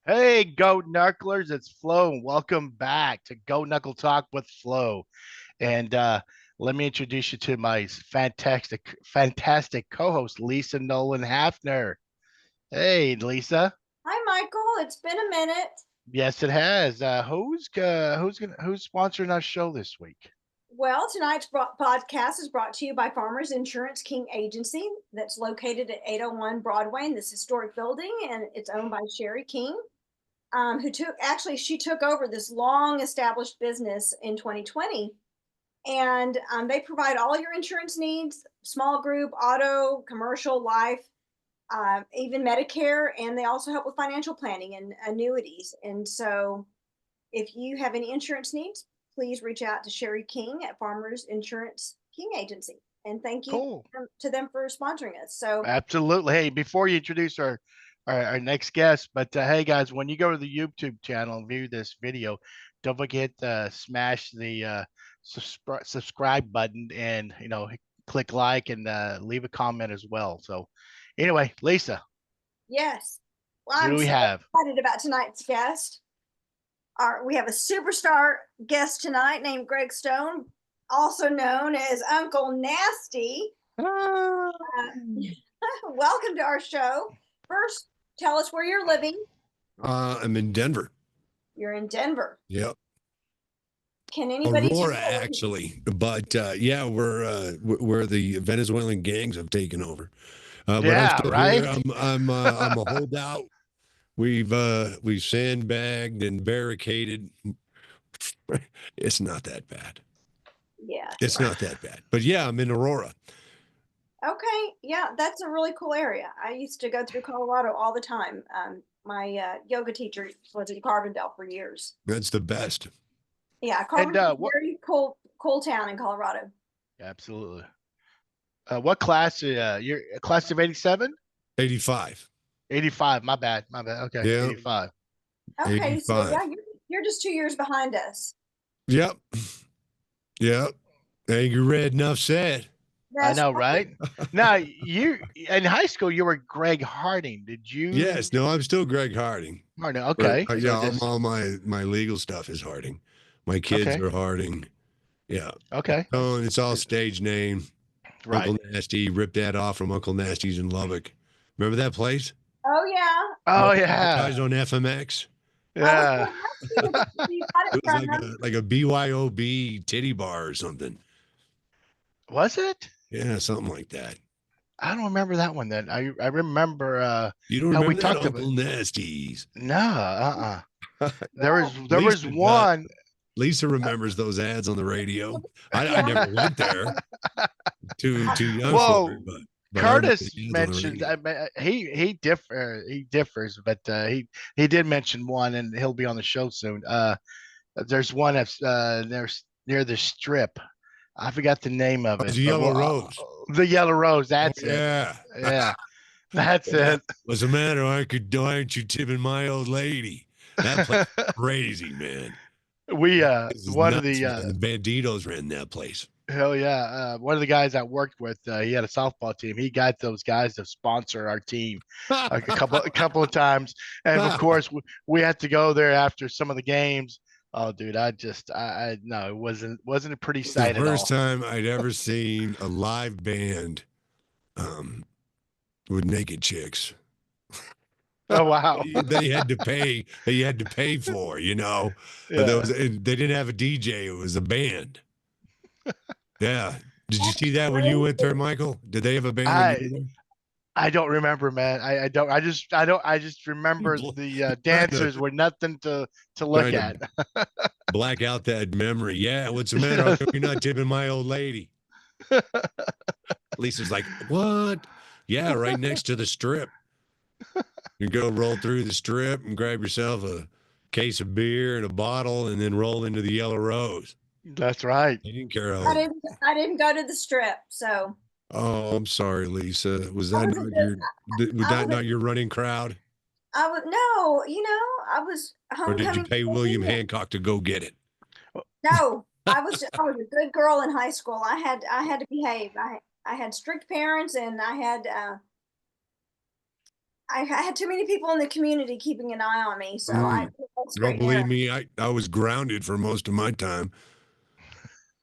Hey, Goat Knucklers, it's Flo, and welcome back to Goat Knuckle Talk with Flo. And let me introduce you to my fantastic co-host, Lisa Nolan Hafner. Hey, Lisa. Hi, Michael. It's been a minute. Yes, it has. Who's sponsoring our show this week? Well, tonight's podcast is brought to you by Farmers Insurance King Agency, that's located at 801 Broadway in this historic building, and it's owned by Sherry King, she took over this long established business in 2020, and they provide all your insurance needs: small group, auto, commercial, life, even Medicare, and they also help with financial planning and annuities. And so, if you have any insurance needs, please reach out to Sherry King at Farmers Insurance King Agency. And thank you Cool. to them for sponsoring us. So, Absolutely. Hey, before you introduce our next guest, but hey guys, when you go to the YouTube channel and view this video, don't forget to smash the subscribe button and click like and leave a comment as well. So anyway, Lisa, yes, well, who I'm do we so have? excited about tonight's guest. We have a superstar guest tonight named Greg Stone, also known as Uncle Nasty. Ah. Welcome to our show. First, tell us where you're living. I'm in Denver. You're in Denver. Yep. Can anybody Aurora, actually, but yeah, we're the Venezuelan gangs have taken over. But I'm Yeah, still right. here. I'm a holdout. We've sandbagged and barricaded. It's not that bad. Yeah. It's not that bad. But yeah, I'm in Aurora. Okay. Yeah, that's a really cool area. I used to go through Colorado all the time. My yoga teacher was in Carbondale for years. That's the best. Yeah, And Carbondale is a what? very cool town in Colorado. Absolutely. What class? You're a class of 87? 85. 85. My bad. My bad. Okay, Yeah, 85. Okay, so yeah, 85. you're just 2 years behind us. Yep. Yep. Angry Red, enough said. I That's know, right? Now, you in high school, you were Gregg Harding. Did you? Yes, no, I'm still Gregg Harding. Harding. But Okay. yeah, So just all my legal stuff is Harding. My kids okay. are Harding. Yeah. Okay. Oh, and it's all stage name. Right. Uncle Nasty ripped that off from Uncle Nasty's in Lubbock. Remember that place? Oh yeah. Oh yeah. Advertised on FMX. I was Yeah. going to ask you where you got it It was from. like a BYOB titty bar or something. Was it? Yeah, something like that. I don't remember that one. Then I remember You don't how we remember that, talked about. Uncle Nasty's? No. There Yeah. was Lisa does. one. Lisa Uh, remembers those ads on the radio. I Yeah. never went there. Too young for Well, it, but I remember Curtis the ads on the mentioned. radio. He differs, but he did mention one, and he'll be on the show soon. There's one that's there's near the strip. I forgot the name of Oh, it, the but Yellow well, Rose. the Yellow Rose. Oh That's it. yeah. Yeah, that's Yeah. it. What's the matter? Why aren't you tipping my old lady? That place is crazy, man. We This is one of nuts, the man. The Banditos ran that place. hell yeah, one of the guys I worked with, he had a softball team. He got those guys to sponsor our team a couple of times, and of course we had to go there after some of the games. Oh, dude, I no, it wasn't a pretty The sight at first all. time I'd ever seen a live band um, with naked chicks. Oh wow, They had to pay. They had to pay for. yeah. They didn't have a DJ. It was a band. Yeah. Did you see that when you Really? went there, Michael? Did they have a band when you I were I don't remember, man. I don't. I just remember there? the Trying to dancers were nothing to look trying to at. black out that memory. Yeah. What's the matter? How come you're not tipping my old lady? Lisa's like, what? Yeah, right next to the strip. You go roll through the strip and grab yourself a case of beer and a bottle, and then roll into the Yellow Rose. That's right. They didn't care I how. didn't I didn't go to the strip, so Oh, I'm sorry, Lisa. Was I that was a not good was I that was a, not your running crowd, I was no, I was or did you homecoming pay William queen. Hancock to go get it? No, I was a good girl in high school. I had to behave. I had strict parents, and I had I had too many people in the community keeping an eye on me, so I that's Don't straight and believe narrow. me, I was grounded for most of my time.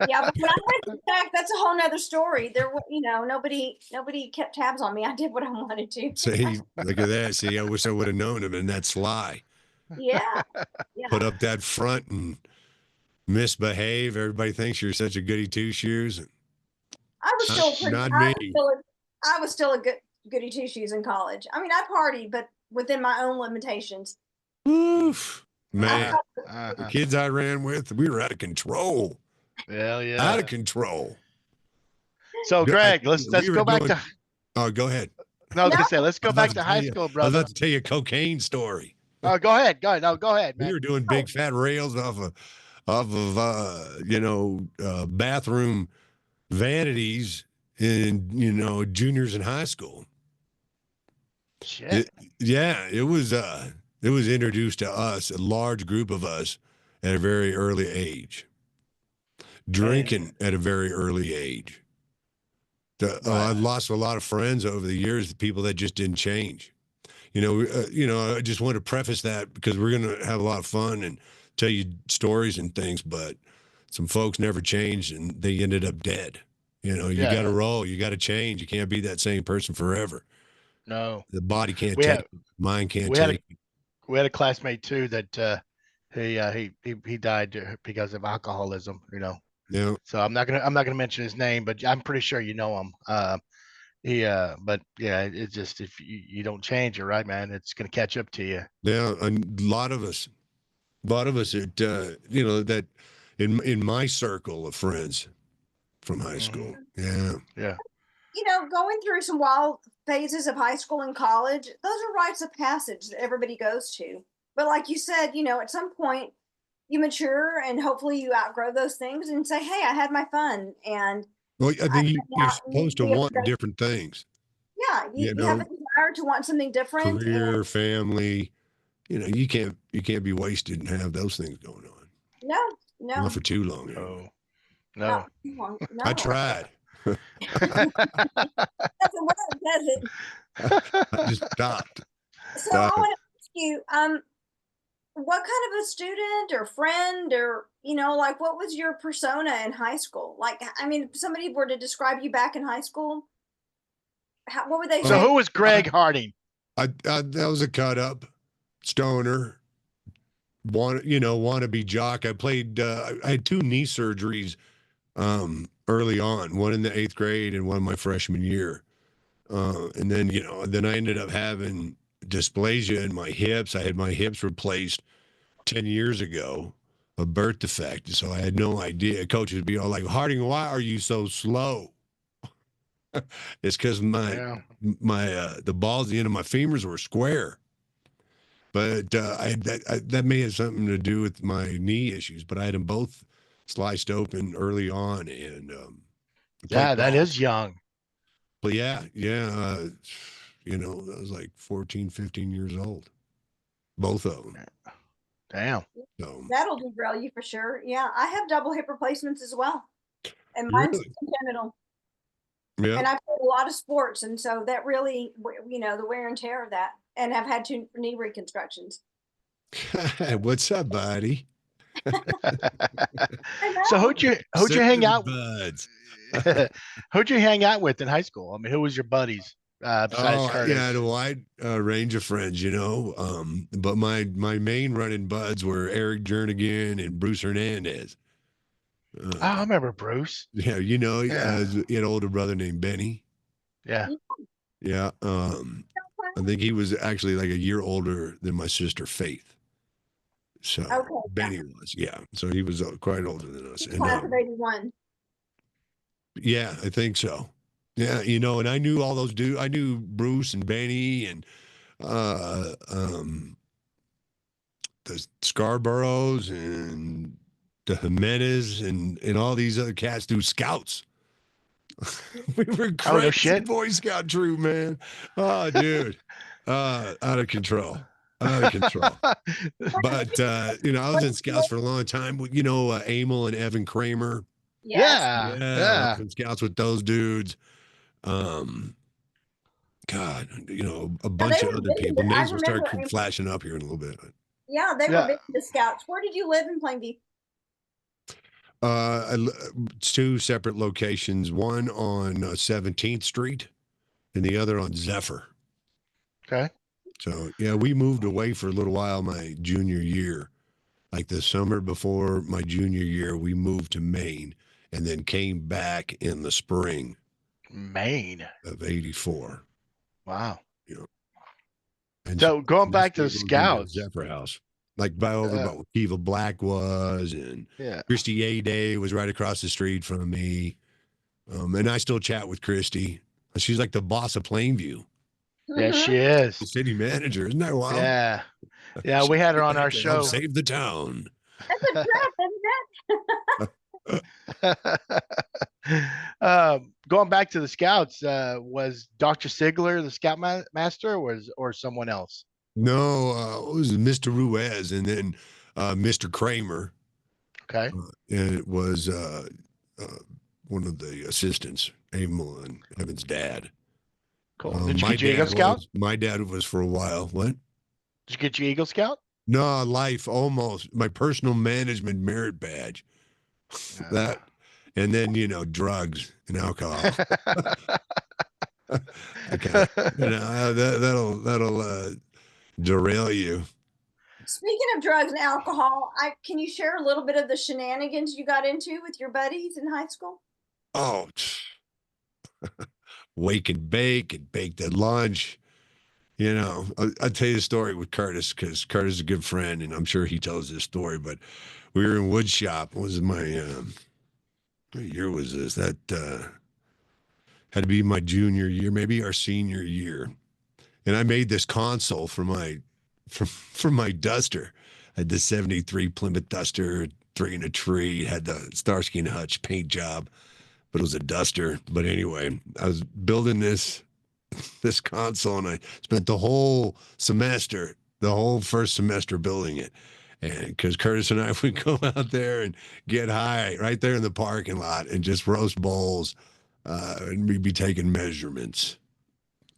Yeah, but when I went to tech, that's a whole nother story. There were, nobody kept tabs on me. I did what I wanted to. See, look at that. See, I wish I would have known him and that sly. Yeah, Put yeah. up that front and misbehave. Everybody thinks you're such a goody two shoes. I was still pretty. Not me. I was still a good goody two shoes in college. I mean, I partied, but within my own limitations. Oof, man. The Uh-huh. kids I ran with, we were out of control. Hell Out yeah. of control. So Greg, let's we were go back doing- to. Oh, go ahead. No, I was No. gonna say let's I go was back about to tell high you- school, I was brother. about to tell you a cocaine story. Oh, go ahead. No, go ahead, We man. were doing big fat rails off of bathroom vanities in juniors in high school. Shit. It was introduced to us, a large group of us, at a very early age. Drinking at a very early age. I've lost a lot of friends over the years, the people that just didn't change. I just want to preface that because we're going to have a lot of fun and tell you stories and things, but some folks never changed and they ended up dead. You got to roll, you got to change. You can't be that same person forever. No. The body can't We take had- it. Mind can't we had take it. We had a classmate too that he died because of alcoholism. Yeah. So I'm not gonna mention his name, but I'm pretty sure you know him. But yeah, it's just if you don't change it, right, man, it's gonna catch up to you. Yeah, a lot of us that that in my circle of friends from high school. Yeah. Yeah. Going through some wild phases of high school and college, those are rites of passage that everybody goes to. But like you said, at some point you mature and hopefully you outgrow those things and say, hey, I had my fun. And Well, I think you're now supposed to be able want different things. yeah, you have a desire to want something different. Career, family. You can't be wasted and have those things going on. No, Not for too long. Anyway. Oh no. not for too long. No. I tried. Doesn't work, does it? I just stopped. So I want to ask you, what kind of a student or friend or like what was your persona in high school? Like, I mean, if somebody were to describe you back in high school, what would they So say? who was Gregg Harding? I that was a cut up stoner. Wannabe jock. I had 2 knee surgeries early on, one in the 8th grade and one my freshman year. And then, then I ended up having dysplasia in my hips. I had my hips replaced 10 years ago, a birth defect. So I had no idea. Coaches would be all like, Harding, why are you so slow? It's because the balls at the end of my femurs were square. But that may have something to do with my knee issues, but I had them both sliced open early on. And Yeah, that is young. But yeah, I was like 14, 15 years old. Both of them. Damn. So, That'll derail you for sure. Yeah, I have double hip replacements as well, and mine's Really? congenital. yeah. And I played a lot of sports, and so that really, the wear and tear of that, and I've had 2 knee reconstructions. What's up, buddy? So who'd you hang out? Buds. Who'd you hang out with in high school? I mean, who was your buddies besides Curtis? Yeah, I had a wide range of friends, but my main running buds were Eric Jernigan and Bruce Hernandez. Oh, I remember Bruce. Yeah, he had an older brother named Benny. Yeah. Yeah. I think he was actually like a year older than my sister Faith. So Benny was, yeah. So he was quite older than us. And, Class of 81. yeah, I think so. Yeah, and I knew all those dudes. I knew Bruce and Benny and the Scarboroughs and the Jimenez and all these other cats through scouts. We were crazy no shit. Boy Scout troop, man. Oh, dude. Out of control. Out of control. But I was in scouts for a long time. Emil and Evan Kramer. Yes. I was in scouts with those dudes. God, a bunch they of were other big people. into- I Names will start remember- flashing up here in a little bit. Yeah, they were Yeah. big into scouts. Where did you live in Plainview? Two separate locations, one on 17th Street and the other on Zephyr. Okay. So, yeah, we moved away for a little while my junior year. Like the summer before my junior year, we moved to Maine and then came back in the spring Maine. of '84. Wow. And So going that's back to where the we moved into Scouts. Zephyr House, like by over by where Kiva Black was, and Yeah. Christy A Day was right across the street from me. And I still chat with Christy. She's like the boss of Plainview, Yeah, Mhm. she is. the city manager. Isn't that wild? Yeah. Yeah, we had her on our To help show. save the town. That's a trap, isn't it? Going back to the Scouts, was Dr. Sigler the Scout master, or someone else? No, it was Mr. Ruiz and then Mr. Kramer. Okay. And it was one of the assistants, Emil and Evan's dad. Cool. Did you get your Eagle Scout? My dad was for a while. What? Did you get your Eagle Scout? No, life almost. My personal management merit badge. That, and then drugs and alcohol. Okay, that'll derail you. Speaking of drugs and alcohol, can you share a little bit of the shenanigans you got into with your buddies in high school? Oh, wake and baked at lunch. I'll tell you a story with Curtis because Curtis is a good friend, and I'm sure he tells this story. But we were in wood shop. What was my what year was this? That had to be my junior year, maybe our senior year. And I made this console for my Duster. I had the '73 Plymouth Duster, 3 in a tree, had the Starsky and Hutch paint job, but it was a Duster. But anyway, I was building this console, and I spent the whole semester, the whole first semester building it. And because Curtis and I would go out there and get high right there in the parking lot and just roast bowls, and we'd be taking measurements.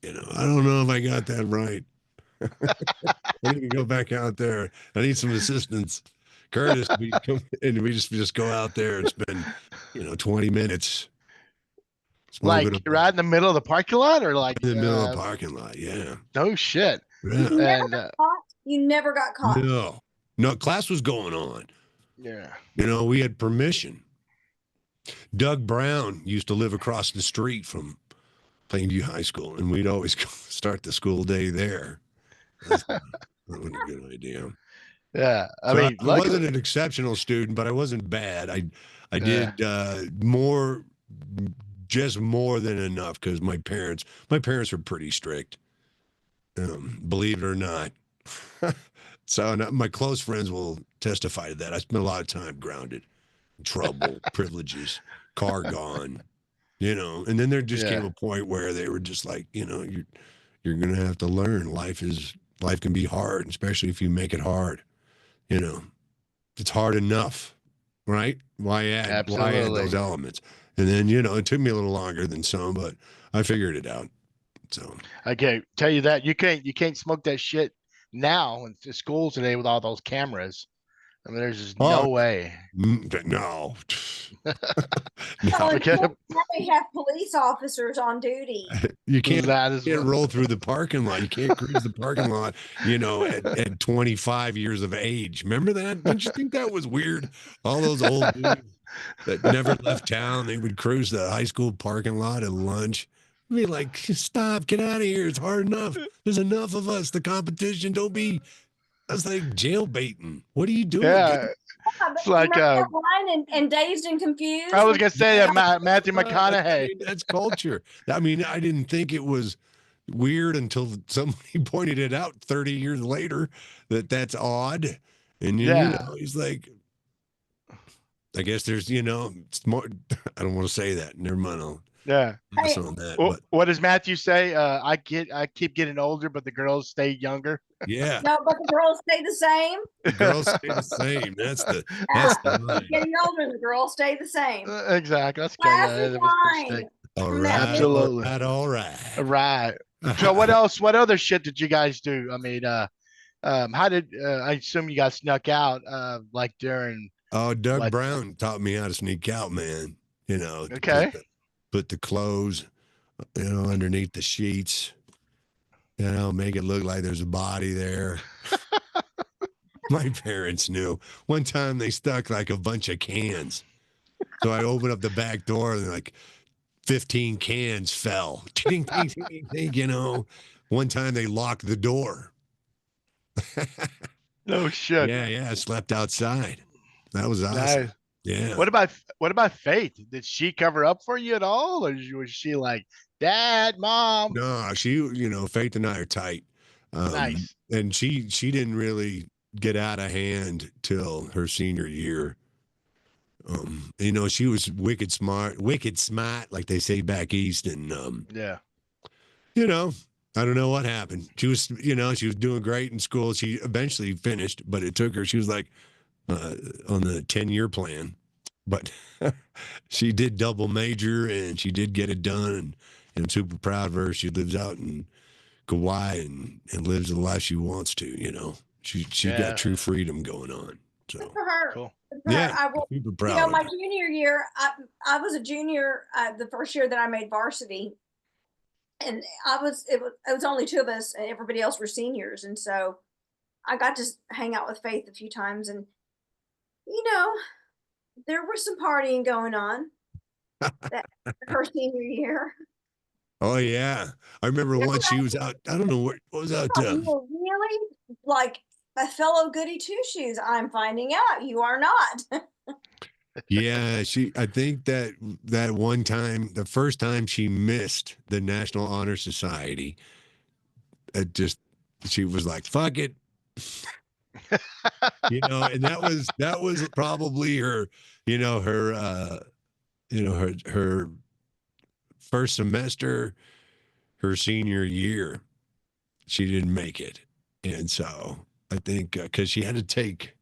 I don't know if I got that right. I need to go back out there. I need some assistance. Curtis, we just go out there and spend 20 minutes. Like right in the middle of the parking lot, or like in the middle of the parking lot. Yeah. No shit. Yeah. You never got caught? You never got caught? No, class was going on. Yeah. We had permission. Doug Brown used to live across the street from Plainview High School, and we'd always start the school day there. That was a good idea. Yeah, I mean, I wasn't an exceptional student, but I wasn't bad. I did just more than enough because my parents were pretty strict, believe it or not. So my close friends will testify to that. I spent a lot of time grounded, trouble, privileges, car gone, and then there just came a point where they were just like, you're going to have to learn. Life can be hard, especially if you make it hard. It's hard enough, right? Why add those elements? And then, it took me a little longer than some, but I figured it out. So I can tell you that you can't smoke that shit now in schools today with all those cameras. I mean, there's just no way. No. Now they have police officers on duty. You can't roll through the parking lot. You can't cruise the parking lot, at 25 years of age. Remember that? Don't you think that was weird? All those old dudes that never left town, they would cruise the high school parking lot at lunch. I'd be like, stop, get out of here. It's hard enough. There's enough of us. The competition, don't be. That's like jail baiting. What are you doing? Yeah. It's like and Dazed and Confused. I was gonna say Matthew McConaughey. That's culture. I mean, I didn't think it was weird until somebody pointed it out 30 years later that's odd. And he's like, I guess there's it's more. I don't want to say that. Never mind. Yeah. On that, what does Matthew say? I keep getting older, but the girls stay younger. Yeah. No, but the girls stay the same. The girls stay the same. That's the line. Getting older, the girls stay the same. Exactly. That's Class is fine. All right. Absolutely. All right. Right. So what else? What other shit did you guys do? I mean, how did I assume you got snuck out? Like during Oh, Doug what? Brown taught me how to sneak out, man. You know, to Okay. put the clothes, underneath the sheets. Make it look like there's a body there. My parents knew. One time they stuck like a bunch of cans. So I opened up the back door and like 15 cans fell. Ting, ting, ting, ting, ting. One time they locked the door. No shit. Yeah. I slept outside. That was awesome. Nice. Yeah. What about Faith? Did she cover up for you at all, or was she like, Dad, Mom? No, Faith and I are tight. Nice. And she didn't really get out of hand till her senior year. She was wicked smart, like they say back east. And, Yeah. I don't know what happened. She was doing great in school. She eventually finished, but it took her, she was like on the 10-year plan. But she did double major and she did get it done. And I'm super proud of her. She lives out in Kauai and lives the life she wants to. She's got Yeah. true freedom going on. Good So, for her. Cool. Good for yeah, her. I will, super proud my of her. junior year, I was a junior the first year that I made varsity. And it was only two of us and everybody else were seniors. And so I got to hang out with Faith a few times and, there was some partying going on that her senior year. Oh yeah, I remember once she was out. I don't know what was out. You were really like a fellow goody two shoes. I'm finding out you are not. Yeah, I think that one time, the first time she missed the National Honor Society, she was like, "Fuck it," and that was probably her, her first semester, her senior year. She didn't make it, and so I think because she had to take,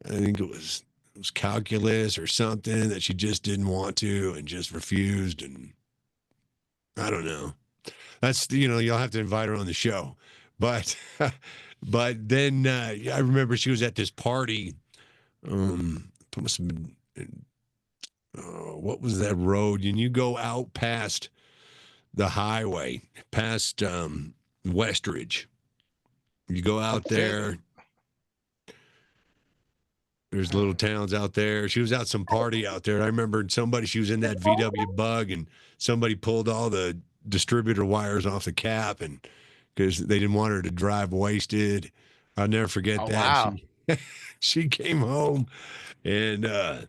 I think it was calculus or something that she just didn't want to and just refused, and I don't know. That's you'll have to invite her on the show, but but then I remember she was at this party. It must have been what was that road? And you go out past the highway, past Westridge. You go out there. There's little towns out there. She was at some party out there. I remember she was in that VW bug and somebody pulled all the distributor wires off the cap and because they didn't want her to drive wasted. I'll never forget that. Wow. She came home and that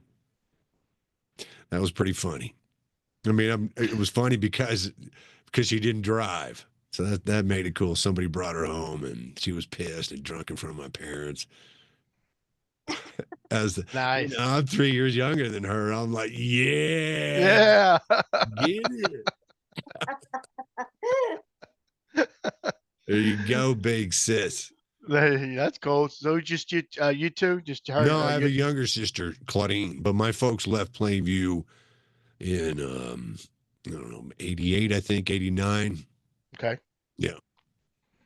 was pretty funny. I mean, it was funny because she didn't drive. So that made it cool. Somebody brought her home and she was pissed and drunk in front of my parents. Nice. I'm 3 years younger than her. I'm like, yeah, get it. There you go, big sis. That's cool. So just you two, just her. No, I have a younger sister, Claudine, but my folks left Plainview in I don't know, 88, I think, 89. Okay. Yeah,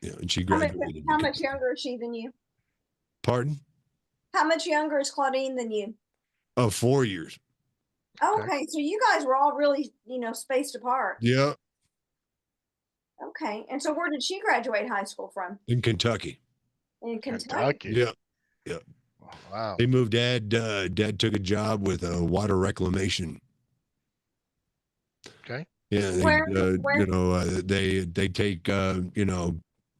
and she graduated. How much younger is she than you? Pardon? How much younger is Claudine than you? Oh, 4 years. Okay, so you guys were all really, spaced apart. Yeah. Okay, and so where did she graduate high school from? In Kentucky. In Kentucky. Yeah. Wow. They moved. Dad took a job with water reclamation. Okay. Yeah, they take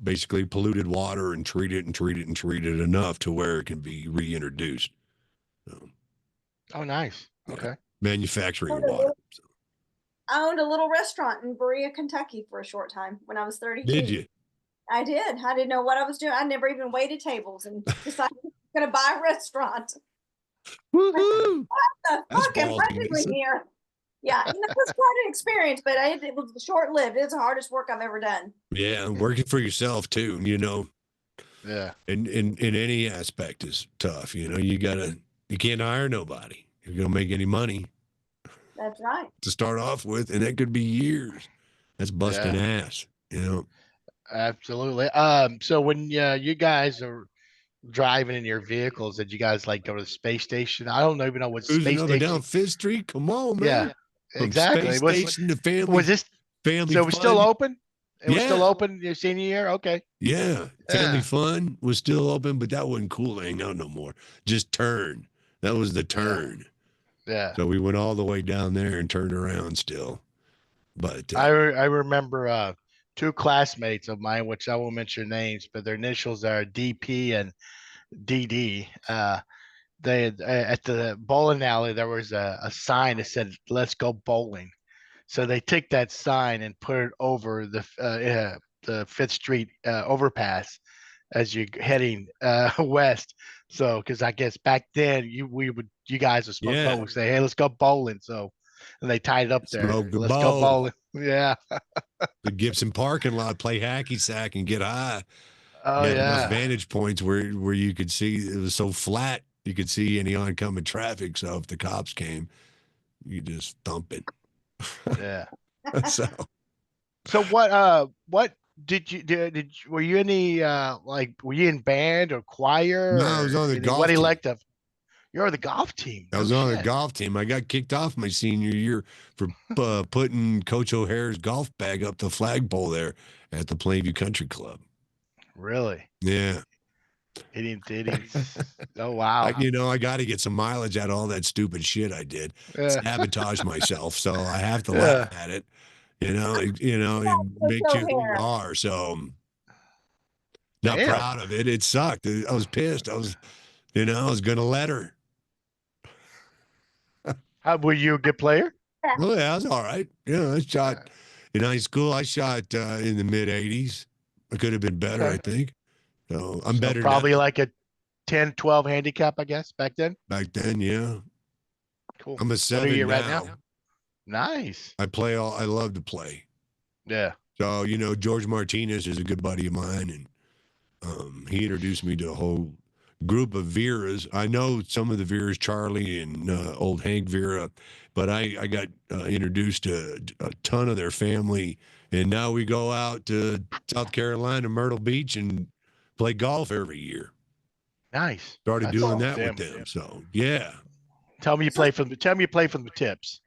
basically polluted water and treat it enough to where it can be reintroduced. Oh, nice. Okay. Manufacturing water. I owned a little restaurant in Berea, Kentucky for a short time when I was 32. Did you? I did. I didn't know what I was doing. I never even waited tables and decided I was going to buy a restaurant. Woohoo! What the fuck am I doing here? Yeah, it was quite an experience, but it was short-lived. It's the hardest work I've ever done. Yeah, working for yourself too, Yeah. In any aspect is tough. You can't hire nobody if you're gonna make any money. That's right. To start off with, and that could be years. That's busting ass. You know, Absolutely. So when you guys are driving in your vehicles, did you guys like go to the space station? I don't even know what cruising space up and down station. Fifth Street. Come on, Yeah, man. From exactly. space station to Was this family so it was still fun. open? It was still Yeah. open your senior year? Okay. Yeah. Family Yeah. fun was still open, but that wasn't cool to hang out no more. Just turn. That was the Yeah. turn. Yeah. So we went all the way down there and turned around still. But I remember two classmates of mine, which I won't mention names, but their initials are DP and DD. They had, at the bowling alley there was a sign that said "Let's go bowling." So they took that sign and put it over the Fifth Street overpass as you're heading west. So because I guess back then you guys were supposed to yeah, go say, "Hey, let's go bowling." So and they tied it up there. smoke the Let's go bowl. bowling. Yeah. The Gibson parking lot, play hacky sack and get high. Oh You had enough yeah. vantage points where you could see it was so flat you could see any oncoming traffic. So if the cops came, you just thump it. Yeah. So So what were you any like were you in band or choir no, I was or on the what golf team. elective? You're on the golf team. I No was on the shit. golf team. I got kicked off my senior year for putting Coach O'Hare's golf bag up the flagpole there at the Plainview Country Club. Really? Yeah. Hitting. Oh wow. I got to get some mileage out of all that stupid shit I did. Yeah. Sabotage myself, so I have to laugh Yeah. at it. It makes So you who you hair. are. So not Damn. proud of it. It sucked. I was pissed. I was gonna let her. How were you a good player? Well, yeah, I was all right. I shot in high school. I shot in the mid 80s. I could have been better, I Okay. think. So I'm So better now. probably like a 10, 12 handicap, I guess, back then. Back then, yeah. Cool. I'm a What are 7 you right now. now? Nice. I love to play. Yeah. So, George Martinez is a good buddy of mine, and he introduced me to a whole group of Veras. I know some of the Veras, Charlie and old Hank Vera, but I got introduced to a ton of their family, and now we go out to South Carolina, Myrtle Beach, and play golf every year. Nice. Started That's doing that with damn. them. So, yeah. Tell me you play from the tips.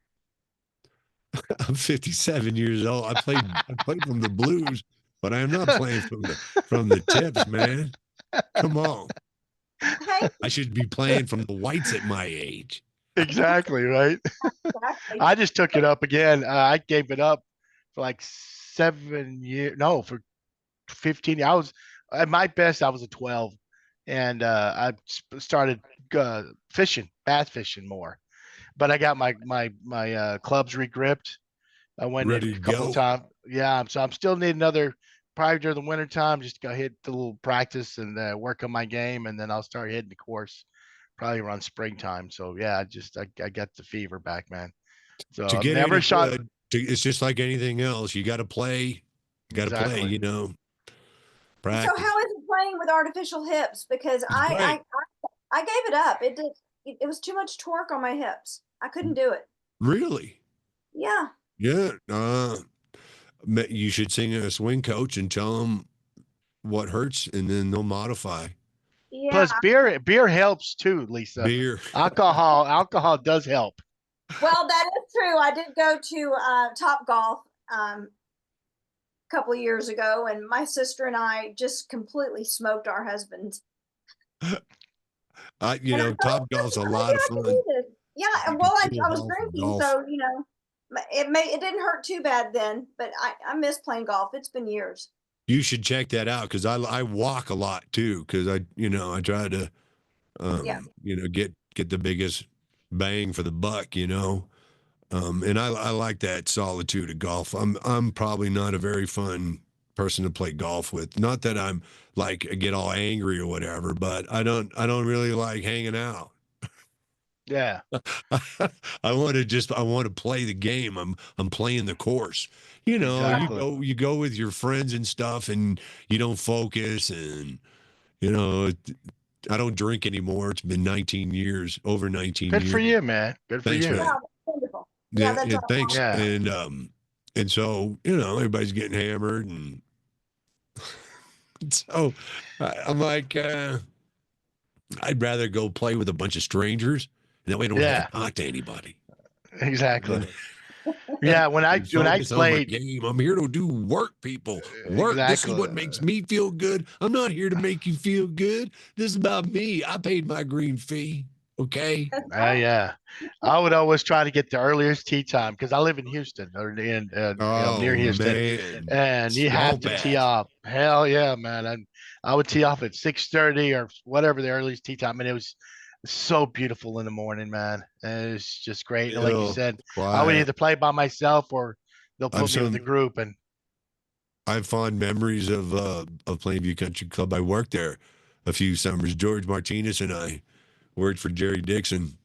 I'm 57 years old. I played from the blues, but I am not playing from the tips, man. Come on. Hey, I should be playing from the whites at my age. Exactly, right? exactly. I just took it up again. I gave it up for like 7 years. No, for 15 years. I was at my best. I was a 12, and I started fishing, bass fishing more. But I got my clubs regripped. I went in Ready a to couple of go. times. Yeah, so I'm still need another probably during the winter time. Just go hit the little practice and work on my game, and then I'll start hitting the course probably around springtime. So yeah, I got the fever back, man. So To I've get never any shot good, it's just like anything else. You got to play. You got to play, exactly. So practice. how is it playing with artificial hips? Because It's great. I gave it up. It was too much torque on my hips. I couldn't do it. Really? Yeah. Yeah. You should sing a swing coach and tell them what hurts, and then they'll modify. Yeah. Plus beer helps too, Lisa. Beer. Alcohol does help. Well, that is true. I did go to Top Golf a couple of years ago, and my sister and I just completely smoked our husbands. Top golf's a lot of fun. Yeah, You and well, can cool I was off drinking, golf. so it didn't hurt too bad then. But I miss playing golf. It's been years. You should check that out because I walk a lot too because I try to Yeah. get the biggest bang for the buck, and I like that solitude of golf. I'm probably not a very fun person to play golf with. Not that I'm like I get all angry or whatever, but I don't really like hanging out. Yeah. I want to play the game. I'm playing the course. Exactly. You go with your friends and stuff, and you don't focus, and I don't drink anymore. It's been 19 years, over 19 Good years. for you, man. Good for Thanks, you. man. Wow, that's wonderful. Yeah, That's yeah, awesome. thanks. Yeah. And so, everybody's getting hammered. And so I'm like, I'd rather go play with a bunch of strangers. And that way I don't have to talk to anybody. Exactly. Yeah, when I Focus on my played, game. I'm here to do work, people. Work. This is exactly. what makes me feel good. I'm not here to make you feel good. This is about me. I paid my green fee. Okay. Yeah, I would always try to get the earliest tee time because I live in Houston or near Oh Houston, man. and you have to tee Throwback. off. Hell yeah, man! And I would tee off at 6:30 or whatever the earliest tee time, and it was so beautiful in the morning, man. And it's just great. And like you Still said, I would quiet. either play by myself or they'll I've put me with a some group. And I have fond memories of Plainview Country Club. I worked there a few summers. George Martinez and I worked for Jerry Dixon.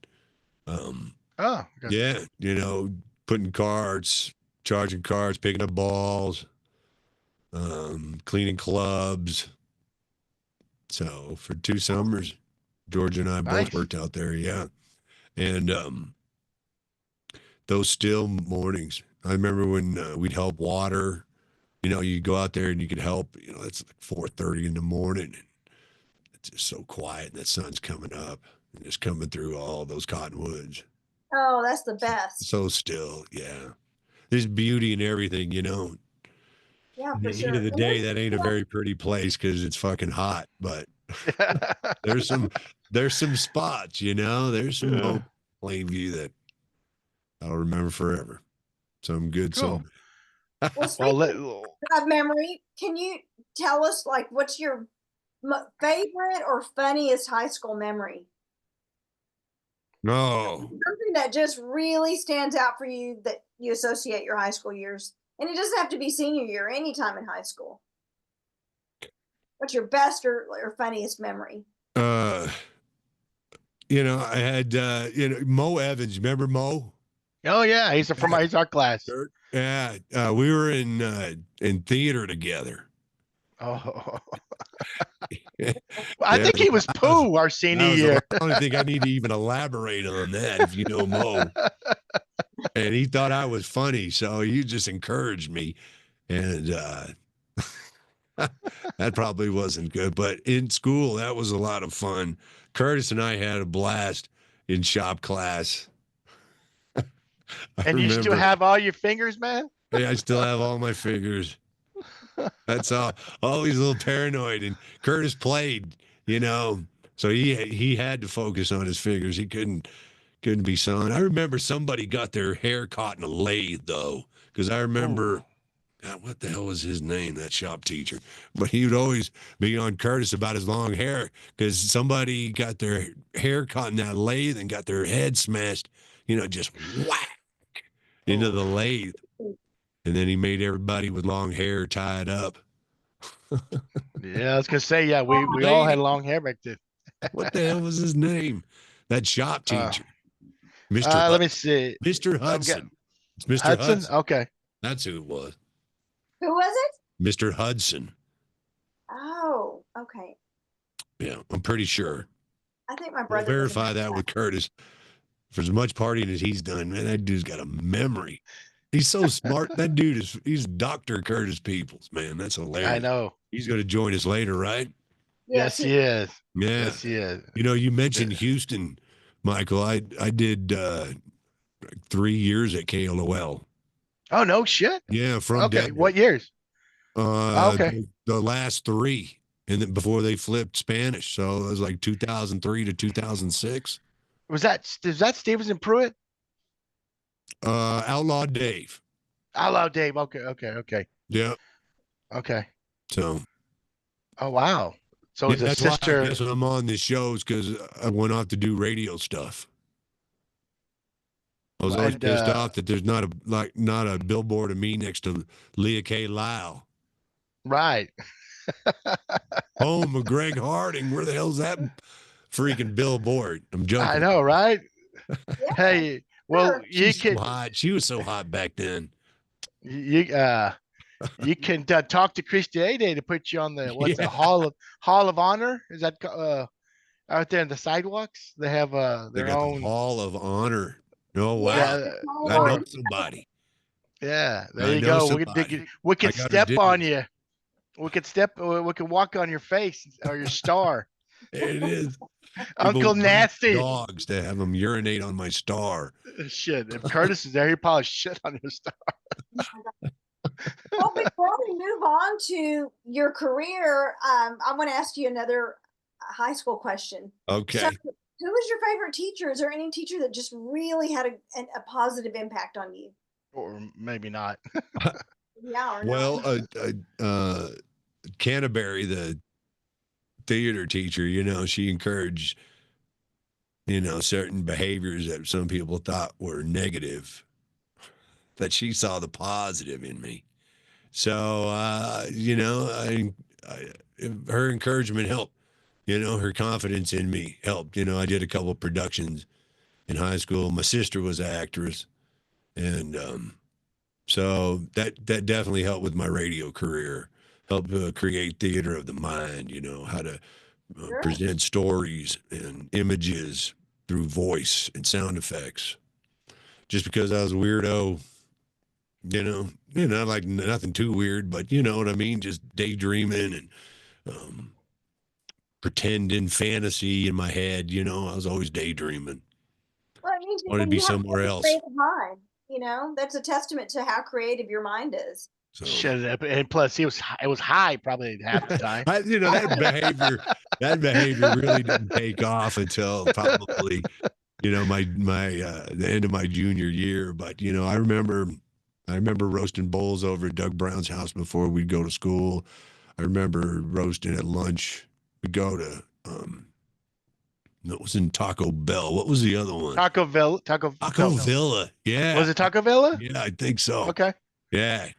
oh, okay. Yeah, putting carts, charging carts, picking up balls, cleaning clubs. So for 2 summers, George and I both Nice. worked out there. Yeah, and those still mornings. I remember when we'd help water. You go out there and you could help. It's like 4:30 in the morning. And it's just so quiet, and the sun's coming up and just coming through all those cottonwoods. Oh, that's the best. So still, yeah. There's beauty in everything. Yeah, At for the end sure. of the day, that ain't a very pretty place because it's fucking hot. But there's some spots. There's some moments in Plainview that I'll remember forever. Some good, Cool. some. Well, Well, speaking of memory, can you tell us like what's your favorite or funniest high school memory? No. Something that just really stands out for you that you associate your high school years. And it doesn't have to be senior year, anytime in high school. What's your best or funniest memory? I had Mo Evans. Remember Mo? oh yeah, he's our class. Yeah, we were in theater together. Oh, I think he was Pooh our senior year. I don't think I need to even elaborate on that if you know Mo. And he thought I was funny, so he just encouraged me. And that probably wasn't good. But in school, that was a lot of fun. Curtis and I had a blast in shop class. And you still have all your fingers, man? Yeah, I still have all my fingers. That's all. Always a little paranoid. And Curtis played, so he had to focus on his fingers. He couldn't be sawing. I remember somebody got their hair caught in a lathe though, because I remember. God, what the hell was his name, that shop teacher? But he would always be on Curtis about his long hair because somebody got their hair caught in that lathe and got their head smashed, just whack into the lathe. And then he made everybody with long hair tie it up. Yeah, I was gonna say, yeah, we all had long hair back then. What the hell was his name? That shop teacher. Let me see. Mr. Hudson. It's Mr. Hudson? Okay. That's who it was. Who was it? Mr. Hudson. Oh, okay. Yeah, I'm pretty sure. I think my I'll brother verify that with Curtis. For as much partying as he's done, man, that dude's got a memory. He's so smart. That dude he's Dr. Curtis Peoples, man. That's hilarious. I know. He's going to join us later, right? Yes, he is. Yeah. Yes, he is. You mentioned Houston, Michael. I did 3 years at KLOL. Oh, no shit. Yeah, from okay. Denver. What years? Okay. The last 3, and then before they flipped Spanish, so it was like 2003 to 2006. Is that Stevenson Pruitt? Outlaw Dave. Outlaw Dave. Okay. Yeah. Okay. So. Oh wow. So Yeah, his that's sister. why I guess when I'm on this show is because I went off to do radio stuff. I was always pissed off that there's not a billboard of me next to Leah K. Lyle. Right. Home of Gregg Harding. Where the hell's that freaking billboard? I'm joking. I know, right? Hey, well, so hot. She was so hot back then. You can talk to Christy A-Day to put you on the the Hall of Honor? Is that out there in the sidewalks? They have they their got own the Hall of Honor. Oh wow! Yeah, I know somebody. Yeah, there I you know go. somebody. We I could got her step on digits. you. We could walk on your face or your star. It is. People Uncle would bring Nasty. dogs to have them urinate on my star. Shit. If Curtis is there, he probably shit on your star. Well, before we move on to your career, I want to ask you another high school question. Okay. So, who was your favorite teacher? Is there any teacher that just really had a positive impact on you? Or maybe not. Yeah, or Well, not? Canterbury, the theater teacher, she encouraged, certain behaviors that some people thought were negative, that she saw the positive in me. So, her encouragement helped. Her confidence in me helped. I did a couple of productions in high school. My sister was an actress, and so that definitely helped with my radio career. Helped create theater of the mind. How to Sure. present stories and images through voice and sound effects. Just because I was a weirdo, like nothing too weird, but you know what I mean? Just daydreaming and pretending fantasy in my head. I was always daydreaming. Well, it means Wanted to be you have a somewhere really else. creative mind. That's a testament to how creative your mind is. So, Shit. And plus, it was high probably half the time. that behavior really didn't take off until probably, my the end of my junior year. But I remember roasting bulls over at Doug Brown's house before we'd go to school. I remember roasting at lunch. We'd go to that was in Taco Bell. What was the other one? Taco Villa. Taco Villa. Yeah. Was it Taco Villa? Yeah, I think so. Okay. Yeah.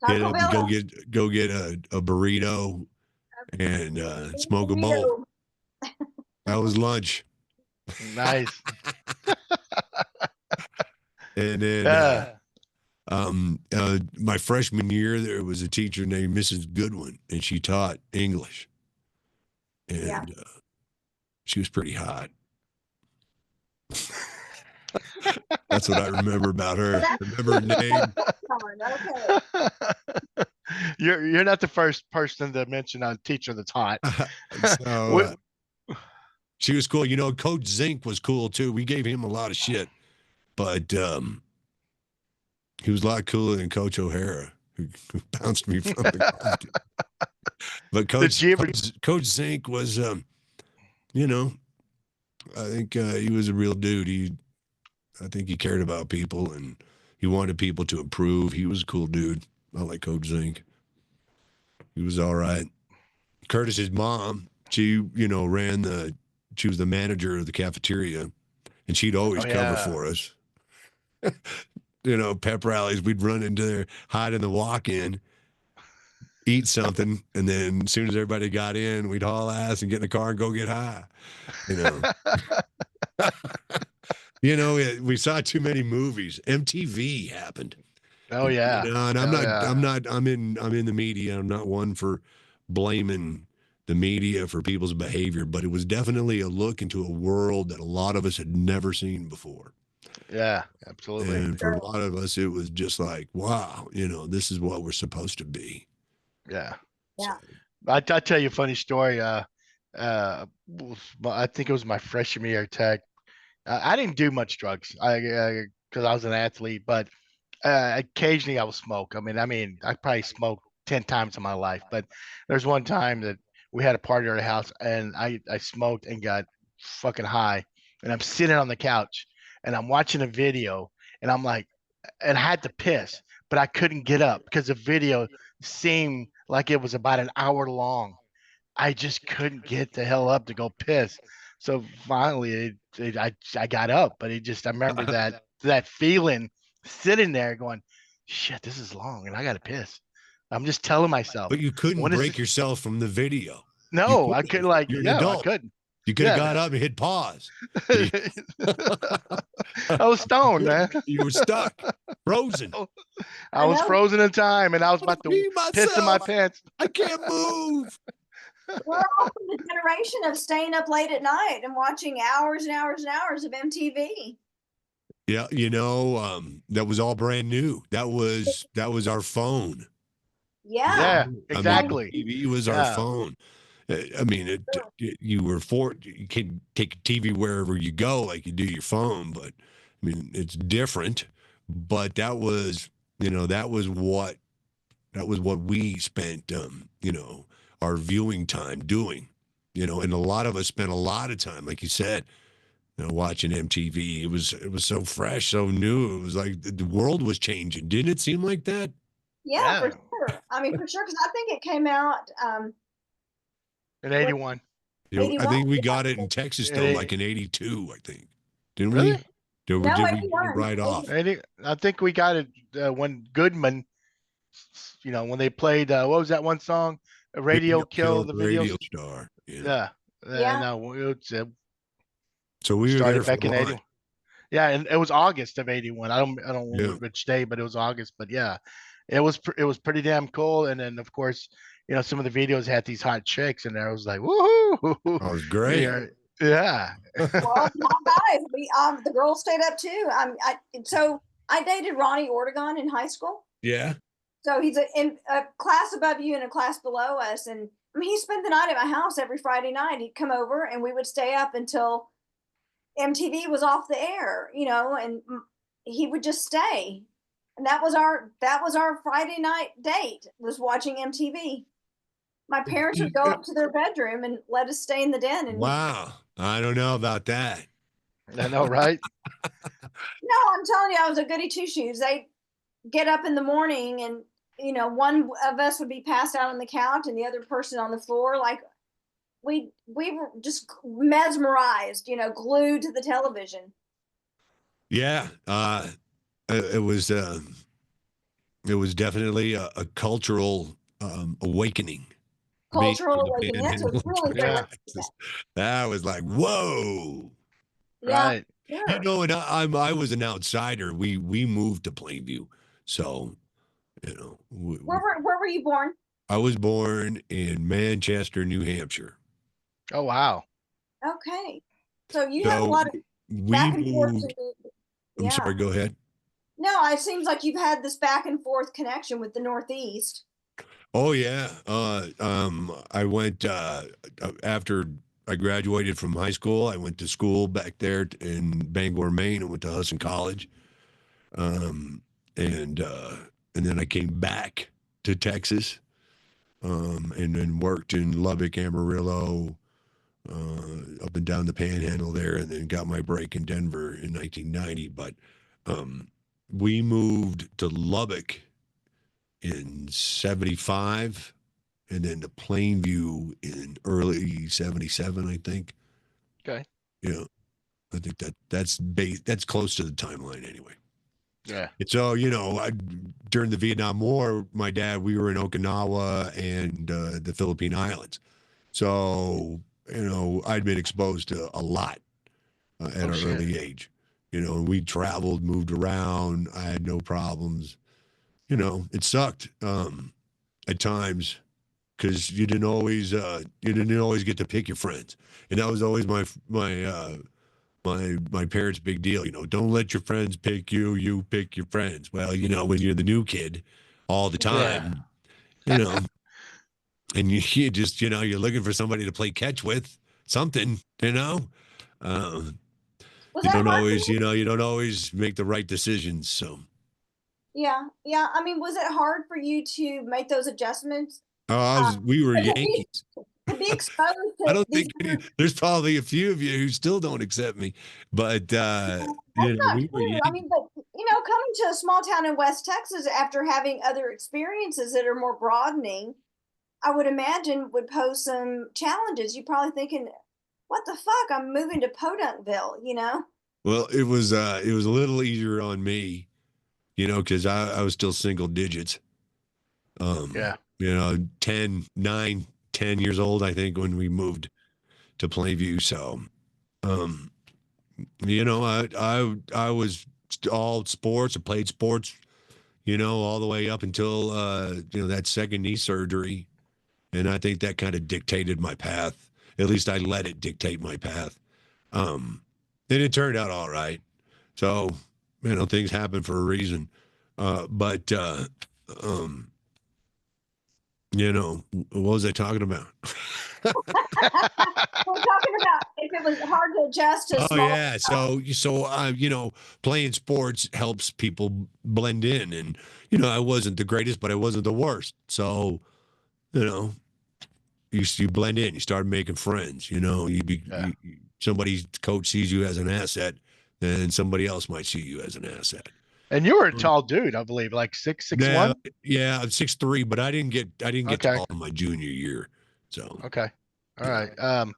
Taco Get up, Bell. go get a burrito and smoke a bowl. That was lunch. Nice. And then my freshman year, there was a teacher named Mrs. Goodwin, and she taught English. And she was pretty hot. That's what I remember about her. Remember her name? Okay. You're not the first person to mention a teacher that's hot. So she was cool. Coach Zink was cool too. We gave him a lot of shit, but he was a lot cooler than Coach O'Hara, who bounced me from the But Coach Zink was, I think he was a real dude. I think he cared about people and he wanted people to improve. He was a cool dude. I like Coach Zink. He was all right. Curtis's mom, she, she was the manager of the cafeteria, and she'd always cover for us. Pep rallies, we'd run into there, hide in the walk-in, eat something, and then as soon as everybody got in, we'd haul ass and get in the car and go get high. We saw too many movies. MTV happened. Oh yeah. And I'm in the media. I'm not one for blaming the media for people's behavior, but it was definitely a look into a world that a lot of us had never seen before. Yeah, absolutely. And for a lot of us, it was just like, wow, this is what we're supposed to be. Yeah. Yeah. I'll tell you a funny story. I think it was my freshman year at Tech. I didn't do much drugs because I was an athlete, but occasionally I would smoke. I mean, I probably smoked 10 times in my life, but there's one time that we had a party at our house and I smoked and got fucking high, and I'm sitting on the couch and I'm watching a video and I'm like, and I had to piss, but I couldn't get up because the video seemed like it was about an hour long. I just couldn't get the hell up to go piss. So finally, I got up, but I remember that feeling sitting there going, shit, this is long and I got to piss. I'm just telling myself. But you couldn't break yourself from the video. No, I couldn't. You're an adult. I couldn't. You could have got up and hit pause. I was stoned, man. You were stuck, frozen. I was frozen in time, and I was about to piss in my pants. I can't move. We're all from the generation of staying up late at night and watching hours and hours and hours of MTV. Yeah, you know, that was all brand new. That was our phone. Yeah. Yeah, I mean, the exactly. TV was our Yeah. phone. I mean, you were you can take a TV wherever you go, like you do your phone, but I mean, it's different. But that was, you know, that was what we spent, you know, our viewing time doing, you know, and a lot of us spent a lot of time, like you said, you know, watching MTV. It was so fresh, so new. It was like the world was changing. Didn't it seem like that? Yeah, for Yeah. sure. I mean, for sure, because I think it came out In what 81. You know, I 81. think we Yeah. got it in Texas though, Eh, like in '82, I think. Didn't we? Really? No, Did we get it 81. right off? 80, I think we got it when Goodman, you know, when they played, what was that one song? A Radio Radio Kill killed the the videos. radio star. Yeah. Yeah. Yeah. No, it So we were there started for back in lunch. 81. Yeah, and it was August of 81. I don't Yeah. remember which day, but it was August. But yeah, it was pretty damn cool. And then of course, you know, some of the videos had these hot chicks, and I was like, woohoo! Oh, it was great. Yeah, yeah. Well, my guys, we the girls stayed up too. So I dated Ronnie Ortegon in high school. Yeah. So he's in a class above you and a class below us, and I mean he spent the night at my house every Friday night. He'd come over and we would stay up until MTV was off the air, you know, and he would just stay. And that was our Friday night date was watching MTV. My parents would go up to their bedroom and let us stay in the den. And Wow. I don't know about that. I know, right? no, I'm telling you, I was a goody two shoes. They get up in the morning, and you know, one of us would be passed out on the couch, and the other person on the floor. Like we were just mesmerized, you know, glued to the television. Yeah. It it was definitely a cultural awakening for me Cultural being awakening. That's a really great way Yeah, to put that. that was like, whoa. Yeah, right. You sure. know, and I was an outsider. We moved to Plainview, so you know, Where were you born? I was born in Manchester, New Hampshire. Oh wow. Okay. So you have a So lot of we back and forth. moved. I'm Yeah. sorry. Go ahead. No, it seems like you've had this back and forth connection with the Northeast. Oh yeah. I went after I graduated from high school. I went to school back there in Bangor, Maine. I went to Hudson College, um, and uh, and then I came back to Texas, and then worked in Lubbock, Amarillo, up and down the Panhandle there, and then got my break in Denver in 1990. But um, we moved to Lubbock in 75 and then to Plainview in early 77, I think. Okay. Yeah. I think that's close to the timeline anyway. Yeah. And so, you know, during the Vietnam War, my dad, we were in Okinawa and the Philippine Islands. So, you know, I'd been exposed to a lot at Oh an shit. early age. You know, we traveled, moved around. I had no problems. You know, it sucked at times because you didn't always get to pick your friends, and that was always my parents' big deal. You know, don't let your friends pick you. You pick your friends. Well, you know, when you're the new kid all the Yeah. time, you know, and you just, you know, you're looking for somebody to play catch with, something, you know. Uh, Was you that don't hard for always, you? you know, you don't always make the right decisions. So, Yeah, yeah. I mean, was it hard for you to make those adjustments? we were To be Yankees. exposed I to don't these think other. there's probably a few of you who still don't accept me, but That's you know, not we were true. I Yankees. mean, but you know, coming to a small town in West Texas after having other experiences that are more broadening, I would imagine would pose some challenges. You're probably thinking, "What the fuck? I'm moving to Podunkville," you know? Well, it was a little easier on me, you know, because I was still single digits. Yeah. You know, 10, 9, 10 years old, I think, when we moved to Plainview. So, um, you know, I was all sports. I played sports, you know, all the way up until you know, that second knee surgery. And I think that kind of dictated my path. At least I let it dictate my path. Um, and it turned out all right. So, you know, things happen for a reason. But you know, what was I talking about? We're talking about if it was hard to adjust to Oh small. yeah, so you know, playing sports helps people blend in, and you know, I wasn't the greatest, but I wasn't the worst. So you know, you blend in, you start making friends. You know, Yeah. somebody's coach sees you as an asset, then somebody else might see you as an asset. And you were a tall dude, I believe, like 6'1". Yeah, yeah, I'm 6'3", but I didn't get Okay. tall in my junior year. So Okay. All yeah. right.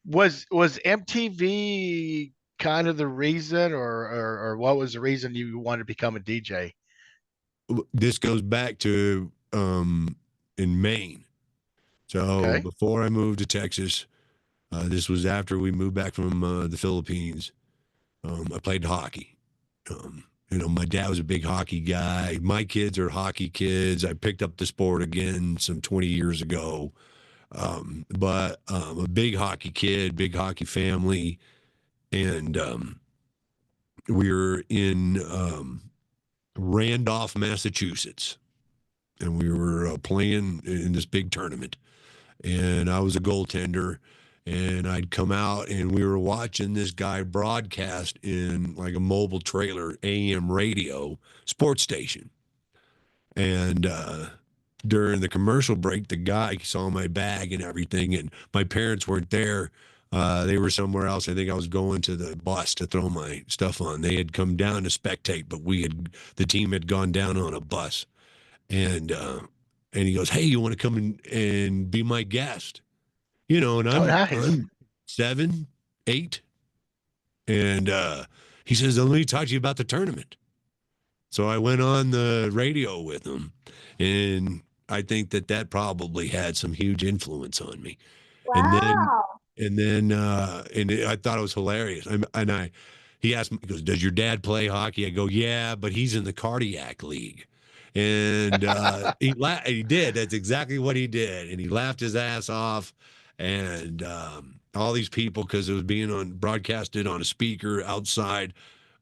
Was MTV kind of the reason, or what was the reason you wanted to become a DJ? This goes back to in Maine. So Okay. before I moved to Texas, this was after we moved back from the Philippines. I played hockey. You know, my dad was a big hockey guy. My kids are hockey kids. I picked up the sport again some 20 years ago. But a big hockey kid, big hockey family. And we were in Randolph, Massachusetts. And we were playing in this big tournament. And I was a goaltender. And I'd come out and we were watching this guy broadcast in like a mobile trailer, AM radio, sports station. And during the commercial break, the guy saw my bag and everything, and my parents weren't there. They were somewhere else. I think I was going to the bus to throw my stuff on. They had come down to spectate, but the team had gone down on a bus. And he goes, "Hey, you want to come and be my guest?" You know, and Oh, I'm nice. I'm 7, 8, and he says, "Let me talk to you about the tournament." So I went on the radio with him, and I think that probably had some huge influence on me. And then Wow. I thought it was hilarious. He asked me, he goes, "Does your dad play hockey?" I go, "Yeah, but he's in the cardiac league." And he did. That's exactly what he did. And he laughed his ass off. And all these people, because it was being broadcasted on a speaker outside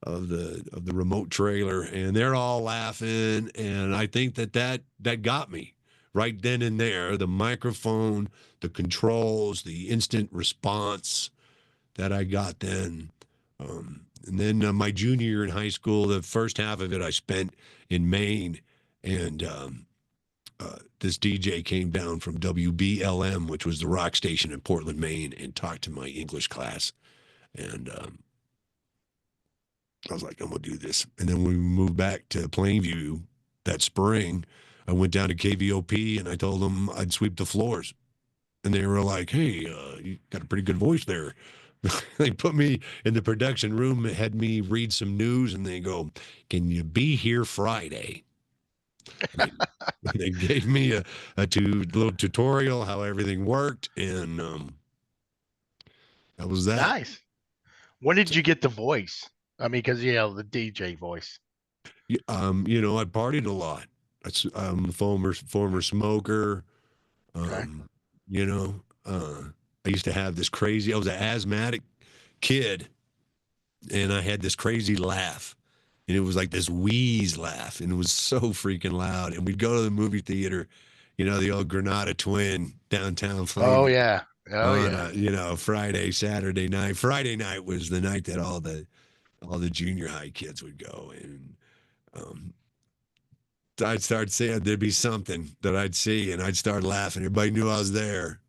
of the remote trailer, and they're all laughing. And I think that got me right then and there. The microphone, the controls, the instant response that I got then. And then my junior year in high school, the first half of it I spent in Maine, and this DJ came down from WBLM, which was the rock station in Portland, Maine, and talked to my English class. And I was like, I'm gonna do this. And then when we moved back to Plainview that spring, I went down to KVOP and I told them I'd sweep the floors. And they were like, "Hey, you got a pretty good voice there." They put me in the production room, had me read some news, and they go, "Can you be here Friday?" And they gave me a little tutorial how everything worked, and that was that. Nice. When did you get the voice? I mean, because the DJ voice. You know, I partied a lot. I'm a former smoker. Okay. Um, you know, I used to have this crazy. I was an asthmatic kid, and I had this crazy laugh, and it was like this wheeze laugh, and it was so freaking loud. And we'd go to the movie theater, you know, the old Granada Twin downtown Oh Plainview yeah. Oh on yeah. you know, Friday, Saturday night. Friday night was the night that all the junior high kids would go, and um, I'd start saying there'd be something that I'd see, and I'd start laughing. Everybody knew I was there.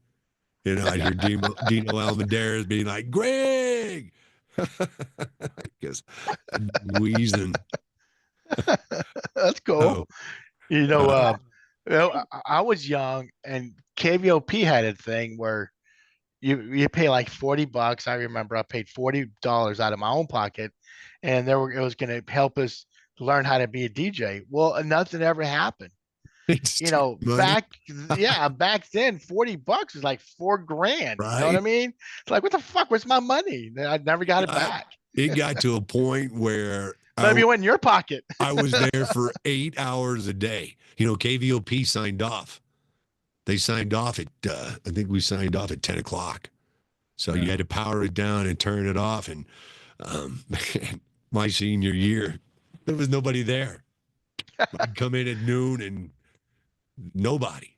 You know, I'd hear Dino Almendarez being like, "Greg," because wheezing. That's cool. Oh, You know, uh, I was young, and KVOP had a thing where you pay like $40. I remember I paid $40 out of my own pocket, and it was going to help us learn how to be a DJ. Well, nothing ever happened. it's money, Back then, $40 was like 4 grand. You know what I right? mean? It's like, what the fuck? Where's my money? I never got it I, back. it got to a point where Maybe it went in your pocket. I was there for 8 hours a day. You know, KVOP signed off. They signed off at, I think we signed off at 10 o'clock. So you Yeah. had to power it down and turn it off. And my senior year, There was nobody there. I'd come in at noon and nobody.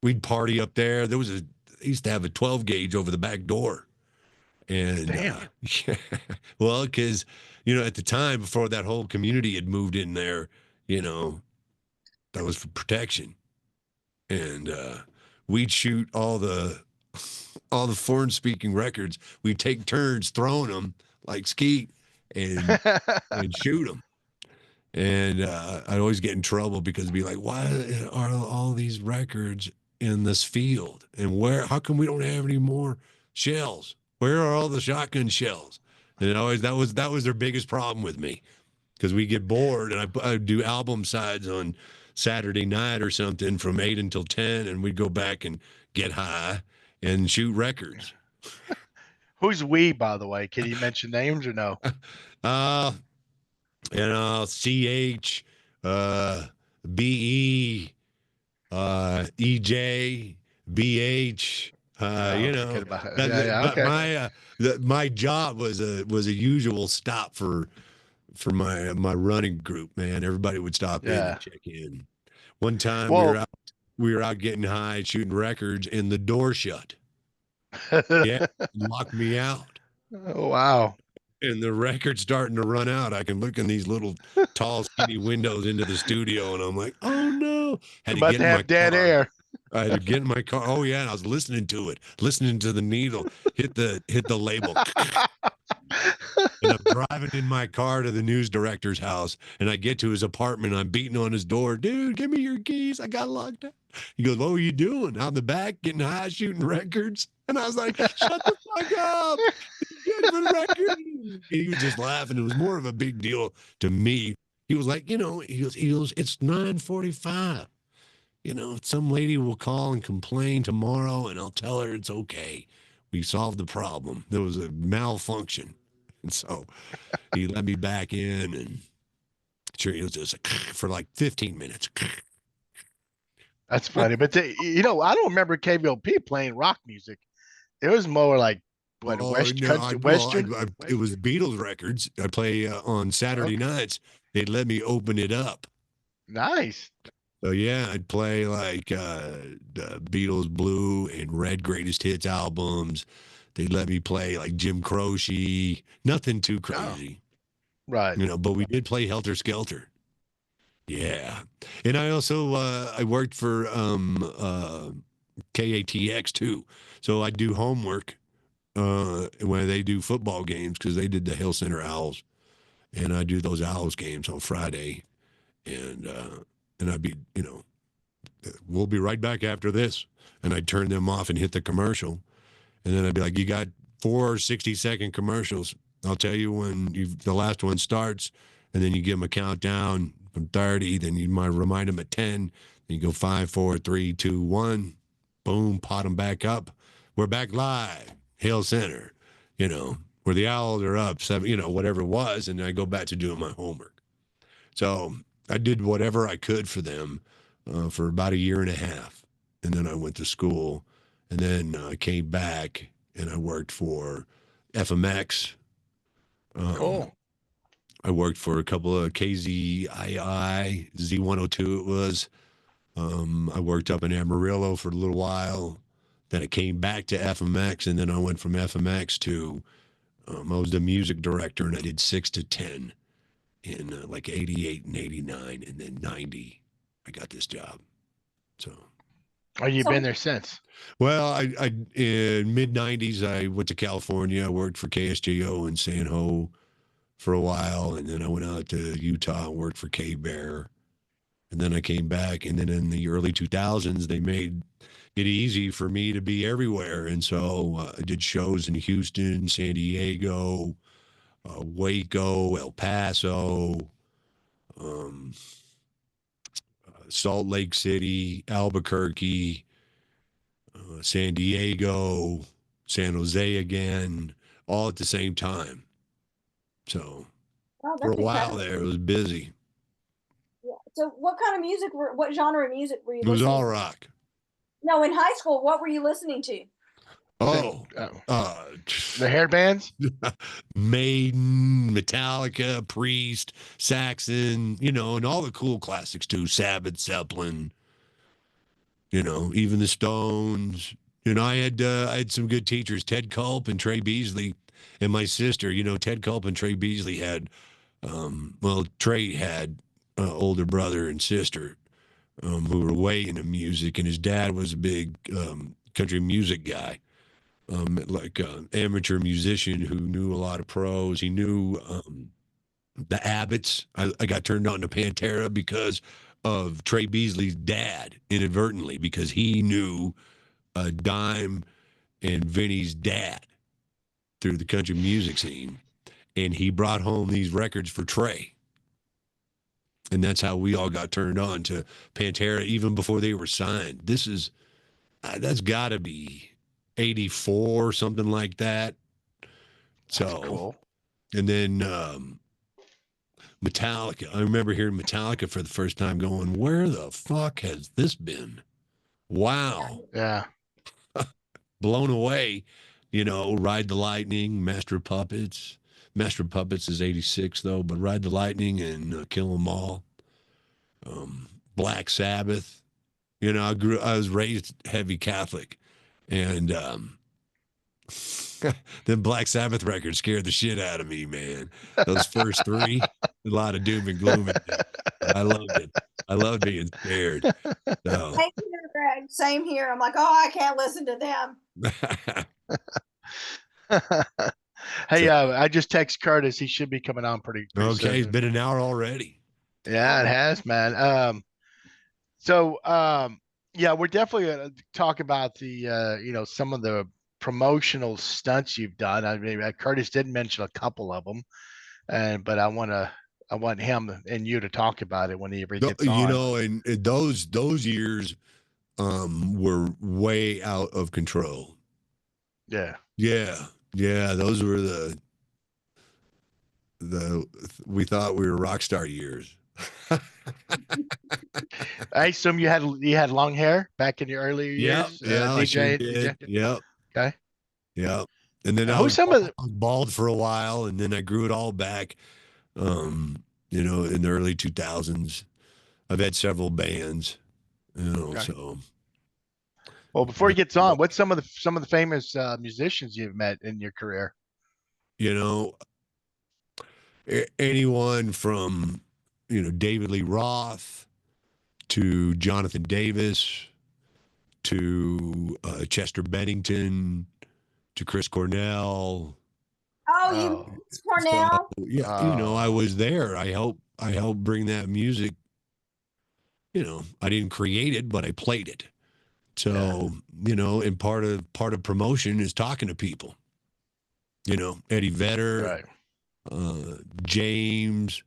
We'd party up there. They used to have a 12 gauge over the back door. And Damn. yeah, well, because, at the time before that whole community had moved in there, that was for protection. And we'd shoot all the foreign speaking records. We'd take turns throwing them like skeet and shoot them. And I'd always get in trouble because it'd be like, why are all these records in this field? And how come we don't have any more shells? Where are all the shotgun shells? And that was their biggest problem with me, because we get bored and I'd do album sides on Saturday night or something from 8 until 10, and we'd go back and get high and shoot records. Who's we, by the way? Can you mention names or no? CH, BE, EJ, BH. Forget about it. Okay. My job was a usual stop for my running group. Man, everybody would stop in and check in. One time we were out getting high, shooting records, and the door shut. Yeah, locked me out. Oh, wow. And the record's starting to run out. I can look in these little tall, skinny windows into the studio, and I'm like, oh no! Had to get in my dead car. air. I had to get in my car. Oh yeah, and I was listening to it, listening to the needle hit the label. And I'm driving in my car to the news director's house, and I get to his apartment. I'm beating on his door. Dude, give me your keys. I got locked up. He goes, what were you doing? Out in the back, getting high, shooting records? And I was like, shut the fuck up. Good for the record. He was just laughing. It was more of a big deal to me. He was like, he goes, it's 9:45. Some lady will call and complain tomorrow, and I'll tell her it's okay. We solved the problem. There was a malfunction. And so he let me back in, and sure, he was just for like 15 minutes. That's funny. But, I don't remember KVOP playing rock music. It was more like, Western? It was Beatles records. I play on Saturday nights. They'd let me open it up. Nice. So yeah, I'd play like the Beatles Blue and Red Greatest Hits albums. They'd let me play like Jim Croce, nothing too crazy. Oh, right. But we did play Helter Skelter. Yeah. And I also I worked for KATX too. So I do homework when they do football games, because they did the Hill Center Owls. And I do those Owls games on Friday. And I'd be, we'll be right back after this. And I'd turn them off and hit the commercial. And then I'd be like, you got 4 60-second commercials. I'll tell you when the last one starts, and then you give them a countdown from 30. Then you might remind them at 10. Then you go 5, 4, 3, 2, 1. Boom, pot them back up. We're back live, Hill Center, where the Owls are up 7, whatever it was. And I go back to doing my homework. So I did whatever I could for them for about 1.5 years. And then I went to school. And then I came back and I worked for FMX. Cool. I worked for a couple of KZII, Z102 it was. I worked up in Amarillo for a little while. Then I came back to FMX, and then I went from FMX to, I was the music director, and I did 6 to 10 in like 88 and 89, and then 90, I got this job. So. Oh, you've been there since? Well, I in mid-90s, I went to California. I worked for KSJO in San Ho for a while, and then I went out to Utah and worked for K-Bear. And then I came back, and then in the early 2000s, they made it easy for me to be everywhere. And so I did shows in Houston, San Diego, Waco, El Paso, Salt Lake City, Albuquerque, San Diego, San Jose again, all at the same time. So for a while there, it was busy. Yeah. So what kind of music, what genre of music were you listening to? It was all rock. No, in high school, what were you listening to? Oh, The hair bands. Maiden, Metallica, Priest, Saxon, you know, and all the cool classics too. Sabbath, Zeppelin, you know, even the Stones. You know, I had some good teachers, Ted Culp and Trey Beasley, and my sister. You know, Ted Culp and Trey Beasley had, well, Trey had an older brother and sister who were way into music, and his dad was a big country music guy. Like an amateur musician who knew a lot of pros. He knew the Abbotts. I got turned on to Pantera because of Trey Beasley's dad, inadvertently, because he knew Dime and Vinny's dad through the country music scene. And he brought home these records for Trey. And that's how we all got turned on to Pantera, even before they were signed. This is, that's got to be 84, something like that. So, That's cool. And then Metallica. I remember hearing Metallica for the first time going, where the fuck has this been? Wow. Yeah. Blown away. You know, Ride the Lightning, Master of Puppets. Master of Puppets is 86, though, but Ride the Lightning and Kill 'Em All. Black Sabbath. You know, I was raised heavy Catholic. And them Black Sabbath records scared the shit out of me, man. Those first three, a lot of doom and gloom in them. But I loved it. I loved being scared. So. Same here, Greg. Same here. I'm like, oh, I can't listen to them. Hey, I just text Curtis. He should be coming on pretty Okay, soon. it's been an hour already. Yeah, it has, man. Yeah, we're definitely gonna talk about the you know, some of the promotional stunts you've done. I mean, Curtis did mention a couple of them, but I want him and you to talk about it whenever he gets on. You know, and those years were way out of control. Yeah. Yeah. Those were we thought we were rock star years. I assume you had long hair back in your earlier years. Yeah, I sure DJ. did. Yep. Okay. Yep. And then I Who's was bald for a while, and then I grew it all back. You know, in the early 2000s, I've had several bands. You know, Okay. so. Well, before he gets on, what's some of the famous musicians you've met in your career? You know, anyone from, you know, David Lee Roth to Jonathan Davis to Chester Bennington to Chris Cornell. Oh, you Cornell? So, yeah, you know, I was there. I helped bring that music. You know, I didn't create it, but I played it. So, you know, and part of promotion is talking to people. You know, Eddie Vedder, James,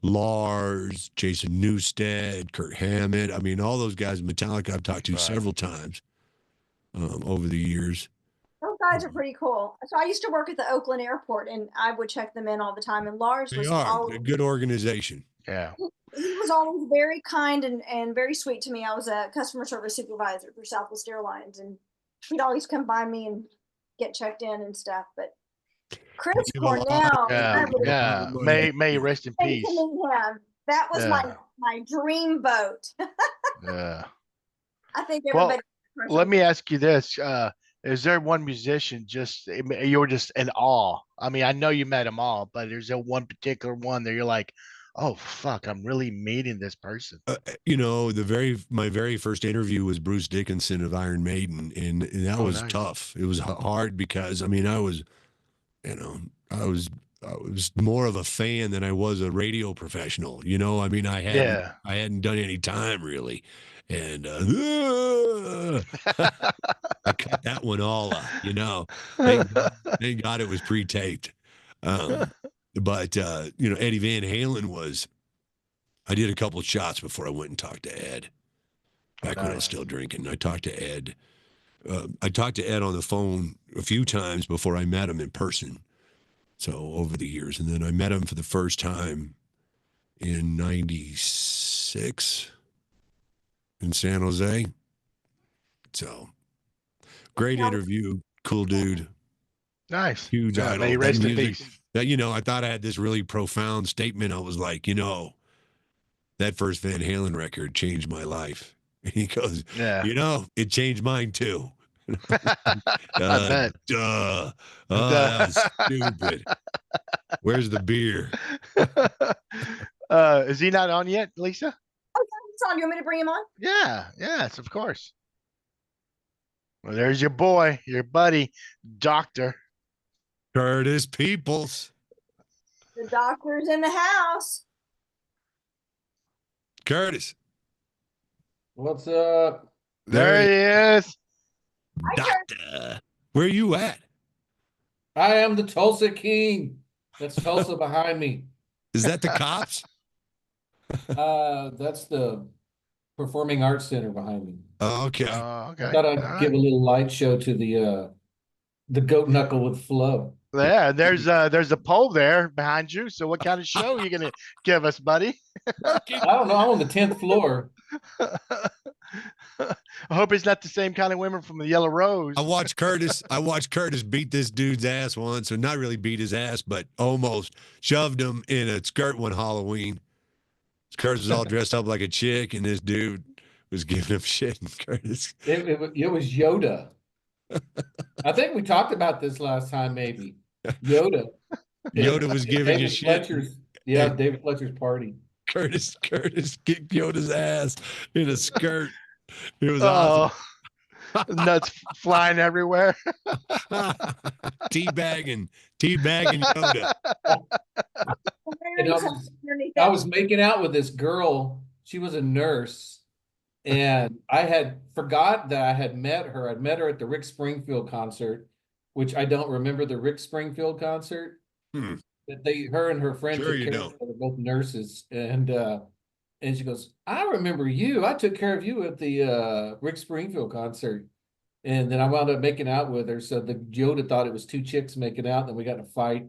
Lars, Jason Newsted, Kurt Hammett. I mean, all those guys in Metallica I've talked to several times over the years. Those guys are pretty cool. So I used to work at the Oakland airport, and I would check them in all the time. And Lars was always a good organization. Yeah. He was always very kind and very sweet to me. I was a customer service supervisor for Southwest Airlines, and he'd always come by me and get checked in and stuff. But Chris Cornell, may rest in peace. That was my dream boat. Yeah. I think everybody. Well, let me ask you this: is there one musician you were just in awe? I mean, I know you met them all, but is there one particular one that you're like, oh fuck, I'm really meeting this person? You know, my very first interview was Bruce Dickinson of Iron Maiden, and that was tough. It was hard because I mean, I was more of a fan than I was a radio professional. You know, I mean, I hadn't done any time really, and I cut that one all up. You know, thank God it was pre-taped. But you know, Eddie Van Halen I did a couple of shots before I went and talked to Ed. Back when I was still drinking, I talked to Ed. I talked to Ed on the phone a few times before I met him in person. So over the years, and then I met him for the first time in '96 in San Jose. So great interview, Cool dude. Nice. Huge Yeah, idol. may he That rest in music. peace. That, I thought I had this really profound statement. I was like, that first Van Halen record changed my life. And he goes, Yeah. it changed mine too. I bet. Duh. Oh, that was stupid. Where's the beer? Is he not on yet, Lisa? Oh, yeah, it's on. You want me to bring him on? Yeah. Yes, of course. Well, there's your boy, your buddy, Doctor. Curtis Peoples. The doctor's in the house. Curtis. What's up? There he is. Doctor. Where you at? I am the Tulsa King. That's Tulsa behind me. Is that the cops? That's the Performing Arts Center behind me. Oh, okay. Okay. I thought I'd All give right. a little light show to the Goat Knuckle with Flo. Yeah, there's a pole there behind you. So what kind of show are you gonna give us, buddy? I don't know. I'm on the 10th floor. I hope it's not the same kind of women from the Yellow Rose. I watched Curtis beat this dude's ass once, or not really beat his ass, but almost shoved him in a skirt one Halloween. Curtis was all dressed up like a chick, and this dude was giving him shit. And Curtis, It was Yoda. I think we talked about this last time, maybe. Yoda. Yoda was giving you David shit. Fletcher's, yeah, David Fletcher's party. Curtis kicked Yoda's ass in a skirt. It was awesome. Nuts flying everywhere. Teabagging Yoda. And I was making out with this girl. She was a nurse. And I had forgot that I had met her. I'd met her at the Rick Springfield concert, which I don't remember the Rick Springfield concert. That her and her friend Sure took you care don't. of. They're both nurses. And she goes, I remember you. I took care of you at the Rick Springfield concert. And then I wound up making out with her. So the Yoda thought it was two chicks making out. Then we got in a fight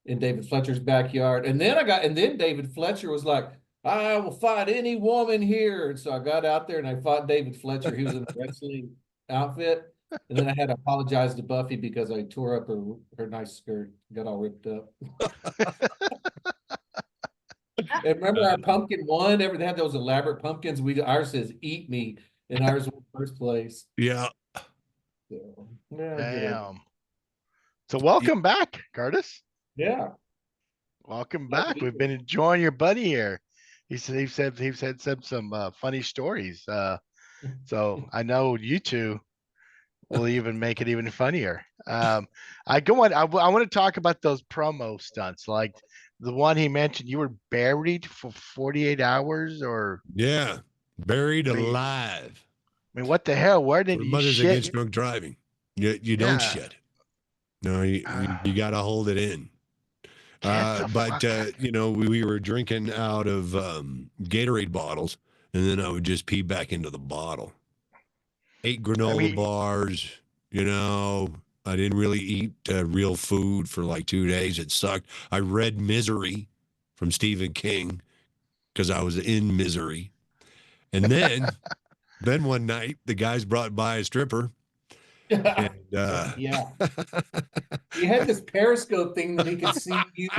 in David Fletcher's backyard. And then David Fletcher was like, I will fight any woman here. And so I got out there and I fought David Fletcher. He was in a wrestling outfit. And then I had to apologize to Buffy because I tore up her nice skirt, got all ripped up. And remember our pumpkin one? They had those elaborate pumpkins. Ours says "Eat me," and ours was first place. Yeah. So, yeah, Damn. So welcome back, Curtis. yeah. Welcome Nice to back. meet We've you. been enjoying your buddy here. He said some funny stories. So I know you two will even make it even funnier. I want to talk about those promo stunts, like the one he mentioned. You were buried for 48 hours, or Yeah. Buried I mean, alive. I mean, what the hell? Where For did you Mothers shit? Against Drunk Driving. You don't Yeah. shit. No, you got to hold it in. Get the But fuck- we were drinking out of Gatorade bottles, and then I would just pee back into the bottle. Ate granola bars. I didn't really eat real food for like 2 days. It sucked. I read Misery from Stephen King because I was in misery. And then one night the guys brought by a stripper. And, Yeah. He had this periscope thing that he could see you.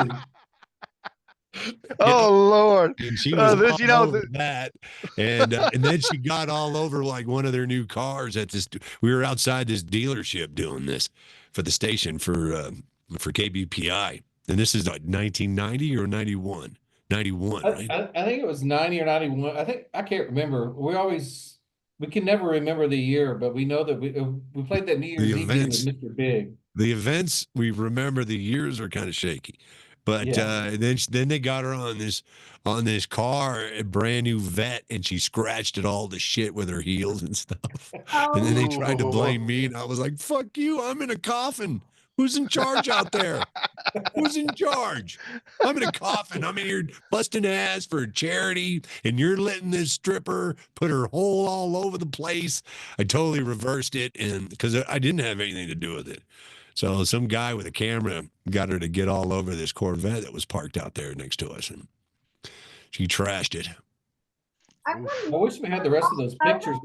Oh Lord! And she was this, all over that, and then she got all over like one of their new cars at this. We were outside this dealership doing this for the station for KBPI, and this is like 1990 or 91. 91, right? I think it was 90 or 91. I can't remember. We can never remember the year, but we know that we played that New Year's Eve game with Mr. Big. The events we remember, the years are kind of shaky, but Yeah. then they got her on this car, a brand new vet, and she scratched it all to shit with her heels and stuff. And then they tried to blame me, and I was like, "Fuck you! I'm in a coffin. Who's in charge out there? Who's in charge? I'm in a coffin. I'm in here busting ass for charity, and you're letting this stripper put her hole all over the place." I totally reversed it, and because I didn't have anything to do with it. So some guy with a camera got her to get all over this Corvette that was parked out there next to us, and she trashed it. I wish we had the rest of those pictures.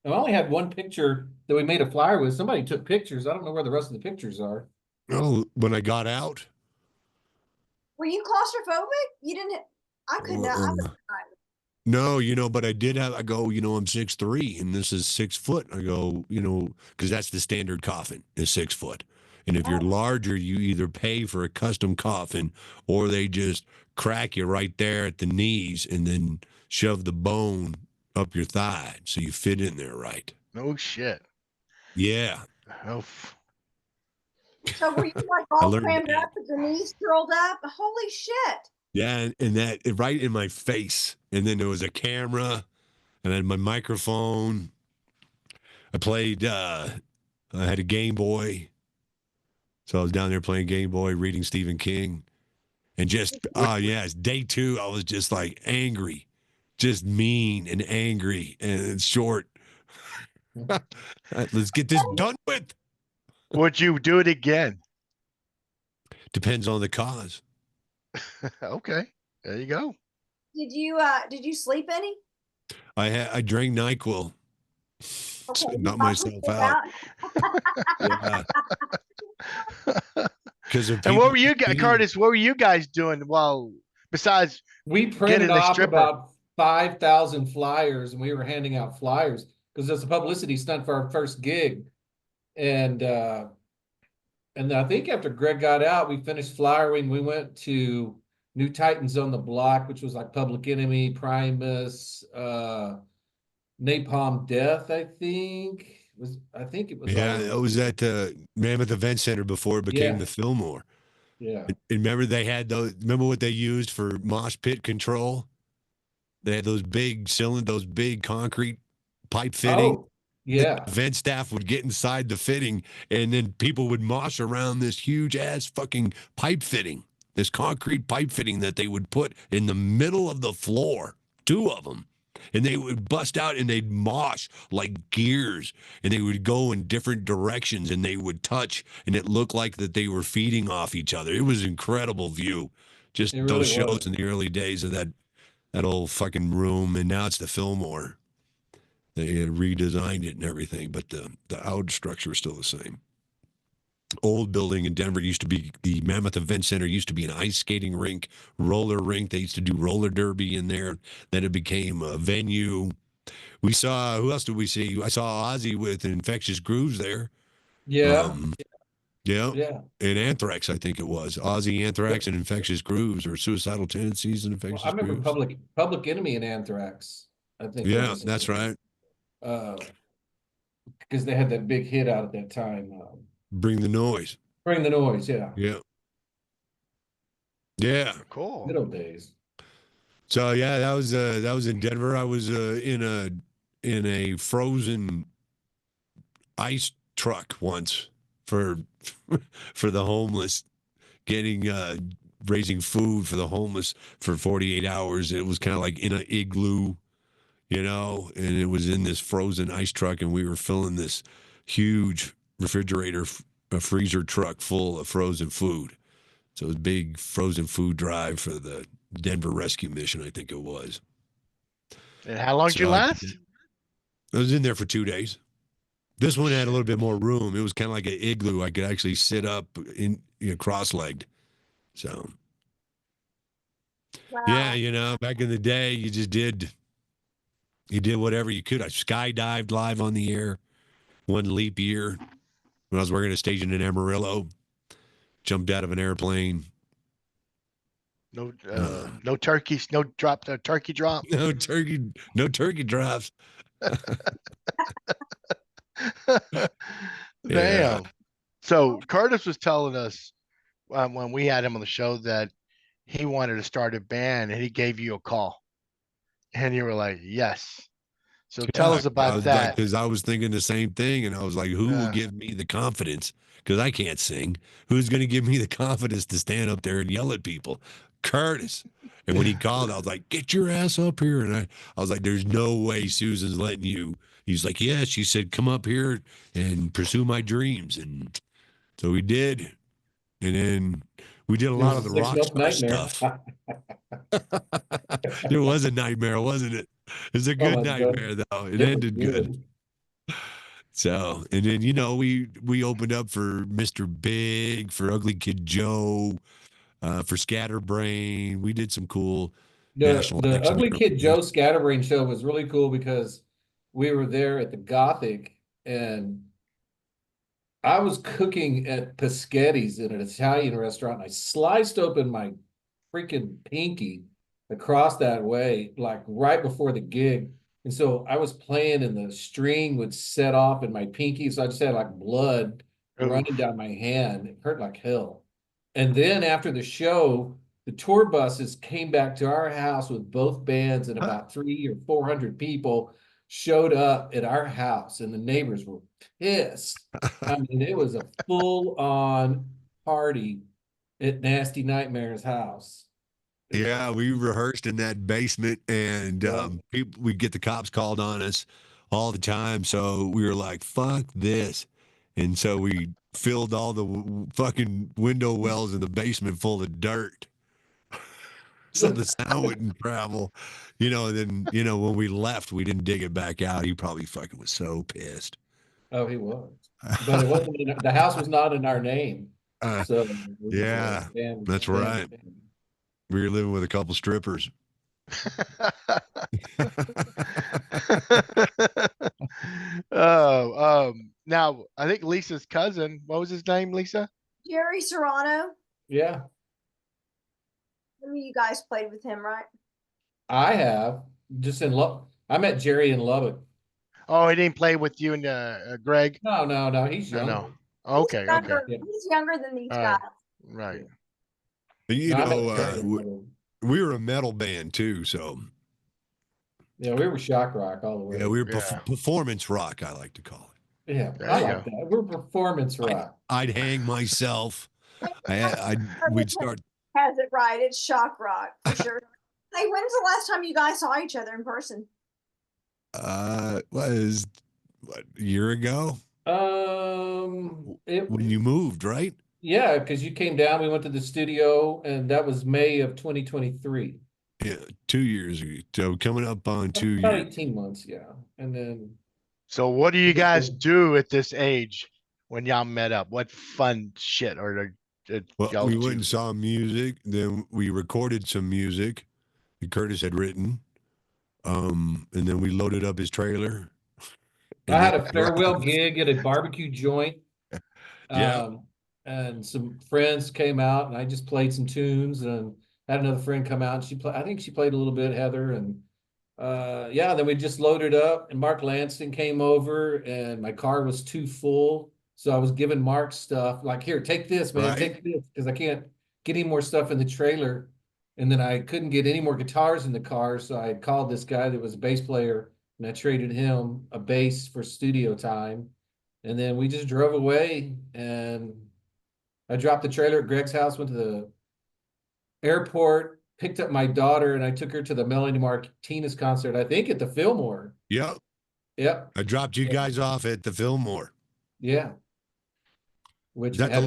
I only had one picture that we made a flyer with. Somebody took pictures. I don't know where the rest of the pictures are. Oh, when I got out, Were you claustrophobic? You didn't. I could not. I would uh, not. no, but I did have, I go, I'm 6'3" and this is 6 foot. I go, because that's the standard coffin is 6 foot. And if you're Oh, larger, you either pay for a custom coffin or they just crack you right there at the knees and then shove the bone up your thigh so you fit in there right. No shit. Yeah. Oh, so were you like I all learned crammed that. up with the knees curled up? Holy shit! Yeah, and that right in my face. And then there was a camera and then my microphone. I had a Game Boy. So I was down there playing Game Boy, reading Stephen King. And just, What- it's day 2. I was just like angry, just mean and angry and short. Let's get this done with. would you do it again? Depends on the cause. Okay, there you go. Did you sleep any? I drank NyQuil, Okay, to you knock probably myself did out. that. Yeah. Because of And what people were you guys, Curtis? What were you guys doing? Well, besides We getting printed the off stripper. about 5,000 flyers, and we were handing out flyers because it's a publicity stunt for our first gig. And I think after Greg got out, we finished flyering. We went to New Titans on the Block, which was like Public Enemy, Primus, Napalm Death, I think. I think it was Yeah, all, it was at Mammoth Event Center before it became Yeah. the Fillmore. yeah. And remember they had those. Remember what they used for mosh pit control? They had those big cylinder, those big concrete pipe fitting. Oh, yeah. Event staff would get inside the fitting, and then people would mosh around this huge ass fucking pipe fitting, this concrete pipe fitting that they would put in the middle of the floor, 2 of them. And they would bust out and they'd mosh like gears, and they would go in different directions and they would touch, and it looked like that they were feeding off each other. It was an incredible view. Just It those really shows was. in the early days of that old fucking room, and now it's the Fillmore. They redesigned it and everything, but the outer structure is still the same. Old building in Denver used to be the Mammoth Event Center. Used to be an ice skating rink, roller rink. They used to do roller derby in there. Then it became a venue. We saw, who else did we see? I saw Ozzy with Infectious Grooves there. Yeah. Yeah, Yeah. and Anthrax, I think it was Ozzy, Anthrax, and Infectious Grooves, or Suicidal Tendencies and Well, Infectious I remember Grooves. Public Enemy and Anthrax. I think Yeah, that's right. Because they had that big hit out at that time. Bring the Noise. Bring the Noise, yeah. Yeah. Yeah. Cool. Good old days. So yeah, that was in Denver. I was in a frozen ice truck once for for the homeless, getting raising food for the homeless for 48 hours. It was kind of like in an igloo, and it was in this frozen ice truck, and we were filling this huge refrigerator, a freezer truck full of frozen food. So it was a big frozen food drive for the Denver Rescue Mission, I think it was. And how long did you So last? I was in there for 2 days. This one had a little bit more room. It was kind of like an igloo. I could actually sit up in cross-legged. So Wow. yeah, back in the day, you did whatever you could. I skydived live on the air one leap year when I was working at a station in Amarillo. Jumped out of an airplane. No, no turkeys, no turkey drop. No turkey drops. Damn. Yeah. So Curtis was telling us when we had him on the show that he wanted to start a band, and he gave you a call, and you were like, "Yes." So tell us I about was that. because I was thinking the same thing, and I was like, who will Yeah. give me the confidence? Because I can't sing. Who's going to give me the confidence to stand up there and yell at people? Curtis. And when he called, I was like, get your ass up here. And I was like, there's no way Susan's letting you. He's like, yeah. She said, come up here and pursue my dreams. And so we did. And then we did a lot of the rock star stuff. It was a nightmare, wasn't it? It was a good my God. nightmare, though. It ended good. So, and then we opened up for Mr. Big, for Ugly Kid Joe, for Scatterbrain. We did some cool national The acts. Ugly Kid Joe Scatterbrain show was really cool because we were there at the Gothic and I was cooking at Paschetti's in an Italian restaurant. And I sliced open my freaking pinky across that way, like right before the gig. And so I was playing and the string would set off in my pinky. So I just had like blood running Oof. down my hand. It hurt like hell. And then after the show, the tour buses came back to our house with both bands and about 300 or 400 people showed up at our house and the neighbors were pissed. I mean, it was a full-on party at Nasty Nightmare's house. Yeah, we rehearsed in that basement, and people, we'd get the cops called on us all the time. So we were like, "Fuck this," and so we filled all the fucking window wells in the basement full of dirt, so the sound wouldn't travel. And then when we left, we didn't dig it back out. He probably fucking was so pissed. Oh, he was. But it wasn't the house was not in our name. Uh, So we just yeah, band, that's right. We were living with a couple strippers. Now I think Lisa's cousin, what was his name, Lisa? Jerry Serrano. Yeah, Some of you guys played with him, right? I have just in love. I met Jerry in Lubbock. Oh, he didn't play with you and Greg? No, he's No, younger. no. Okay, okay. He's younger than these guys. Right. You No, I met know, Jerry in Lubbock. we were a metal band too, so Yeah, we were shock rock all the way. yeah, we were Yeah. performance rock, I like to call it. Yeah, There I you like go. that. We're performance rock. I'd hang myself. We'd start. Has it right. It's shock rock for sure. Hey, when's the last time you guys saw each other in person? Was what, a year ago when you moved, right? Yeah, because you came down, we went to the studio, and that was May of 2023. Yeah, 2 years ago. So coming up on 2 About years. 18 months, yeah. And then So what do you guys do at this age when y'all met up? What fun shit did Well, y'all we do? went and saw music. Then we recorded some music that Curtis had written. And then we loaded up his trailer. I had a farewell gig at a barbecue joint. Yeah. And some friends came out and I just played some tunes and had another friend come out and I think she played a little bit, Heather, and yeah, then we just loaded up and Mark Lanston came over and my car was too full. So I was giving Mark stuff like, here, take this, man, Right. take this, because I can't get any more stuff in the trailer. And then I couldn't get any more guitars in the car. So I called this guy that was a bass player and I traded him a bass for studio time. And then we just drove away and I dropped the trailer at Greg's house, went to the airport, picked up my daughter, and I took her to the Melanie Martinez concert, I think at the Fillmore. Yep. Yep. I dropped you guys off at the Fillmore. Yeah. Which That's the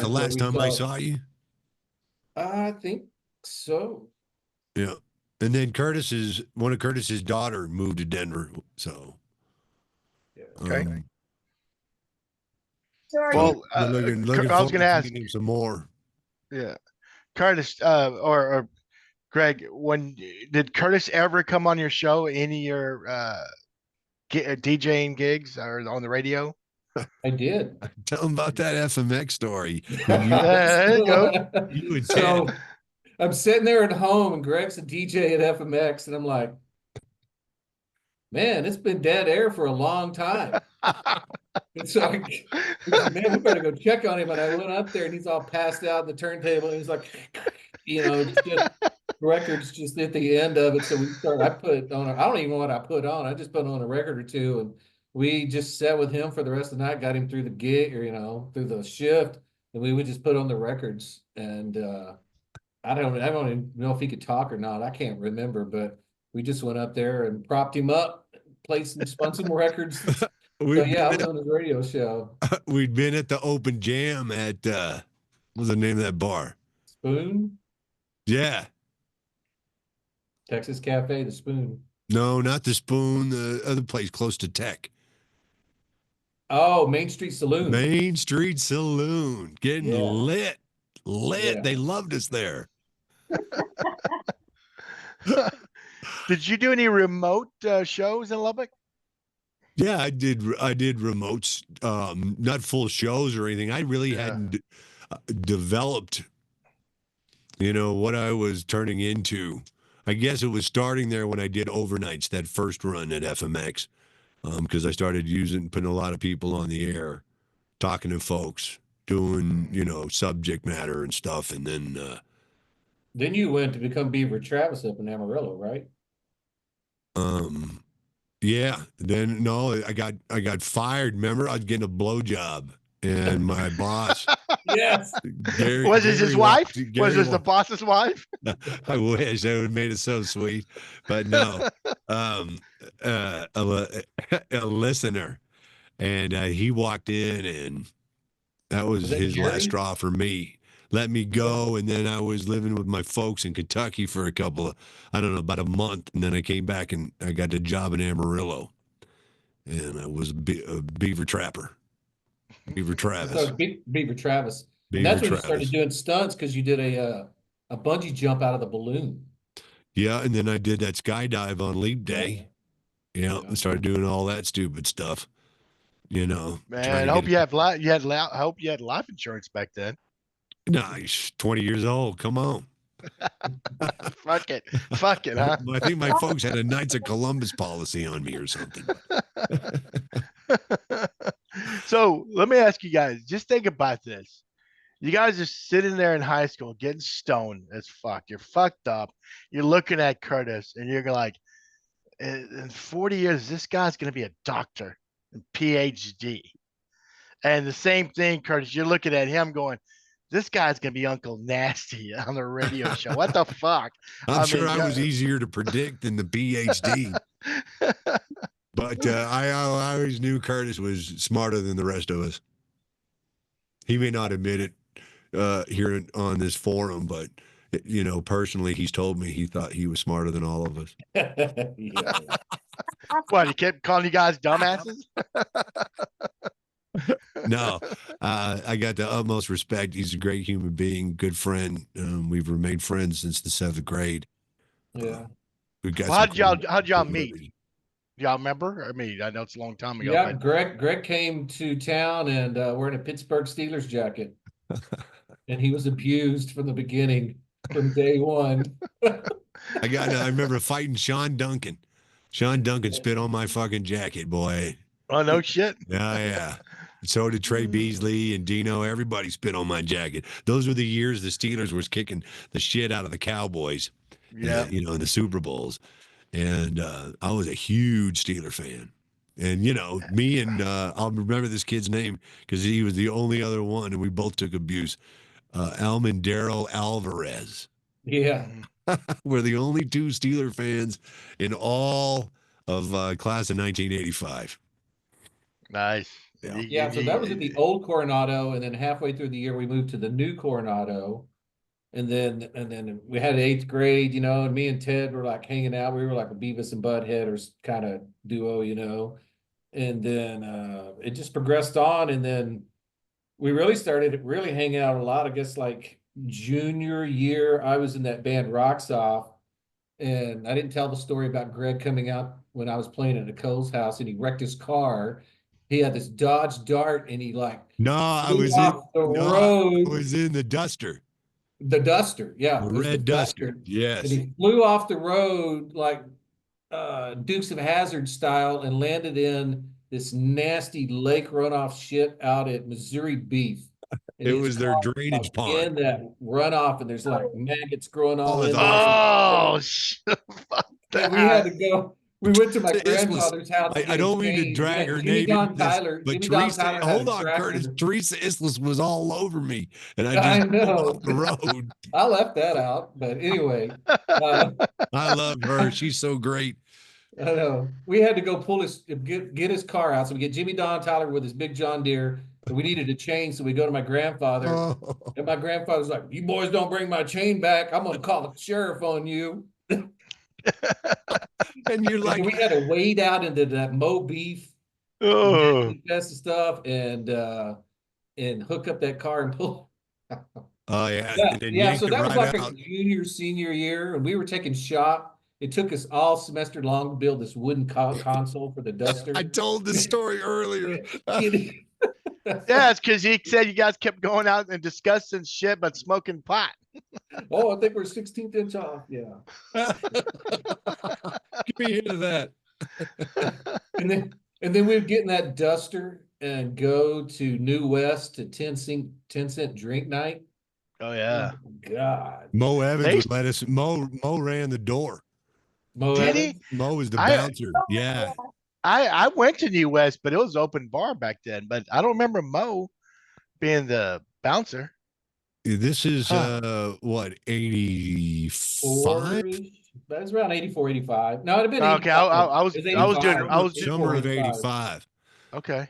last we time I saw you? I think so. Yeah. And then one of Curtis's daughter moved to Denver. So Yeah. Okay. So are Well, looking I was forward going to ask. meeting him some more. Yeah, Curtis, or Greg, when did Curtis ever come on your show? Any of your DJing gigs or on the radio? I did. Tell him about that FMX story. There you go. You and So Ted. I'm sitting there at home and Greg's a DJ at FMX and I'm like, man, it's been dead air for a long time. And so man, we better go check on him. And I went up there and he's all passed out in the turntable. And he's like, it's just records just at the end of it. So I put on, I don't even know what I put on. I just put on a record or two and we just sat with him for the rest of the night, got him through the gig or, through the shift. And we would just put on the records. And I don't even know if he could talk or not. I can't remember, but we just went up there and propped him up, spun some records. So yeah, I was on his radio show. We'd been at the open jam at what was the name of that bar? Spoon? Yeah. Texas Cafe, the Spoon. No, not the Spoon, the other place close to Tech. Oh, Main Street Saloon. Main Street Saloon, getting Yeah. lit. Yeah. They loved us there. Did you do any remote shows in Lubbock? Yeah, I did. I did remotes, not full shows or anything. I really Yeah. hadn't developed, what I was turning into. I guess it was starting there when I did overnights, that first run at FMX, because I started putting a lot of people on the air, talking to folks, doing, subject matter and stuff. And Then you went to become Beaver Travis up in Amarillo, right? yeah, then no, I got fired. Remember, I was getting a blowjob, and my boss, Yes. Was it his wife? Was this the walked- boss's wife? I wish I would have made it so sweet, but no. A listener, and he walked in, and that was Was that his last Jerry? straw for me. Let me go, and then I was living with my folks in Kentucky for about a month, and then I came back and I got a job in Amarillo, and I was a beaver trapper, Beaver Travis, So Beaver Travis. And Beaver that's when you Travis. started doing stunts because you did a bungee jump out of the balloon. Yeah, and then I did that skydive on leap day. Yeah, Yeah. I started doing all that stupid stuff. trying Man, to I hope get you have I hope you had life insurance back then. nice 20 years old. Come on. Fuck it, huh? I think my folks had a Knights of Columbus policy on me or something. So let me ask you guys, just think about this. You guys are sitting there in high school getting stoned as fuck. You're fucked up. You're looking at Curtis and you're like, in 40 years, this guy's going to be a doctor and PhD. And the same thing, Curtis, you're looking at him going, this guy's going to be Uncle Nasty on the radio show. What the fuck? I'm sure I was easier to predict than the PhD. But I always knew Curtis was smarter than the rest of us. He may not admit it here on this forum, but personally, he's told me he thought he was smarter than all of us. Yeah. What, he kept calling you guys dumbasses? No, I got the utmost respect. He's a great human being, good friend. We've remained friends since the 7th grade. Yeah. We've got Well, some how'd y'all meet? memories. Y'all remember? I mean, I know it's a long time ago. Yeah, But Greg came to town and wearing a Pittsburgh Steelers jacket. And he was abused from the beginning, from day one. I remember fighting Sean Duncan. Sean Duncan spit on my fucking jacket, boy. oh no shit. Yeah. So did Trey Beasley and Dino. Everybody spit on my jacket. Those were the years the Steelers was kicking the shit out of the Cowboys. Yeah. In the Super Bowls. And I was a huge Steeler fan. And, me and I'll remember this kid's name because he was the only other one, and we both took abuse. Almondero Alvarez. Yeah. We're the only two Steeler fans in all of class of 1985. Nice. Yeah. Yeah, so that was at the old Coronado, and then halfway through the year we moved to the new Coronado. And then we had 8th grade, and me and Ted were like hanging out. We were like a Beavis and Butthead or kind of duo, And then it just progressed on, and then we really started hanging out a lot. I guess like junior year, I was in that band Rocks Off, and I didn't tell the story about Greg coming out when I was playing at Nicole's house, and he wrecked his car. He had this Dodge Dart, and he I was in the Duster. The Duster, yeah. The it was red Duster. Yes. And he flew off the road like Dukes of Hazzard style and landed in this nasty lake runoff shit out at Missouri Beef. And It his was their car drainage was in pond. that runoff, and there's like maggots growing all in there. Oh, shit. Fuck And we had to that. go. We went to my This was- grandfather's house. to I get don't a mean to change. drag her Jimmy name Don into this, Tyler. but Jimmy Don Teresa, Tyler had hold a on, tractor. Curtis. Teresa Islas was all over me, and I I just know. pulled off the road. I left that out, but anyway. I love her. She's so great. I know. We had to go get his car out. So we get Jimmy Don Tyler with his big John Deere. And we needed a chain. So we go to my grandfather. Oh. And my grandfather's like, you boys don't bring my chain back, I'm going to call the sheriff on you. And you're like, we had to wade out into that Mo Beef Oh, Test the stuff and hook up that car and pull. Oh yeah, Yeah, and then yeah. yanked So it that was right like a out. junior, senior year, and we were taking shop. It took us all semester long to build this wooden console for the duster. I told the story earlier. yeah, it's because he said you guys kept going out and discussing shit, but smoking pot. Oh, I think we're 16th inch off. Yeah. Give me a hint of that. And then we'd get in that duster and go to New West to 10 cent drink night. Oh Oh yeah. God. Mo Evans They would let us. Mo ran the door. Mo did Evans. he? Mo was the I bouncer. Yeah. I went to New West, but it was open bar back then. But I don't remember Mo being the bouncer. This is Huh. what, 85? That was around 84, 85. No, it'd have been Okay, 85. I was It was I was doing 85. I was Summer 84, of 85. 85. okay.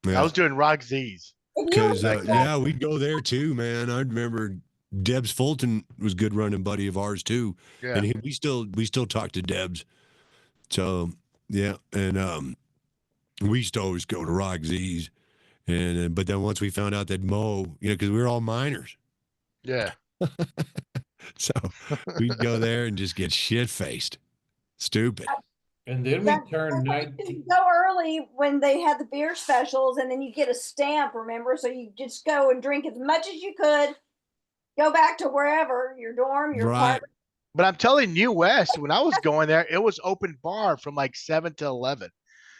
I Yeah. was doing Rock Z's. If you Because Back then. yeah, we'd go there too, man. I remember Debs Fulton was a good running buddy of ours too. Yeah. And we still talk to Debs. So yeah, and we used to always go to Rock Z's. And but then once we found out that Mo, because we were all minors. Yeah. So we'd go there and just get shit faced. Stupid. And then we turned 19. go early when they had the beer specials, and then you get a stamp, remember? So you just go and drink as much as you could, go back to wherever, your dorm, your Right. apartment. But I'm telling New West, when I was going there, it was open bar from like 7 to 11.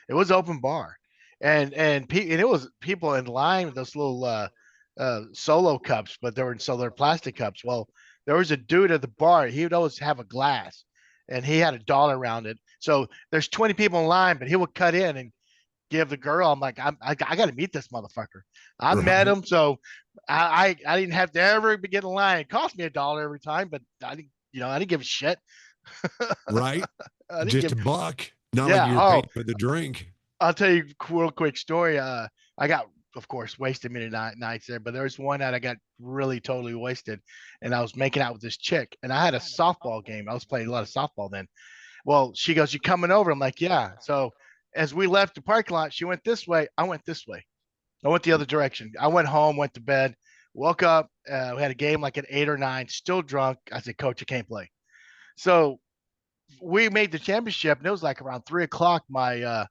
It was open bar, and it was people in line with those little solo cups, but they were in solar plastic cups. Well, there was a dude at the bar. He would always have a glass, and he had a dollar around it. So there's 20 people in line, but he would cut in and give the girl. I'm like, I got to meet this motherfucker. I met Right. him, so I didn't have to ever get in line. It cost me a dollar every time, but I didn't, I didn't give a shit. Right. I didn't Just give. a buck. Not like Yeah. you were Oh, paying for the drink. I'll tell you a real quick story. I got, of course, wasted many nights there, but there was one night I got really totally wasted, and I was making out with this chick, and I had a softball game. I was playing a lot of softball then. Well, she goes, "You coming over?" I'm like, "Yeah." So as we left the parking lot, she went this way. I went this way. I went the other direction. I went home, went to bed, woke up. We had a game like at 8 or 9, still drunk. I said, "Coach, I can't play." So we made the championship, and it was like around 3 o'clock. My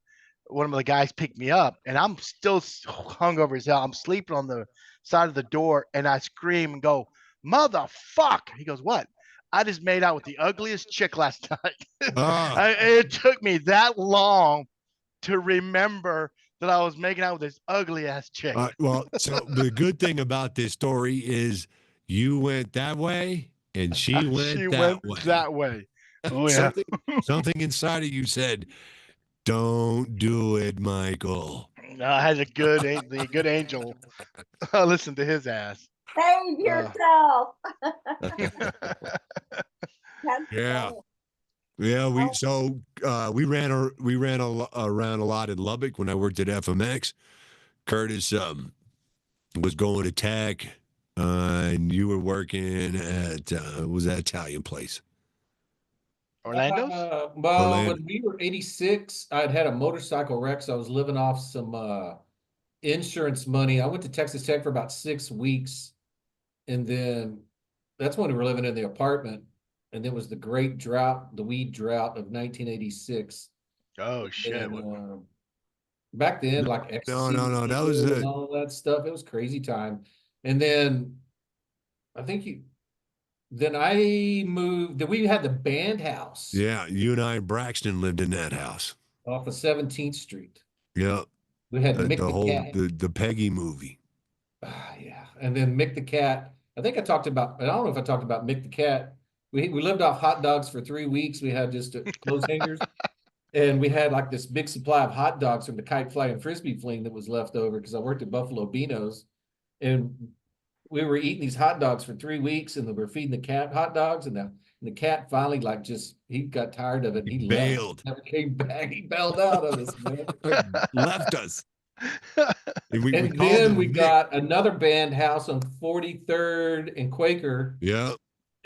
one of the guys picked me up, and I'm still hungover as hell. I'm sleeping on the side of the door, and I scream and go, "Motherfuck!" He goes, "What?" I just made out with the ugliest chick last night. Ah, It took me that long to remember that I was making out with this ugly ass chick. well, so the good thing about this story is you went that way and she She went went that way. that way. Oh yeah. Something inside of you said, "Don't do it, Michael." No, I had the good angel. Listen to his ass. Save yourself. That's Yeah. funny. Yeah, Oh. we ran around a lot in Lubbock when I worked at FMX. Curtis was going to tech, and you were working at was that Italian place? Orlando's? Well, Orlando. when we were 86, I'd had a motorcycle wreck, so I was living off some insurance money. I went to Texas Tech for about 6 weeks, and then that's when we were living in the apartment. And it was the great drought, the weed drought of 1986. Oh shit. And back then, like No, ecstasy no. That was was legal and it. all that stuff. It was crazy time. And then I think then I moved. Then we had the band house Yeah, you and I and Braxton lived in that house. off of 17th Street. Yeah, We had Mick the the whole Cat. the Peggy movie. Yeah. And then Mick the Cat. I think I talked about, I don't know if I talked about Mick the Cat. We lived off hot dogs for 3 weeks. We had just clothes hangers. And we had like this big supply of hot dogs from the kite fly and frisbee fling that was left over because I worked at Buffalo Beano's. And we were eating these hot dogs for 3 weeks, and we were feeding the cat hot dogs, and the cat finally he got tired of it and he bailed. left. Never came back. He bailed out of us, man. Left us. And And called then him we Mick. got another band house on 43rd and Quaker. Yeah.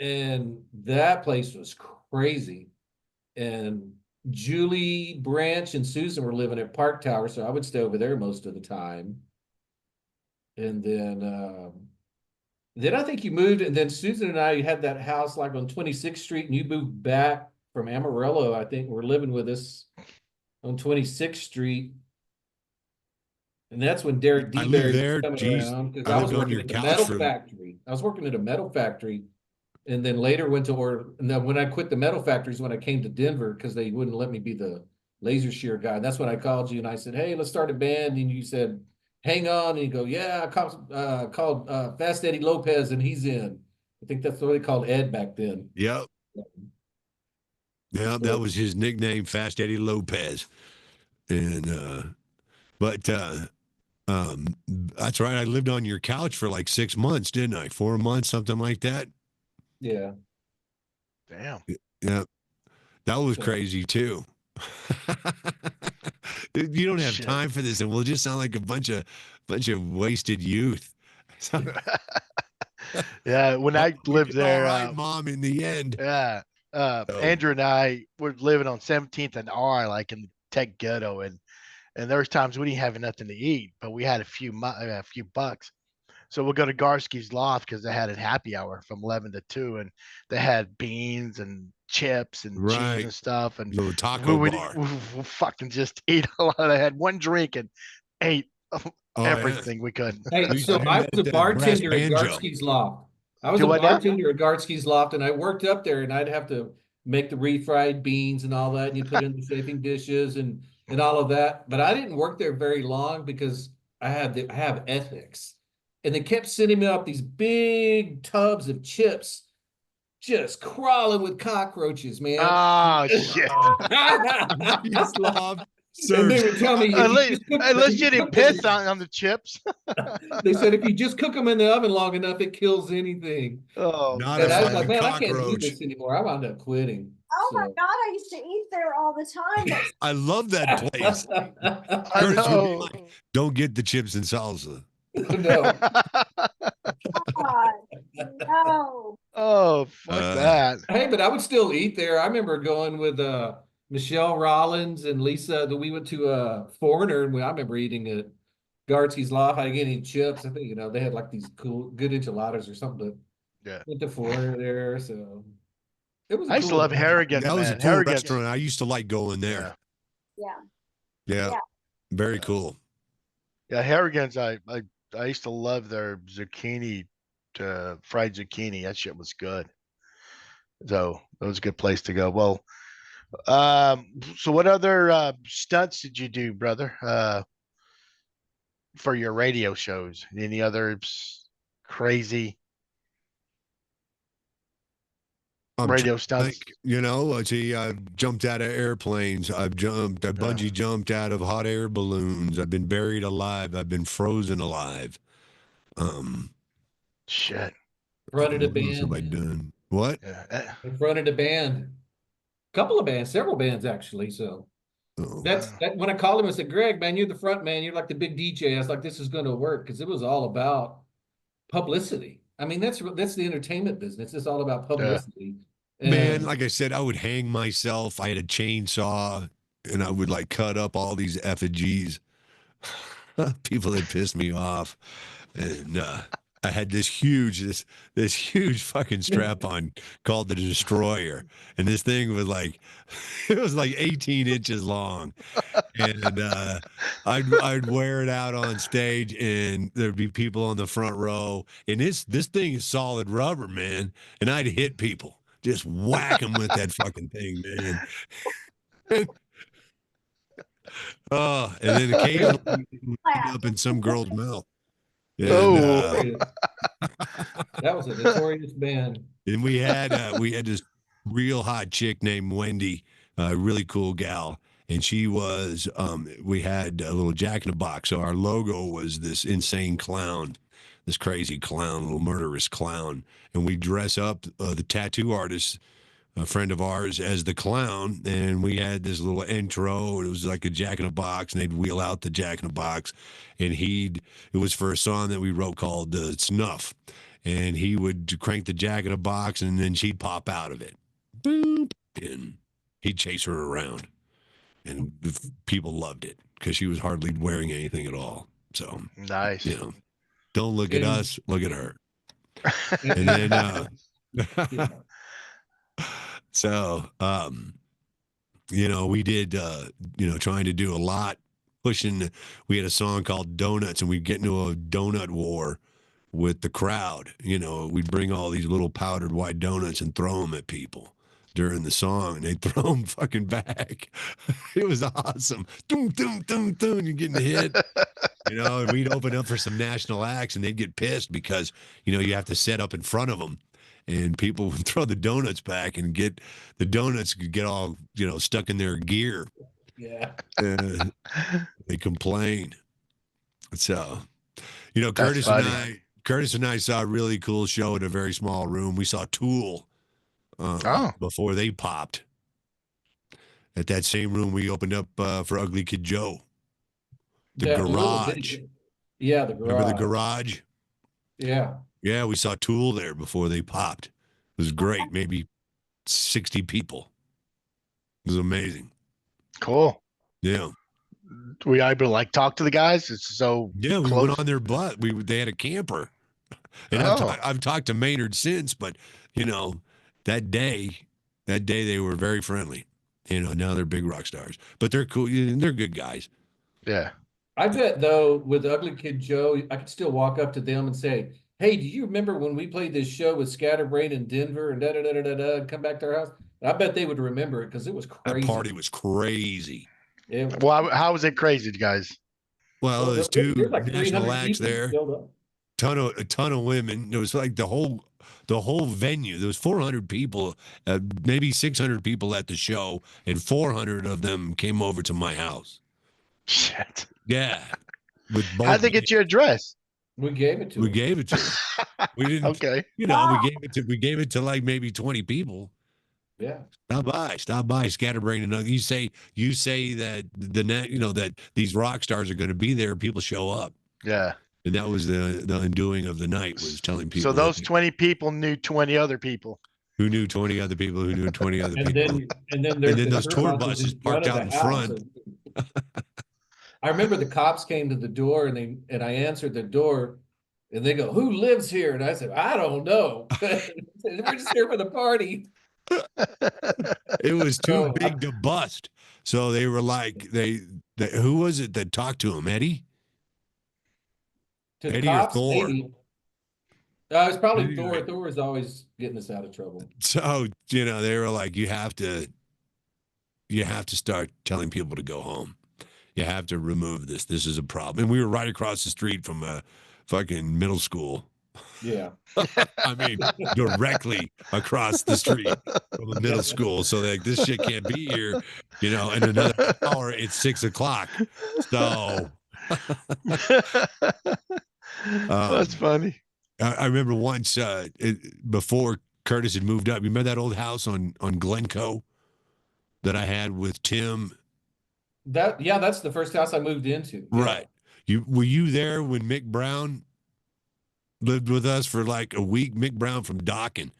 And that place was crazy. And Julie, Branch, and Susan were living at Park Tower, so I would stay over there most of the time. And then I think you moved, and then Susan and I had that house like on 26th Street, and you moved back from Amarillo. I think were living with us on 26th Street. And that's when Derek I D. lived Berry was there. coming Geez, around because I I was lived on working your at the couch metal for factory. I was working at a metal factory, and then later went to and then when I quit the metal factories, when I came to Denver, because they wouldn't let me be the laser shear guy. And that's when I called you and I said, "Hey, let's start a band." And you said, "Hang on." And you go, "Yeah, I called Fast Eddie Lopez, and he's in." I think that's what they called Ed back then. Yep. Yeah, that was his nickname, Fast Eddie Lopez. And but that's right. I lived on your couch for like 6 months, didn't I? 4 months, something like that. Yeah. Damn. Yeah, that was crazy too. You don't have Shit. time for this, and we'll just sound like a bunch of wasted youth. Yeah, when I lived there, all right, Mom. In the end, yeah, Andrew and I were living on 17th and R, like in the tech ghetto, and there was times we didn't have nothing to eat, but we had a few bucks. So we'll go to Garsky's Loft because they had a happy hour from 11 to 2, and they had beans and chips and cheese right? and stuff, and Little we taco would bar. we fucking just eat a lot. I had one drink and ate Oh, yeah. everything we could. Hey, We used so to do I that was a at the brass bartender at banjo. Garsky's Loft. I was Do a what now? bartender at Garsky's Loft, and I worked up there, and I'd have to make the refried beans and all that, and you put in the chafing dishes and all of that. But I didn't work there very long because I have ethics, and they kept sending me up these big tubs of chips, just crawling with cockroaches, man. Oh shit! Slob And they serves. would tell me, if you Unless, just cook, unless if you you didn't cook piss them, on the chips. they said if you just cook them in the oven long enough, it kills anything. Oh Not And a I was man. like, fucking man, I can't do cockroach. this anymore. I wound up quitting. Oh my So. God, I used to eat there all the time. That's I love that place. I Curtis would be know. like, "Don't get the chips and salsa." No. God, no. Oh fuck that. Hey, but I would still eat there. I remember going with Michelle Rollins and Lisa. That we went to Foreigner, and I remember eating at Gartsy's Loft. I get any chips. I think they had like these cool, good enchiladas or something. But Yeah. went to Foreigner there, so it was. I used to love Harrigan's, That was a man. cool Harrigan's. restaurant. I used to like going there. Yeah. Yeah, Yeah. very cool. Yeah, Harrigan's. I used to love their zucchini, fried zucchini. That shit was good. So that was a good place to go. Well, so what other stunts did you do, brother? For your radio shows? Any other crazy I'm radio trying to stunts? think, see, I've jumped out of airplanes. I bungee jumped out of hot air balloons. I've been buried alive. I've been frozen alive. Shit. Fronted a What else have I band. done? What? Yeah. I fronted a band. A couple of bands, several bands actually. So Oh. that's that. When I called him, I said, "Greg, man, you're the front man. You're like the big DJ." I was like, "This is going to work," because it was all about publicity. I mean, that's the entertainment business. It's all about publicity. Man, And like I said, I would hang myself. I had a chainsaw, and I would like cut up all these effigies. People that pissed me off, and I had this huge fucking strap on called the Destroyer, and this thing was like it was like 18 inches long, and I'd wear it out on stage, and there'd be people on the front row, and this thing is solid rubber, man, and I'd hit people. Just whack them with that fucking thing, man. Oh, and then occasionally up in some girl's mouth. And, Oh. that was a notorious band. and we had this real hot chick named Wendy, a really cool gal, and she was we had a little Jack in the Box. So our logo was this insane clown, this crazy clown, little murderous clown, and we dress up the tattoo artist, a friend of ours, as the clown, and we had this little intro. It was like a Jack in a Box, and they'd wheel out the Jack in a Box, and it was for a song that we wrote called Snuff, and he would crank the Jack in a Box, and then she'd pop out of it, boop, and he'd chase her around. and people loved it because she was hardly wearing anything at all. So, Nice. you know, don't look at us, look at her. And And then, yeah. so, you know, we did, you know, trying to do a lot, pushing. We had a song called Donuts, and we'd get into a donut war with the crowd. You know, we'd bring all these little powdered white donuts and throw them at people during the song, and they'd throw them fucking back. It was awesome. Doom, doom, doom, doom. You're getting hit. You know, and we'd open up for some national acts, and they'd get pissed because, you know, you have to set up in front of them. And people would throw the donuts back and get the donuts could get all, you know, stuck in their gear. Yeah. They complain. So, you know, That's funny. Curtis and I saw a really cool show in a very small room. We saw Tool Oh. before they popped. At that same room, we opened up for Ugly Kid Joe. The That little garage. bitty- Yeah, the garage. Remember the garage? Yeah. Yeah, we saw Tool there before they popped. It was great. Maybe 60 people. It was amazing. Cool. Yeah. Were you able to like talk to the guys? It's so Yeah, we close. went on their butt. They had a camper. And Oh. I've talked to Maynard since, but you know, that day they were very friendly. You know, now they're big rock stars. But they're cool. They're good guys. Yeah. I bet though, with Ugly Kid Joe, I could still walk up to them and say, "Hey, do you remember when we played this show with Scatterbrain in Denver and da da da da da da and come back to our house?" And I bet they would remember it because it was crazy. That party was crazy. Well, how was it crazy, guys? Well, there's two there's like national 300 acts people there. showed up. A ton of women. It was like the whole venue. There was 400 people, maybe 600 people at the show, and 400 of them came over to my house. Shit. Yeah. With both How'd they get your address? We gave it to We them. gave it to them. We didn't. Okay. You know, we gave it to like maybe 20 people. Yeah. Stop by, Scatterbrain. And you say that that these rock stars are going to be there. People show up. Yeah. And that was the undoing of the night, was telling people. So those 20 people knew 20 other people. Who knew 20 other people who knew 20 other people. And then there's those tour buses parked out in front. I remember the cops came to the door and I answered the door and they go, "Who lives here?" And I said, "I don't know." We're just here for the party. It was too big to bust. So they were like, who was it that talked to him? Eddie? To the Eddie cops, or Thor? maybe. It's probably Eddie, Thor. right? Thor is always getting us out of trouble. So, you know, they were like, you have to start telling people to go home. You have to remove this. This is a problem. And we were right across the street from a fucking middle school. Yeah. I mean, directly across the street from a middle school. So like, this shit can't be here, you know, in another hour, it's 6 o'clock. So That's funny. I remember once before Curtis had moved up, you remember that old house on Glencoe that I had with Tim? That's the first house I moved into. Yeah. Right. Were you there when Mick Brown lived with us for like a week? Mick Brown from Dockin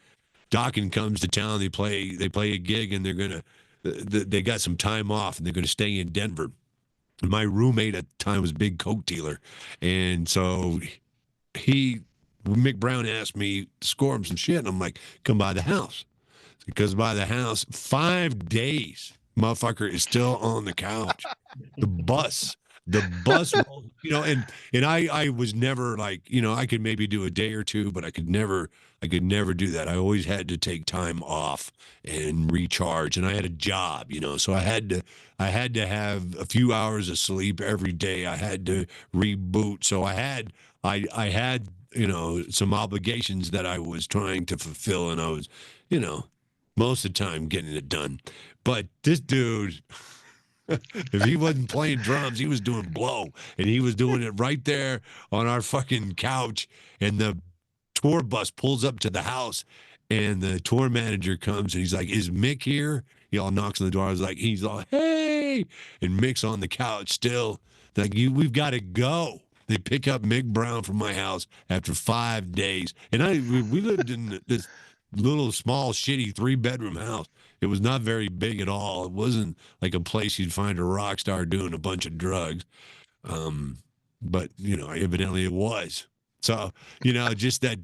comes to town. They play a gig, and they got some time off, and they're gonna stay in Denver. And my roommate at the time was a big coke dealer, and so Mick Brown asked me to score him some shit, and I'm like, "Come by the house." Because by the house, 5 days, motherfucker is still on the couch. The bus, you know, and I was never like, you know, I could maybe do a day or two, but I could never do that. I always had to take time off and recharge, and I had a job, you know, so I had to have a few hours of sleep every day. I had to reboot, so I had you know, some obligations that I was trying to fulfill, and I was, you know, most of the time getting it done. But this dude, if he wasn't playing drums, he was doing blow, and he was doing it right there on our fucking couch. And the tour bus pulls up to the house, and the tour manager comes, and he's like, "Is Mick here?" He all knocks on the door. I was like, he's all, "Hey," and Mick's on the couch still. Like, we've got to go. They pick up Mick Brown from my house after 5 days, and we lived in little small shitty 3-bedroom house. It was not very big at all. It wasn't like a place you'd find a rock star doing a bunch of drugs. But you know, evidently it was. So, you know, just that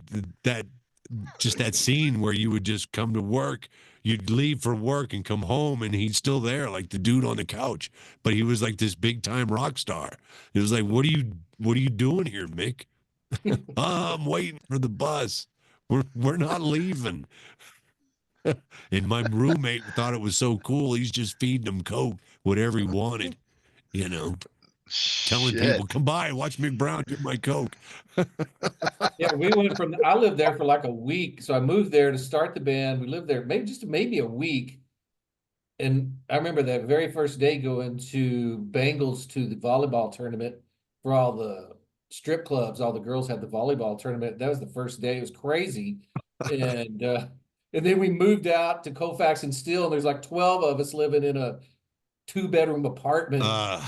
scene where you would just come to work, you'd leave for work and come home and he's still there, like the dude on the couch. But he was like this big time rock star. It was like, what are you doing here, Mick? I'm waiting for the bus. We're not leaving. And my roommate thought it was so cool. He's just feeding him Coke, whatever he wanted, you know, telling Shit. people, come by, watch Mick Brown get my Coke. Yeah, we went from, I lived there for like a week. So I moved there to start the band. We lived there maybe a week. And I remember that very first day going to Bengals to the volleyball tournament for all the strip clubs. All the girls had the volleyball tournament. That was the first day. It was crazy. And then we moved out to Colfax and Steel, and there's like 12 of us living in a 2-bedroom apartment. And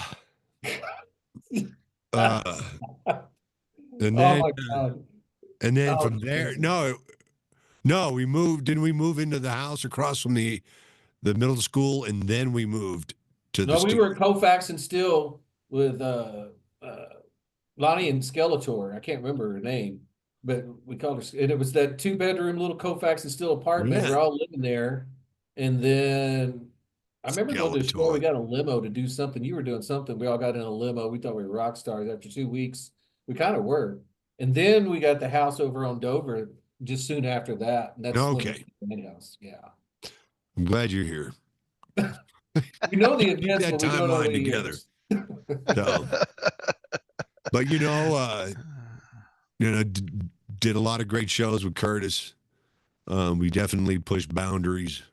Oh then, my God. and then Oh, from it's there, crazy. no, we moved. Didn't we move into the house across from the middle school, and then we moved to the No, we were studio? at Colfax and Steel with Lonnie and Skeletor. I can't remember her name, but we called her, and it was that 2-bedroom little Colfax and Steel apartment. Yeah. We're all living there. And then I remember going to the store. We Skeletor. got a limo to do something. You were doing something. We all got in a limo. We thought we were rock stars. After 2 weeks, we kind of were. And then we got the house over on Dover just soon after that. And that's Okay. Slim house. Yeah. I'm glad you're here. We know the Keep events, that but we don't know timeline the together. years. So, but did a lot of great shows with Curtis. We definitely pushed boundaries.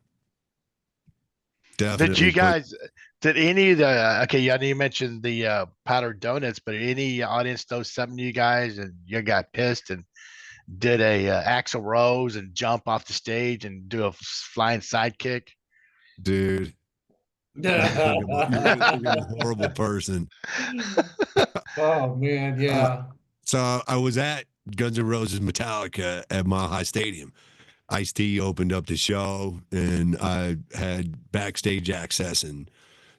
Definitely. Did you guys? Did any of the? Okay, I know you mentioned the powdered donuts, but any audience throw something to you guys, and you got pissed and did a Axl Rose and jump off the stage and do a flying sidekick? Dude, you're a horrible person. Oh man, yeah. So I was at Guns N' Roses Metallica at Mile High Stadium. Ice-T opened up the show, and I had backstage access, and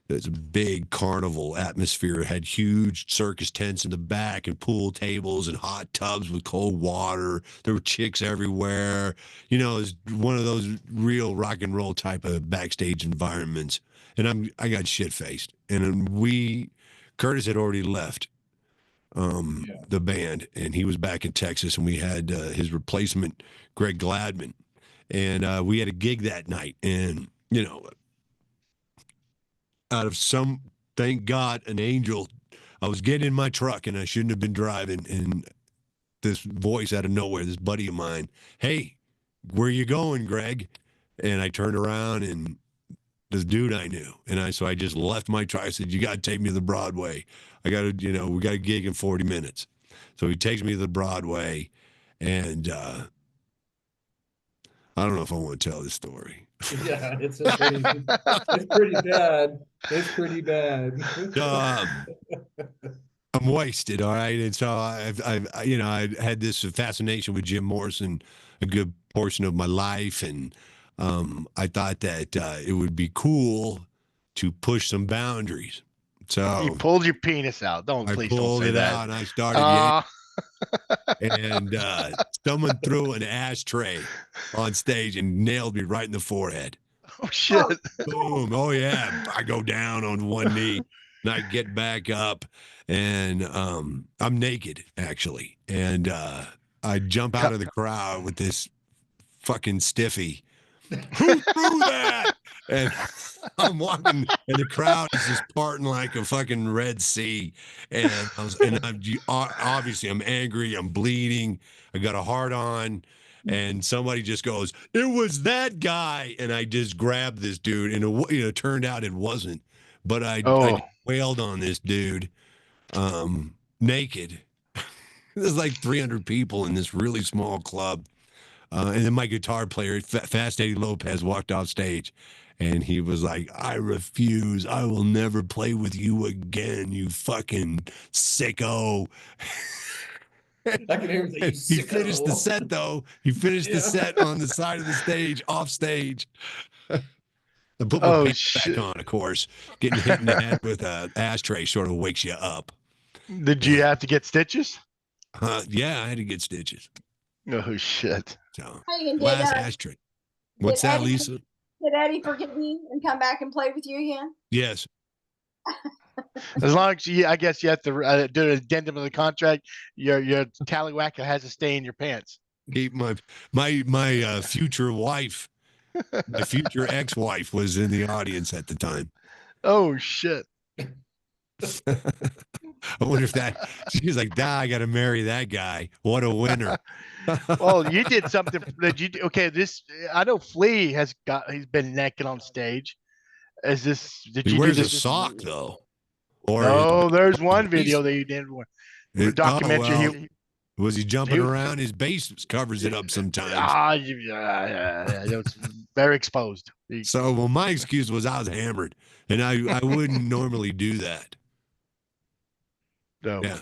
there's a big carnival atmosphere. It had huge circus tents in the back and pool tables and hot tubs with cold water. There were chicks everywhere. You know, it's one of those real rock and roll type of backstage environments. And I got shit-faced. And Curtis had already left the band, and he was back in Texas, and we had his replacement, Greg Gladman. And we had a gig that night. And, you know, out of thank God, an angel, I was getting in my truck and I shouldn't have been driving. And this voice out of nowhere, this buddy of mine, hey, where you going, Greg? And I turned around, and this dude I knew. And so I just left my truck. I said, you got to take me to the Broadway. We got a gig in 40 minutes. So he takes me to the Broadway, and I don't know if I want to tell this story. Yeah, it's pretty bad. It's pretty bad. I'm wasted, all right. And so I had this fascination with Jim Morrison a good portion of my life, and I thought that it would be cool to push some boundaries. So You pulled your penis out. Please don't say that. Out, and I started and someone threw an ashtray on stage and nailed me right in the forehead. Oh shit! Boom! Oh yeah! I go down on one knee, and I get back up, and I'm naked actually, and I jump out of the crowd with this fucking stiffy. Who threw that? And I'm walking, and the crowd is just parting like a fucking Red Sea. And obviously I'm angry, I'm bleeding, I got a heart on, and somebody just goes, "It was that guy," and I just grabbed this dude, and it turned out it wasn't, but I wailed on this dude, naked. There's like 300 people in this really small club. And then my guitar player, Fast Eddie Lopez, walked off stage, and he was like, "I refuse. I will never play with you again, you fucking sicko." I can hear him say, "You He finished the sicko." set though. He finished the Yeah. set on the side of the stage, off stage. I put my Oh pants back shit! on, of course. Getting hit in the head with an ashtray sort of wakes you up. Did you have to get stitches? Yeah, I had to get stitches. Oh shit! So Hey, and glass ashtray. did What's that, Eddie Lisa? did Eddie forgive you and come back and play with you again? Yes. As long as I guess you have to do an addendum of the contract. Your tallywhacker has to stay in your pants. Keep my future wife, my future ex-wife was in the audience at the time. Oh shit! I wonder if she's like, I got to marry that guy. What a winner. Well, you did something that you okay. I know Flea he's been naked on stage. Did He you do wears a this? sock though. Or No, there's one bass- video that you did. Documentary. well, was he jumping he- around? His bass covers it up sometimes. Yeah, it was very exposed. So, well, my excuse was I was hammered, and I wouldn't normally do that. No. Yeah.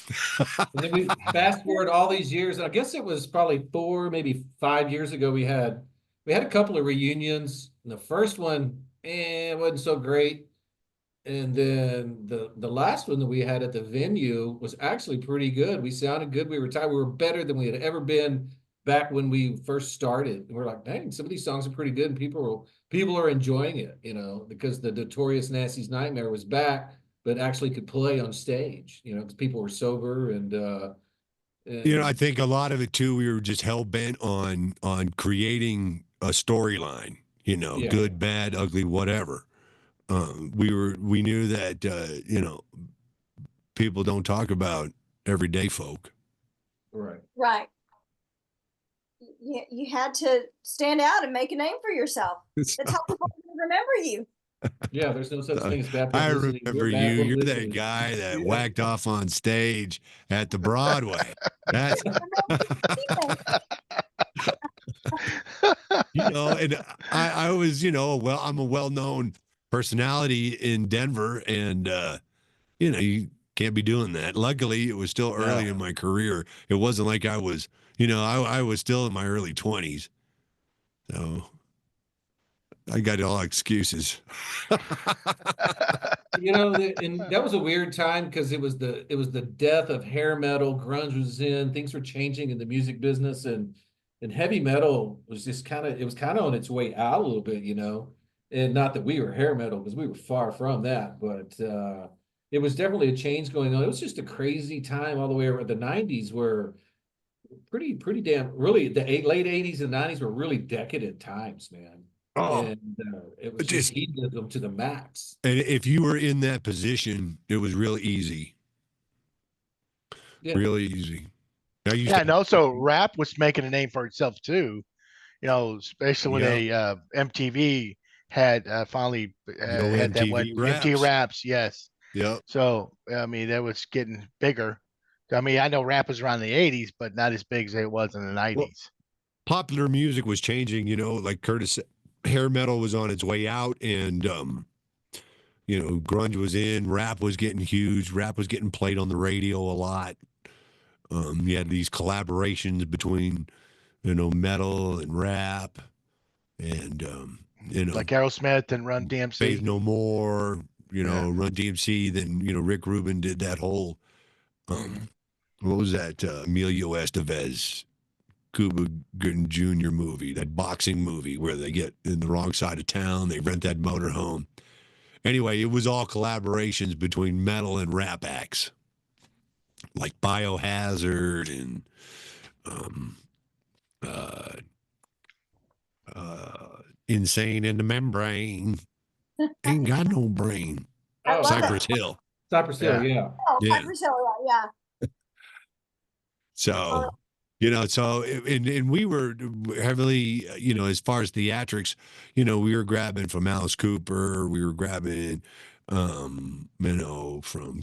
And then we fast forward all these years. I guess it was probably 4, maybe 5 years ago. We had a couple of reunions. And the first one, it wasn't so great. And then the last one that we had at the venue was actually pretty good. We sounded good. We were tired. We were better than we had ever been back when we first started. And we're like, dang, some of these songs are pretty good, and people are enjoying it, because the Notorious Nasty's Nightmare was back, but actually could play on stage, because people were sober and I think a lot of it too, we were just hell bent on creating a storyline, Yeah. good, bad, ugly, whatever. We knew that people don't talk about everyday folk. Right. Right. You had to stand out and make a name for yourself. That's how people remember you. Yeah, there's no such thing as bad I publicity. remember Bad you. You're publicity. that guy that Yeah. whacked off on stage at the Broadway. That's and I was, I'm a well-known personality in Denver, and you can't be doing that. Luckily, it was still early in my career. It wasn't like I was, I was still in my early 20s. So I got all excuses. And that was a weird time because it was the death of hair metal. Grunge was in, things were changing in the music business, and heavy metal was just kind of on its way out a little bit, and not that we were hair metal, because we were far from that, but it was definitely a change going on. It was just a crazy time all the way around. The 90s were pretty damn, really, the late 80s and 90s were really decadent times, man. Oh, And it was just hedonism to the max. And if you were in that position, it was real easy. Yeah. Really easy. And also rap was making a name for itself too. Especially when MTV had finally had that one MTV Raps. Yes. Yep. So I mean, that was getting bigger. I mean, I know rap was around the 80s, but not as big as it was in the 90s. Well, popular music was changing, like Curtis said, hair metal was on its way out, and grunge was in, rap was getting huge, rap was getting played on the radio a lot. You had these collaborations between metal and rap, and like Aerosmith and Run DMC. Faith No More, Run DMC. Then Rick Rubin did that whole what was that Emilio Estevez, Cuba Gooding Jr. movie, that boxing movie where they get in the wrong side of town, they rent that motorhome. Anyway, it was all collaborations between metal and rap acts, like Biohazard and Insane in the Membrane. Ain't got no brain. Oh, Cypress Hill. Cypress Hill, yeah. Oh, Cypress Hill, yeah. So, and we were heavily, as far as theatrics, we were grabbing from Alice Cooper, we were grabbing, from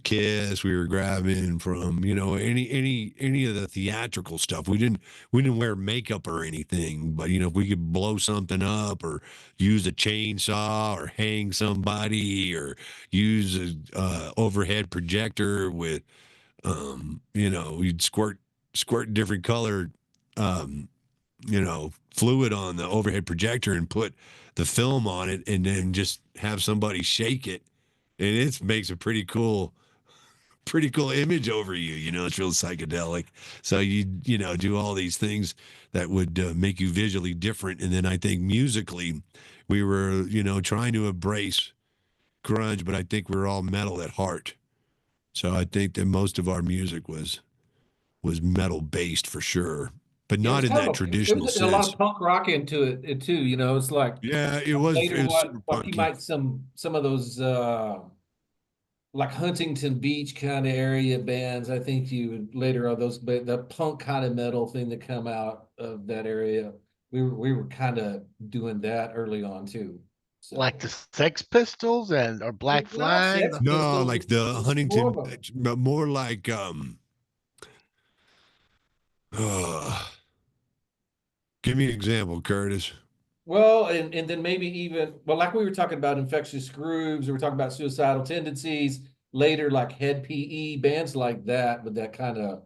Kiss, we were grabbing from, any of the theatrical stuff. We didn't wear makeup or anything, but if we could blow something up or use a chainsaw or hang somebody or use a overhead projector with You'd squirt different colored, fluid on the overhead projector and put the film on it, and then just have somebody shake it, and it makes a pretty cool image over you. It's real psychedelic. So you do all these things that would make you visually different, and then I think musically, we were trying to embrace grunge, but I think we're all metal at heart. So I think that most of our music was metal based for sure, but Yeah, it not was in kind that of traditional a lot sense. of punk rock into it too. It's like Yeah, it was. later It was what super you punky. might some of those like Huntington Beach kind of area bands. I think you would later on those, but the punk kind of metal thing that come out of that area. We were kind of doing that early on too. So Like the Sex Pistols or Black not Flag. Sex No, Pistols, like the it's more Huntington, of a but more like give me an example, Curtis. well, and then maybe even like we were talking about infectious grooves, we were talking about suicidal tendencies later, like Head PE bands like that, with that kind of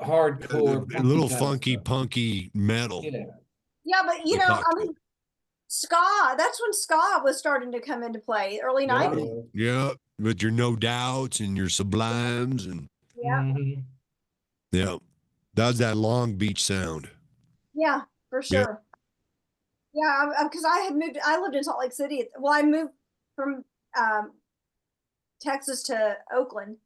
hardcore, A punky little kind of funky, stuff. punky metal. Yeah, Yeah, but We talked about. ska, that's when ska was starting to come into play, early yeah, 90s. Yeah, with your No Doubts and your Sublimes and Yeah, mhm. yeah, that was that Long Beach sound. yeah, for Yeah, sure. Yeah, because I lived in Salt Lake City. Well, I moved from um, Texas to Oakland.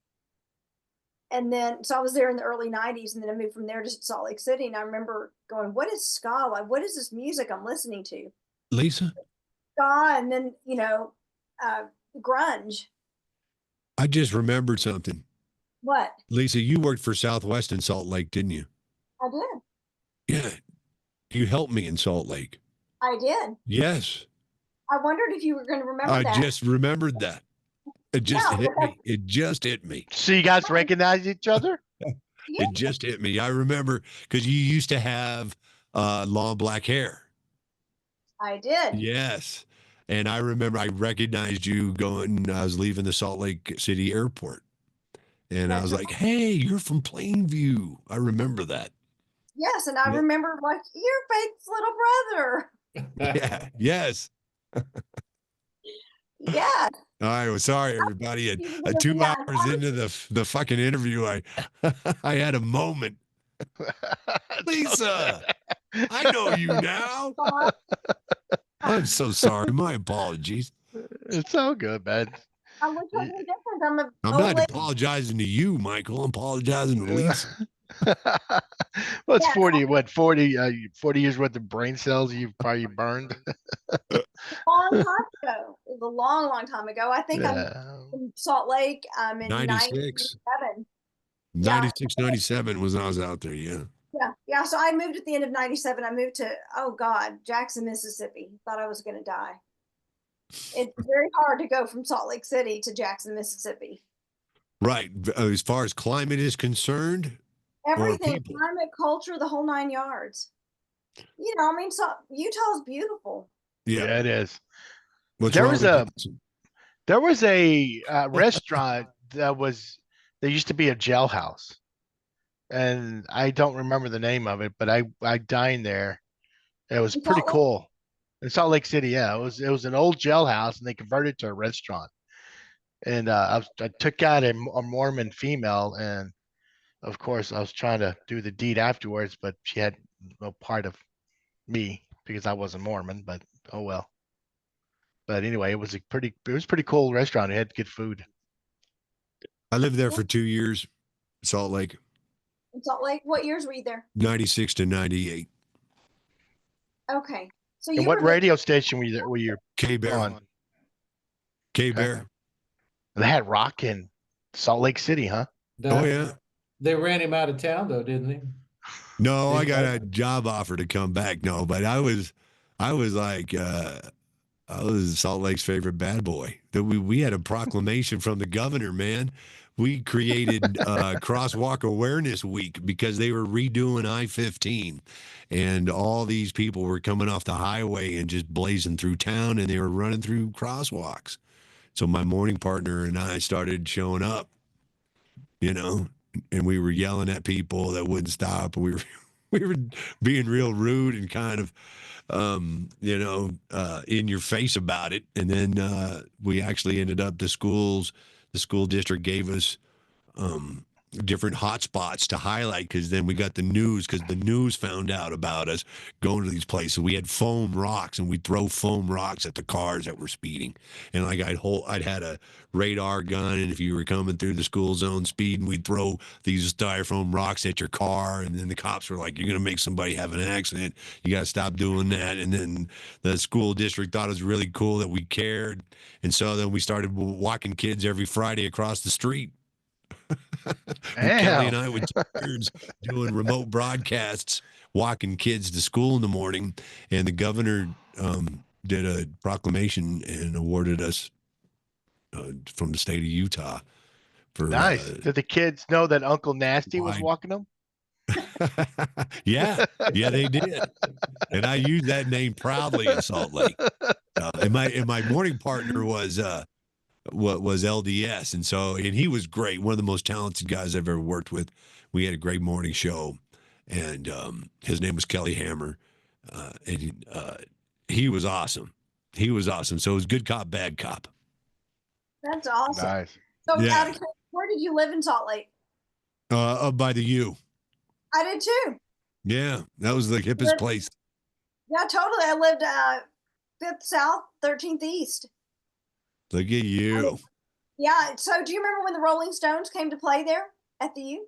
And then, so I was there in the early 90s, and then I moved from there to Salt Lake City. And I remember going, what is ska? Like, what is this music I'm listening to? Lisa, Ska, and then, uh, grunge. I just remembered something. What? Lisa, you worked for Southwest in Salt Lake, didn't you? I did. Yeah, you helped me in Salt Lake. I did. Yes, I wondered if you were going to remember I that. just remembered that. It just Yeah, hit me. It just hit me. So you guys recognize each other? yeah, It just hit me. I remember because you used to have long black hair. I did. Yes. And I remember I recognized you going, I was leaving the Salt Lake City airport. And I That's was like, hey, you're from Plainview. I remember that. yes, and I Yeah. remember like your Faith's little brother. Yeah. Yes. Yeah. All right. Well, sorry, everybody. And Yeah, 2 I hours into the fucking interview, I had a moment. Lisa, I know you now. thought I'm so sorry. My apologies. It's all good, man. I look totally different. I'm an I'm old not lady. apologizing to you, Michael. I'm apologizing to Lisa. Well, it's Yeah, 40 years worth of brain cells you've probably burned. long time ago. It was a long, long time ago. I think I'm Yeah. in Salt Lake. I'm in 96. 97. Yeah, 96, 97 was when I was out there. Yeah. yeah. So I moved at the end of 97. I moved to, oh God, Jackson, Mississippi. Thought I was going to die. It's very hard to go from Salt Lake City to Jackson, Mississippi. Right. As far as climate is concerned, or Everything, people. climate, culture, the whole 9 yards. I mean, so Utah's beautiful. Yeah. Yeah, it is. What's There wrong was with a Jackson? there was a restaurant there used to be a jailhouse, and I don't remember the name of it, but I dined there. It was In pretty Salt Lake? cool. In Salt Lake City, yeah, it was an old jailhouse, and they converted it to a restaurant. And I took out a Mormon female, and of course I was trying to do the deed afterwards, but she had no part of me because I wasn't Mormon. But oh well. But anyway, it was pretty cool restaurant. It had good food. I lived there for 2 years, Salt Lake, In Salt Lake? What years were you there? 96 to 98. Okay. So And you what were radio station were you K-Bear. on? K-Bear. They had rock in Salt Lake City, huh? Oh, yeah. They ran him out of town though, didn't they? No, I Did got they? a job offer to come back. No, but I was like, I was Salt Lake's favorite bad boy. That we had a proclamation from the governor, man. We created Crosswalk Awareness Week because they were redoing I-15, and all these people were coming off the highway and just blazing through town, and they were running through crosswalks. So my morning partner and I started showing up you know, and we were yelling at people that wouldn't stop. We were we were being real rude and kind of in your face about it. And then we actually ended up the school district gave us different hot spots to highlight, because then we got the news, because the news found out about us going to these places. We had foam rocks, and we'd throw foam rocks at the cars that were speeding. And like I'd had a radar gun, and if you were coming through the school zone speeding, we'd throw these styrofoam rocks at your car. And then the cops were like, "You're going to make somebody have an accident. You got to stop doing that." And then the school district thought it was really cool that we cared. And so then we started walking kids every Friday across the street. Kelly and I would take turns doing remote broadcasts, walking kids to school in the morning, and the governor did a proclamation and awarded us from the state of Utah for Nice. Did the kids know that Uncle Nasty was wide- walking them? yeah, they did, and I used that name proudly in Salt Lake. And my morning partner was LDS, and he was great, one of the most talented guys I've ever worked with. We had a great morning show, and his name was Kelly Hammer, and he was awesome. He was awesome. So it was good cop, bad cop. That's awesome. Nice. So Yeah. out of curiosity, where did you live in Salt Lake? Up by the U. I did too. Yeah, that was the hippest place. Yeah, totally. I lived 5th South, 13th East. Look at you. Yeah. So do you remember when the Rolling Stones came to play there at the U?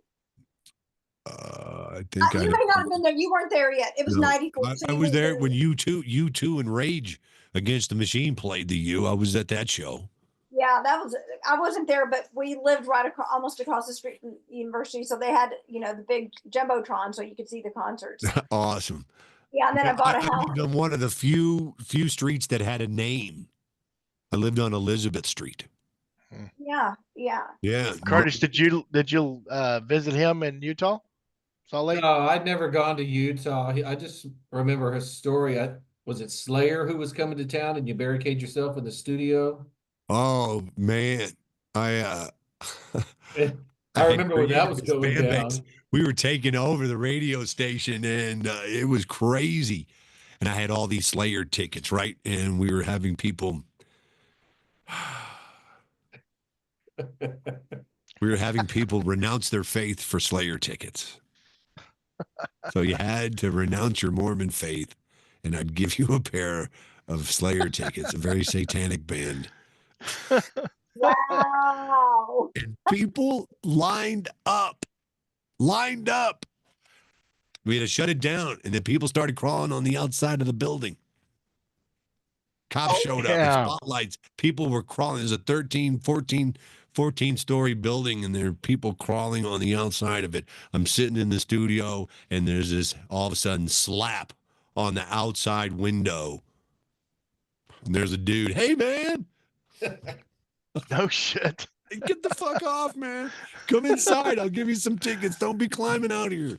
I think You may not have been there. You weren't there yet. It was No, 94. I was there when U2 and Rage Against the Machine played the U. I was at that show. Yeah, I wasn't there, but we lived right almost across the street from the university. So they had, the big Jumbotron so you could see the concerts. Awesome. Yeah, and then I bought a I house. lived on one of the few streets that had a name. I lived on Elizabeth Street. Yeah. Yeah. Curtis, did you visit him in Utah? Salt Lake? No, I'd never gone to Utah. I just remember his story. Was it Slayer who was coming to town and you barricade yourself in the studio? Oh man, I remember when that was going down. We were taking over the radio station, and it was crazy. And I had all these Slayer tickets, right? And we were having people. We were having people renounce their faith for Slayer tickets. So you had to renounce your Mormon faith, and I'd give you a pair of Slayer tickets, a very satanic band. Wow. And people lined up. We had to shut it down, and then people started crawling on the outside of the building. Cops showed up with spotlights. People were crawling. There's a 14-story building, and there are people crawling on the outside of it. I'm sitting in the studio, and there's this all of a sudden slap on the outside window. And there's a dude. Hey, man. No shit. Get the fuck off, man. Come inside. I'll give you some tickets. Don't be climbing out here.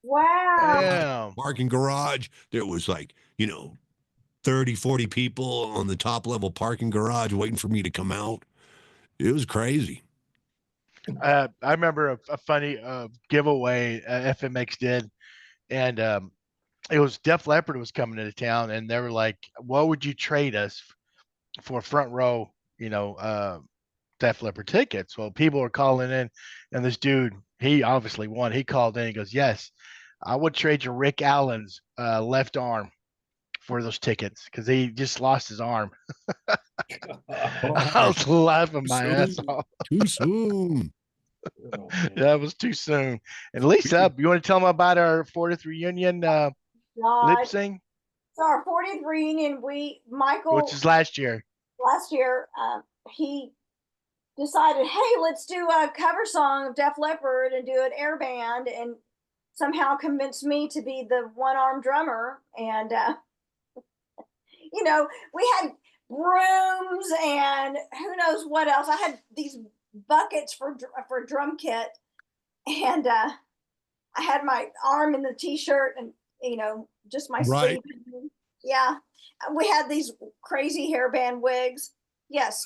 Wow. Damn. Parking garage. There was 30, 40 people on the top level parking garage waiting for me to come out. It was crazy. I remember a funny giveaway FMX did, and it was Def Leppard was coming into town, and they were like, "What would you trade us for front row?" Def Leppard tickets. Well, people were calling in, and this dude, he obviously won. He called in. He goes, "Yes, I would trade you Rick Allen's left arm for those tickets because he just lost his arm." I was laughing my ass off. Too soon. That was too soon. And Lisa, you want to tell them about our 40th reunion lip sync? So our 40th reunion, Michael, Which is last year. He decided, hey, let's do a cover song of Def Leppard and do an air band, and somehow convinced me to be the one-armed drummer. And we had brooms and who knows what else. I had these buckets for drum kit, and I had my arm in the t-shirt and just my sleeve. Yeah, we had these crazy hairband wigs. Yes,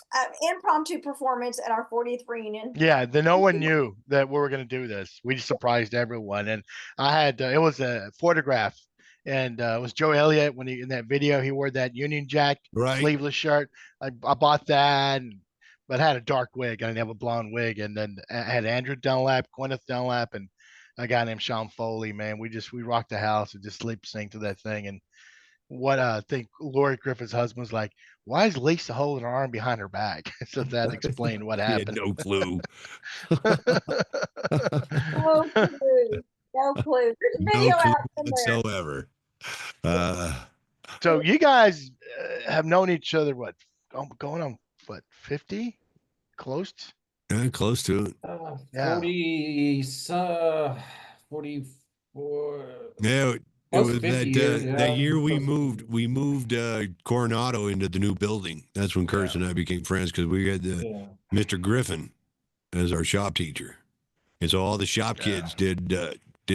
impromptu performance at our 40th reunion. Yeah, no one knew that we were going to do this. We just surprised everyone, and I had it was a photograph, and it was Joe Elliott when he in that video he wore that Union Jack Right. sleeveless shirt. I bought that, but I had a dark wig. I didn't have a blonde wig, and then I had Andrew Dunlap, Gwyneth Dunlap, and a guy named Sean Foley. Man, we rocked the house and just sleep sync to that thing. And what I think Lori Griffin's husband was like, why is Lisa holding her arm behind her back? So that explained what He had happened. no clue. No clue. No clue. There's a No video clue out somewhere. whatsoever. So you guys have known each other going on what 50, close Close to it. Yeah. 44. Yeah, it Close to was 50 years, that yeah. year we Close to moved Coronado into the new building. That's when Curtis and I became friends because we had Yeah. Mr. Griffin as our shop teacher, and so all the shop kids did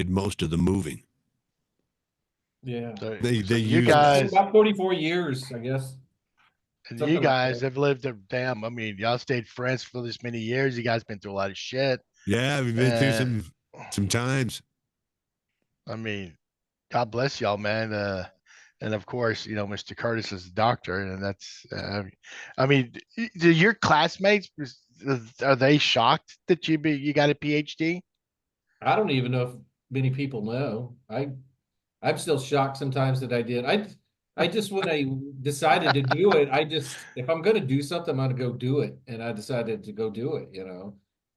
most of the moving. Yeah. So, They you used guys About 44 years, I guess. and something you like guys that. have lived a damn. I mean, y'all stayed friends for this many years. You guys been through a lot of shit. Yeah, we've been through some times. I mean, God bless y'all, man. And of course, Mr. Curtis is a doctor, and that's. I mean, do your classmates are they shocked that you got a PhD? I don't even know if many people know. I'm still shocked sometimes that I did. I just when I decided to do it, if I'm gonna do something, I'm gonna go do it. And I decided to go do it, Mhm.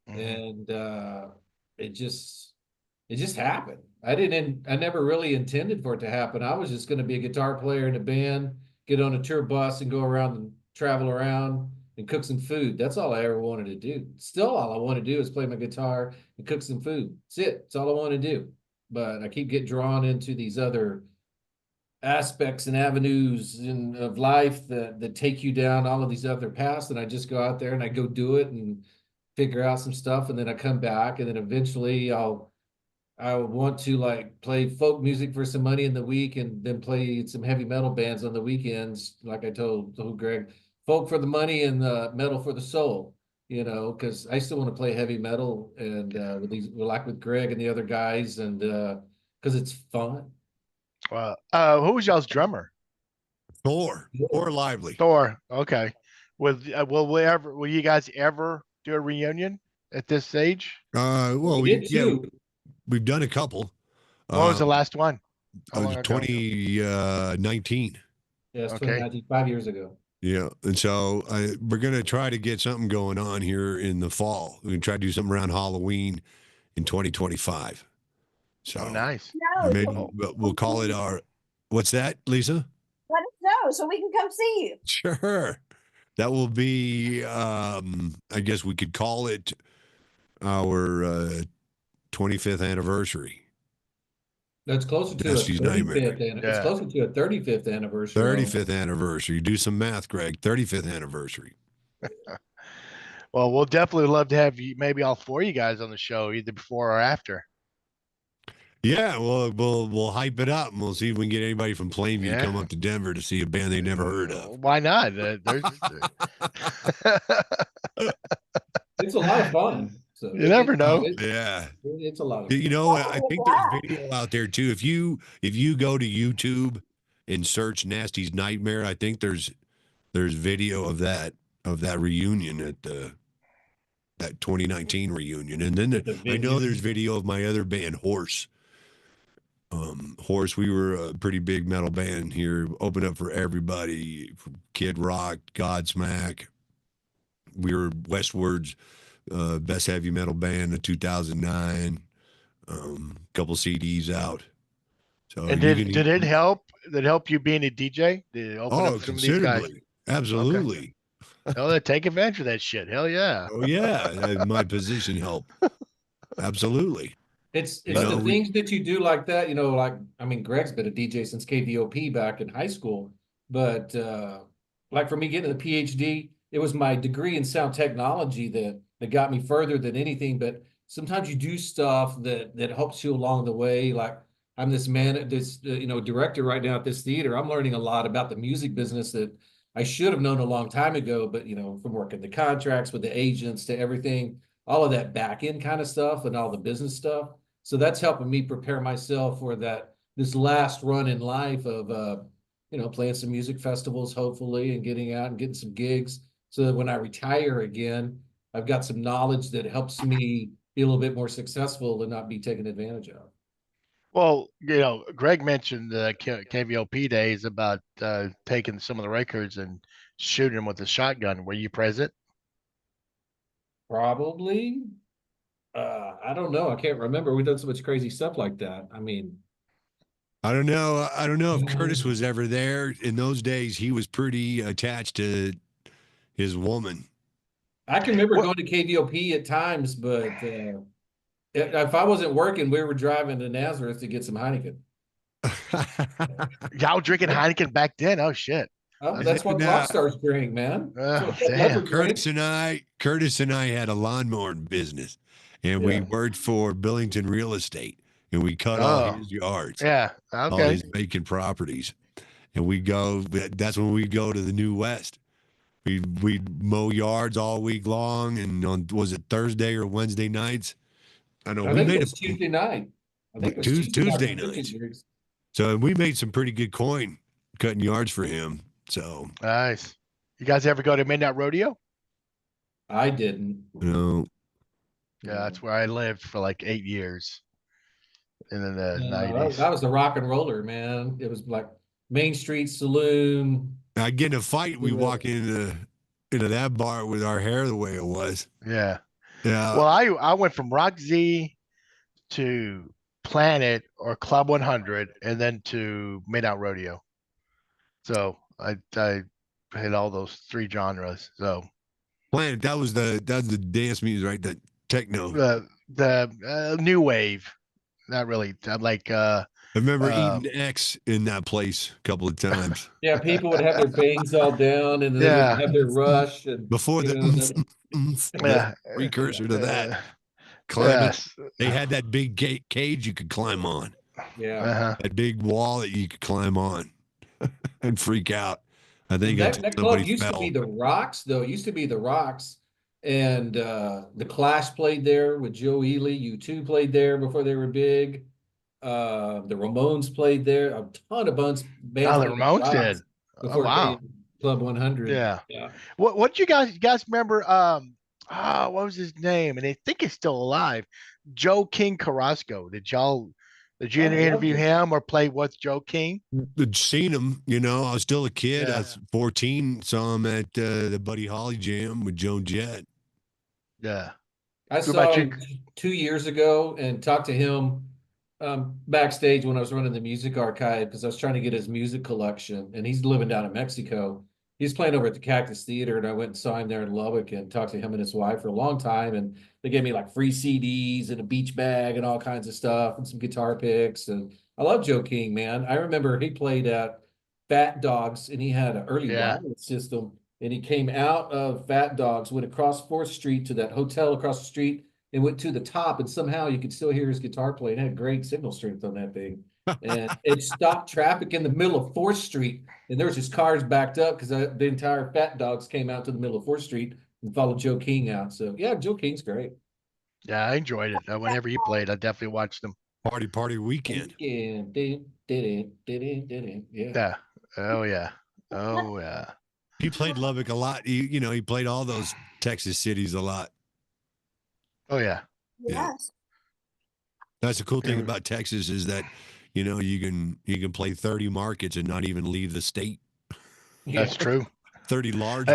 And it just happened. I never really intended for it to happen. I was just gonna be a guitar player in a band, get on a tour bus and go around and travel around and cook some food. That's all I ever wanted to do. Still all I want to do is play my guitar and cook some food. That's it. That's all I want to do. But I keep getting drawn into these other aspects and avenues of life that take you down all of these other paths. And I just go out there and I go do it and figure out some stuff. And then I come back and then eventually I want to like play folk music for some money in the week and then play some heavy metal bands on the weekends. Like I told Greg, folk for the money and metal for the soul, because I still want to play heavy metal and with Greg and the other guys and because it's fun. Well, who was y'all's drummer? Thor Lively. Thor. Okay. Will you guys ever do a reunion at this stage? Well, We did too. we've done a couple. What was the last one? How long ago? 2019. Yeah, it's Okay. 2019, 5 years ago. Yeah, and so we're gonna try to get something going on here in the fall. We're gonna try to do something around Halloween in 2025. So Oh, nice. No, maybe we'll call it our. What's that, Lisa? let us know so we can come see you. Sure. That will be. I guess we could call it our 25th anniversary. That's closer to Nasty's a 35th. Nightmare. It's closer to a 35th anniversary. 35th anniversary. Do some math, Greg. 35th anniversary. Well, we'll definitely love to have you, maybe all four of you guys on the show, either before or after. Yeah, well, we'll hype it up, and we'll see if we can get anybody from Plainview to come Yeah. up to Denver to see a band they never heard of. Why not? It's a lot of fun. So You never know. Yeah, it's a lot of fun. I think there's video out there too. If you go to YouTube and search Nasty's Nightmare, I think there's video of that reunion at that 2019 reunion, and then I know there's video of my other band, Horse. Horse, we were a pretty big metal band here, opened up for everybody from Kid Rock, Godsmack. We were Westward's best heavy metal band in 2009. Couple CDs out. So And did it help? Did it help you being a DJ? Did it open up some of these guys? considerably. Absolutely. Hell, take advantage of that shit. Hell yeah. Oh yeah, my position helped. Absolutely. It's the things that you do like that, Greg's been a DJ since KVOP back in high school, but like for me getting a PhD, it was my degree in sound technology that got me further than anything. But sometimes you do stuff that helps you along the way. Like I'm this director right now at this theater. I'm learning a lot about the music business that I should have known a long time ago, but from working the contracts with the agents to everything, all of that back end kind of stuff and all the business stuff. So that's helping me prepare myself for this last run in life of playing some music festivals, hopefully, and getting out and getting some gigs so that when I retire again, I've got some knowledge that helps me be a little bit more successful and not be taken advantage of. Well, Greg mentioned the KVOP days about taking some of the records and shooting them with a shotgun. Were you present? Probably. I don't know. I can't remember. We've done so much crazy stuff like that. I mean, I don't know. I don't know if Curtis was ever there. In those days, he was pretty attached to his woman. I can remember going to KVOP at times, but if I wasn't working, we were driving to Nazareth to get some Heineken. Y'all drinking Heineken back then? Oh shit! Oh, that's what rock stars drink, man. Damn. Curtis and I had a lawnmower business, and we worked for Billington Real Estate, and we cut all his yards. Yeah. All Okay. his vacant properties, and we go. That's when we go to the New West. We'd mow yards all week long, and was it Thursday or Wednesday nights? I know I think it was Tuesday night. I think it was Tuesday nights. So we made some pretty good coin cutting yards for him. So nice. You guys ever go to Midnight Rodeo? I didn't. No. Yeah, that's where I lived for like 8 years. In the 90s. That was the rock and roller, man. It was like Main Street Saloon. I get in a fight, we walk into that bar with our hair the way it was. Yeah. Yeah. Well, I went from Rock Z to Planet or Club 100 and then to Midnight Rodeo. So I hit all those 3 genres. So Planet, that was the dance music, right? The techno. The new wave. Not really. I'm like I remember eating X in that place a couple of times. Yeah, people would have their bangs all down and they would have their rush and before the precursor to that. They had that big cage you could climb on. Yeah. That big wall that you could climb on and freak out. I think that club used to be the Rocks, though. It used to be the Rocks. And the Clash played there with Joe Ely. U2 played there before they were big. The Ramones played there. A ton of bands. The Ramones did. Before Club 100. Yeah. What you guys remember? What was his name? And I think he's still alive. Joe King Carrasco. Did you interview him or play with Joe King? I'd seen him. I was still a kid. I was 14. Saw him at the Buddy Holly Jam with Joan Jett. Yeah. I saw him 2 years ago and talked to him backstage when I was running the music archive because I was trying to get his music collection, and he's living down in Mexico. He's playing over at the Cactus Theater, and I went and saw him there in Lubbock and talked to him and his wife for a long time, and they gave me like free CDs and a beach bag and all kinds of stuff and some guitar picks. And I love Joe King, man. I remember he played at Fat Dogs, and he had an early wireless system, and he came out of Fat Dogs, went across 4th Street to that hotel across the street, and went to the top, and somehow you could still hear his guitar playing. It had great signal strength on that thing. And it stopped traffic in the middle of 4th Street, and there was just cars backed up because the entire Fat Dogs came out to the middle of 4th Street and followed Joe King out. So yeah, Joe King's great. Yeah, I enjoyed it. Whenever he played, I definitely watched him. Party weekend. Yeah. Oh yeah. He played Lubbock a lot. He played all those Texas cities a lot. Oh yeah. Yes. That's the cool thing about Texas is that you can play 30 markets and not even leave the state. That's true. 30 large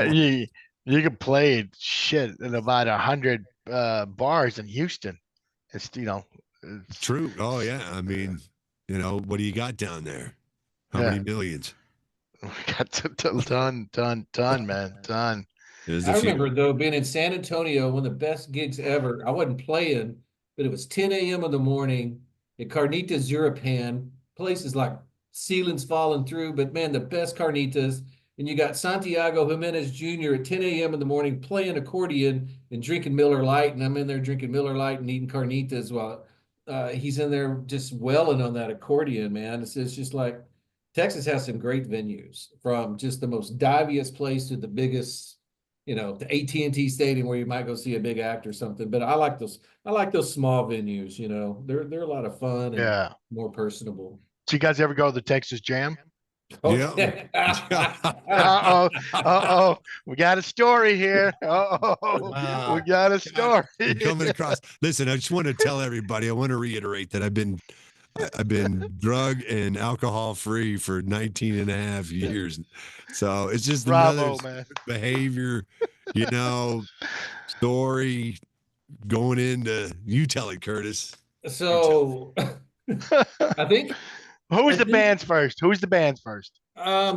you can play shit in about 100 bars in Houston. It's true. Oh yeah. I mean, what do you got down there? How many millions? We got ton, man, ton. I remember though being in San Antonio, one of the best gigs ever. I wasn't playing, but it was 10 a.m. in the morning at Carnitas Europan. Place is like ceilings falling through, but man, the best carnitas. And you got Santiago Jimenez Jr. at 10 a.m. in the morning playing accordion and drinking Miller Lite, and I'm in there drinking Miller Lite and eating carnitas while he's in there just welling on that accordion, man. It's just like Texas has some great venues, from just the most diviest place to the biggest, the AT&T Stadium where you might go see a big act or something. But I like those. I like those small venues. They're a lot of fun and Yeah. more personable. So you guys ever go to the Texas Jam? Okay. Uh-oh. Uh-oh. We got a story here. Uh-oh. Wow. We got a story. I'm coming across. Listen, I just want to tell everybody, I want to reiterate that I've been drug and alcohol free for 19 and a half years. So it's just Bravo, another man. behavior, story going into, you tell it, Curtis. So I think Who's the think- bands first? Who's the bands first?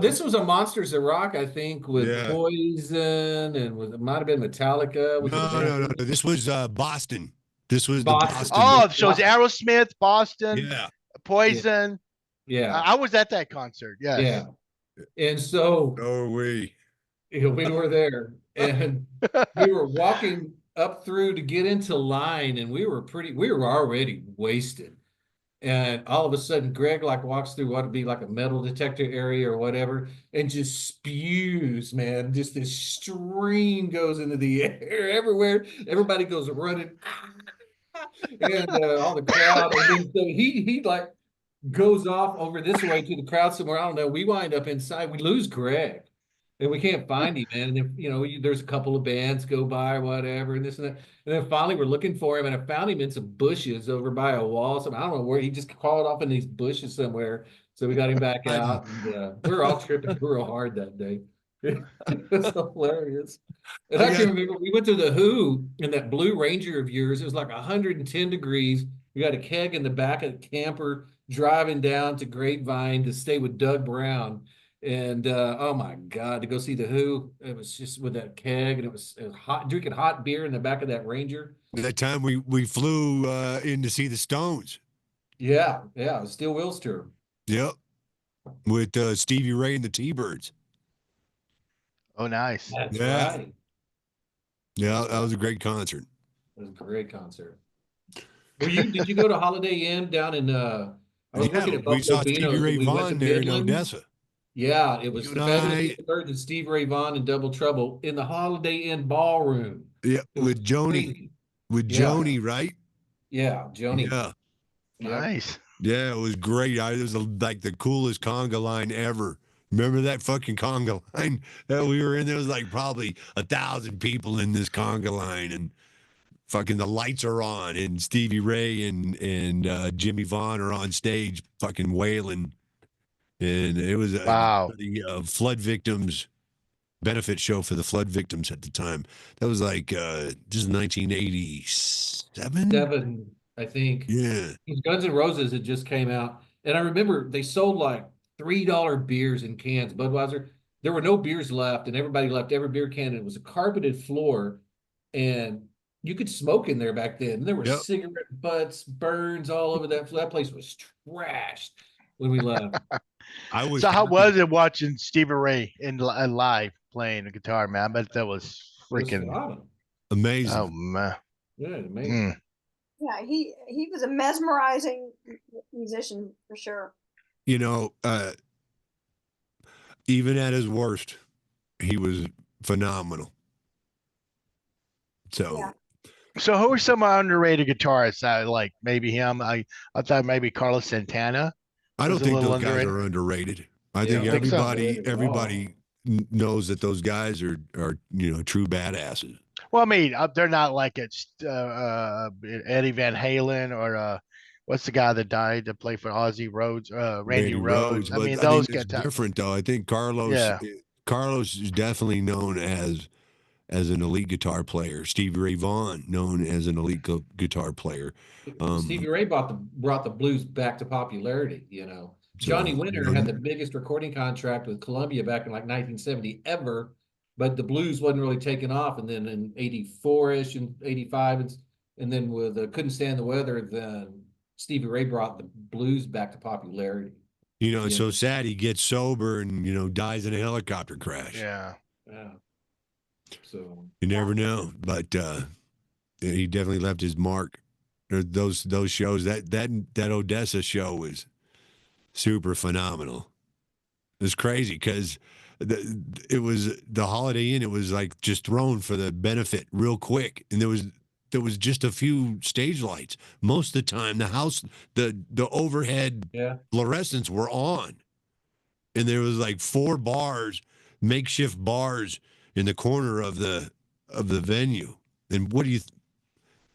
this was a Monsters of Rock, I think, with Yeah. Poison, and it might have been Metallica. Was it a No. band? This was Boston. This was Boston. the Boston. Oh, so it's Aerosmith, Boston, Yeah. Poison. Yeah. I was at that concert. Yes. Yeah. And so Oh, we were there, and we were walking up through to get into line, and we were already wasted. And all of a sudden, Greg walks through what would be like a metal detector area or whatever, and just spews, man. Just this stream goes into the air everywhere. Everybody goes running, and all the crowd. And then so he goes off over this way to the crowd somewhere. I don't know. We wind up inside. We lose Greg. And we can't find him, man. And then, there's a couple of bands go by or whatever, and this and that. And then finally we're looking for him, and I found him in some bushes over by a wall. So I don't know where he just crawled off in these bushes somewhere. So we got him back out, and we were all tripping real hard that day. It was hilarious. And I can remember we went to the Who in that Blue Ranger of yours. It was like 110 degrees. We got a keg in the back of the camper driving down to Grapevine to stay with Doug Brown. And oh my God, to go see the Who, it was just with that keg, and it was hot, drinking hot beer in the back of that Ranger. that time we flew in to see the Stones. Yeah, it was Steel Wheels tour. Yep, with Stevie Ray and the T-Birds. Oh, nice. That's Yeah. right. Yeah, that was a great concert. It was a great concert. Did you go to Holiday Inn down in I was looking at we saw Buffalo Stevie Beano's, Ray and we went Vaughan to there in Midland. Odessa. Yeah, it was You the and Feathers I- Third and Stevie Ray Vaughan and Double Trouble in the Holiday Inn ballroom. Yeah, It was with Joni, crazy. Yeah. Joni, right? Yeah, Joni. Yeah, Yep. Nice. yeah, it was great. It was like the coolest conga line ever. Remember that fucking conga line that we were in? There was like probably 1,000 people in this conga line, and fucking the lights are on, and Stevie Ray and Jimmy Vaughn are on stage, fucking wailing, and it was Wow. the flood victims benefit show for the flood victims at the time. That was like just 1987. 7, I think. Yeah, Guns N' Roses had just came out, and I remember they sold like $3 beers in cans. Budweiser. There were no beers left, and everybody left every beer can. And it was a carpeted floor, and you could smoke in there back then. There were Yep. cigarette butts, burns all over that. That place was trashed when we left. I was. So how happy. was it watching Stevie Ray in live playing the guitar, man? I bet that was It was freaking. phenomenal. Amazing. Oh man. Yeah, amazing. Mm. Yeah, he was a mesmerizing musician for sure. You know, even at his worst, he was phenomenal. So, Yeah. So who are some underrated guitarists? Like maybe him. I thought maybe Carlos Santana. I don't was a think little those guys underrated. are underrated. I Yeah, think I think so. everybody knows that those guys are true badasses. Well, I mean, they're not like it's Eddie Van Halen or what's the guy that died to play for Ozzy Rhodes? Randy Rhodes. I but mean, those it's guys. different though. I think Carlos is definitely known as an elite guitar player. Stevie Ray Vaughan known as an elite guitar player. Stevie Ray brought the blues back to popularity. Johnny Winter had the biggest recording contract with Columbia back in like 1970 ever, but the blues wasn't really taking off. And then in 84-ish and 85, and then with Couldn't Stand the Weather, then Stevie Ray brought the blues back to popularity. It's so sad he gets sober and dies in a helicopter crash. Yeah. Yeah. So You never know, but he definitely left his mark. Those shows, that Odessa show was super phenomenal. It's crazy because it was the Holiday Inn. It was like just thrown for the benefit real quick, and there was just a few stage lights. Most of the time, the overhead Yeah. fluorescents were on, and there was like 4 bars, makeshift bars in the corner of the venue. And what do you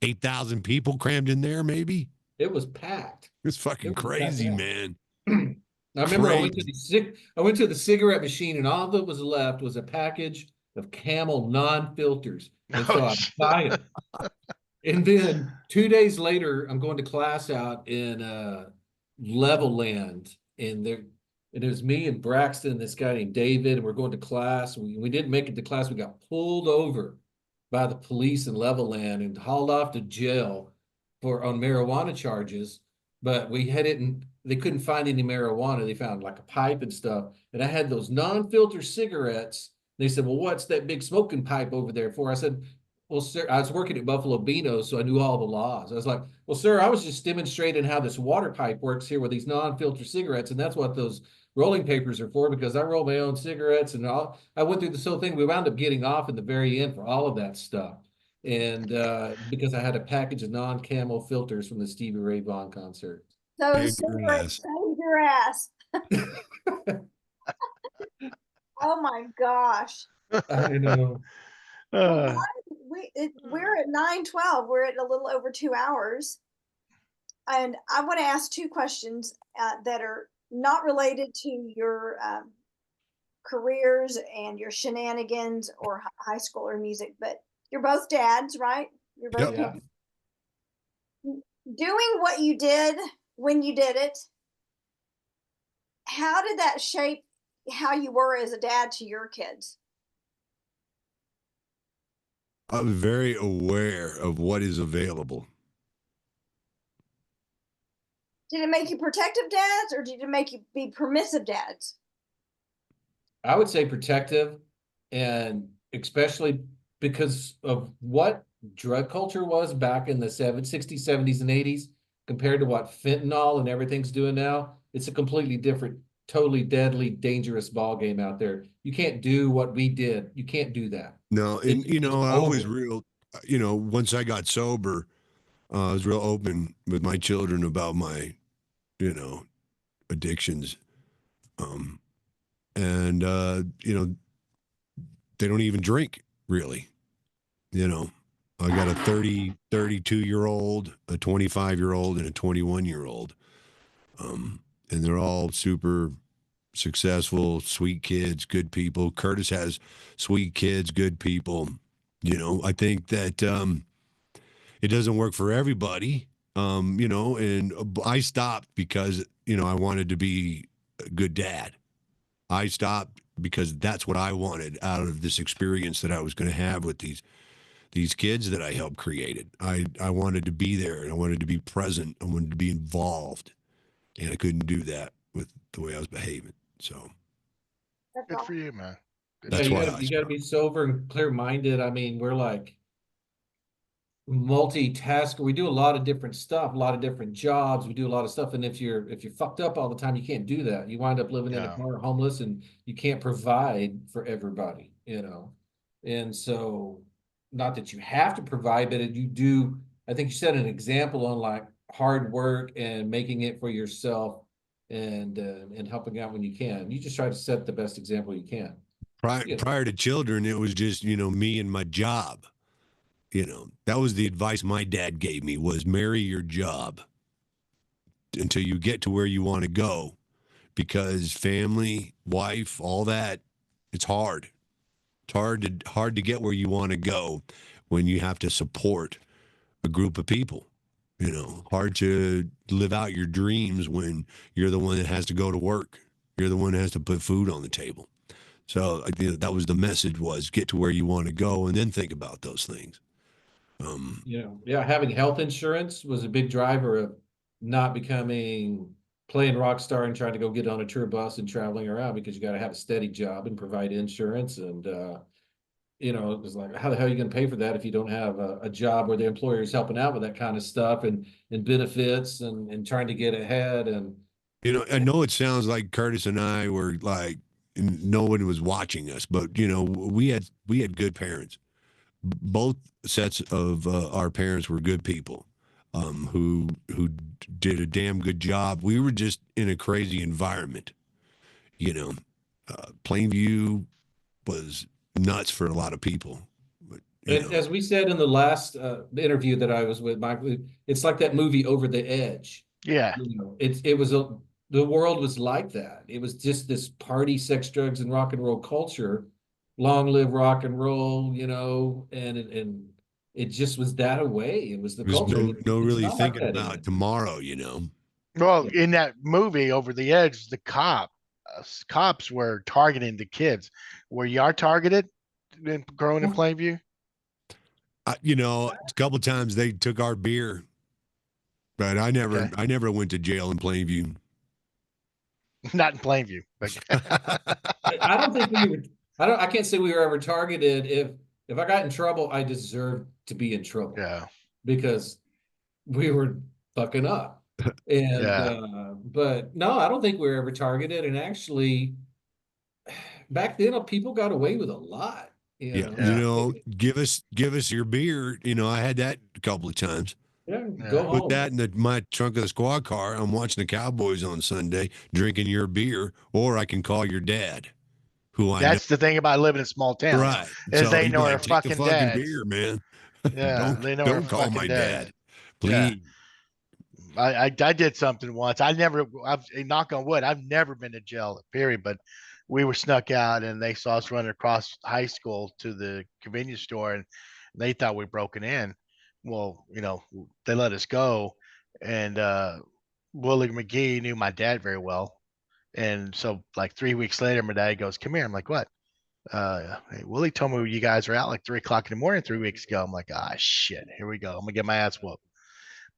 8,000 people crammed in there, maybe? It was packed. It's fucking It was packed, crazy, yeah. man. I remember I went to Crazy. the cigarette machine, and all that was left was a package of Camel non-filters. And Oh, so I buy it. And then 2 days later, I'm going to class out in Levelland, and it was me and Braxton, this guy named David, and we're going to class. We didn't make it to class. We got pulled over by the police in Levelland and hauled off to jail on marijuana charges. But they couldn't find any marijuana. They found like a pipe and stuff. And I had those non-filter cigarettes. They said, well, what's that big smoking pipe over there for? I said, well, sir, I was working at Buffalo Beano, so I knew all the laws. I was like, well, sir, I was just demonstrating how this water pipe works here with these non-filter cigarettes. And that's what those rolling papers are for, because I roll my own cigarettes and I went through this whole thing. We wound up getting off in the very end for all of that stuff. And because I had a package of non-camel filters from the Stevie Ray Vaughan concert. So Saved your ass. saved your ass. Oh my gosh. I know. Uh, We're at 9:12. We're at a little over 2 hours. And I want to ask 2 questions that are not related to your careers and your shenanigans or high school or music, but you're both dads, right? You're both Yep. Yeah. doing what you did when you did it. How did that shape how you were as a dad to your kids? I'm very aware of what is available. Did it make you protective dads, or did it make you be permissive dads? I would say protective, and especially because of what drug culture was back in the 60s, 70s, and 80s compared to what fentanyl and everything's doing now. It's a completely different, totally deadly, dangerous ball game out there. You can't do what we did. You can't do that. No, and It's I was over. real, once I got sober, I was real open with my children about my, addictions. And they don't even drink really. I got a 32-year-old, a 25-year-old, and a 21-year-old. And they're all super successful, sweet kids, good people. Curtis has sweet kids, good people. I think that it doesn't work for everybody. And I stopped because, I wanted to be a good dad. I stopped because that's what I wanted out of this experience that I was going to have with these kids that I helped created. I wanted to be there, and I wanted to be present. I wanted to be involved, and I couldn't do that with the way I was behaving. So That's good all. for you, man. Good That's for why you. I You gotta be sober and clear-minded. I mean, we're like multitasker. We do a lot of different stuff, a lot of different jobs. We do a lot of stuff. And if you're fucked up all the time, you can't do that. You wind up living in a Yeah. car homeless, and you can't provide for everybody, And so, not that you have to provide, but you do. I think you set an example on like hard work and making it for yourself, and helping out when you can. You just try to set the best example you can. prior to children, it was just, me and my job. That was the advice my dad gave me, was marry your job until you get to where you want to go, because family, wife, all that, it's hard. It's hard to get where you want to go when you have to support a group of people. Hard to live out your dreams when you're the one that has to go to work. You're the one that has to put food on the table. So I think that was the message, was get to where you want to go and then think about those things. Having health insurance was a big driver of not becoming playing rock star and trying to go get on a tour bus and traveling around, because you got to have a steady job and provide insurance. And it was like, how the hell are you going to pay for that if you don't have a job where the employer is helping out with that kind of stuff and benefits and trying to get ahead? And You know, I know it sounds like Curtis and I were like no one was watching us, but you know, we had good parents. Both sets of our parents were good people, who did a damn good job. We were just in a crazy environment, you know. Plainview was nuts for a lot of people, but you And know, as we said in the last interview that I was with Michael, it's like that movie Over the Edge. Yeah. You know, the world was like that. It was just this party, sex, drugs, and rock and roll culture. Long live rock and roll, you know, and it just was that way. It was the there's culture. no It's really not like thinking that about anymore. tomorrow, you know. Well, Yeah. in that movie, Over the Edge, the cops were targeting the kids. Were y'all targeted growing in Plainview? You know, a couple times they took our beer, but Okay. I never went to jail in Plainview. Not in Plainview. But I don't think we were. I can't say we were ever targeted. If I got in trouble, I deserved to be in trouble yeah. because we were fucking up. And Yeah. but no, I don't think we were ever targeted. And actually, back then, people got away with a lot. You Yeah, know, you Yeah. know, give us your beer. You know, I had that a couple of times. yeah, go Yeah. Put home. that in my trunk of the squad car. I'm watching the Cowboys on Sunday, drinking your beer, or I can call your dad, who I know. That's the thing about living in small towns Right. is So they he'd be know our like, take the fucking fucking dads. beer, man. Yeah, they know our Don't call fucking my dads. dad, Yeah. please. I did something once. I've knock on wood, I've never been to jail, period. But we were snuck out and they saw us running across high school to the convenience store and they thought we broken in. Well, you know, they let us go and Willie McGee knew my dad very well. And so like 3 weeks later, my dad goes, "Come here." I'm like, "What?" Hey, Willie told me you guys were out like 3 o'clock in the morning 3 weeks ago. I'm like, ah, shit, here we go. I'm gonna get my ass whooped.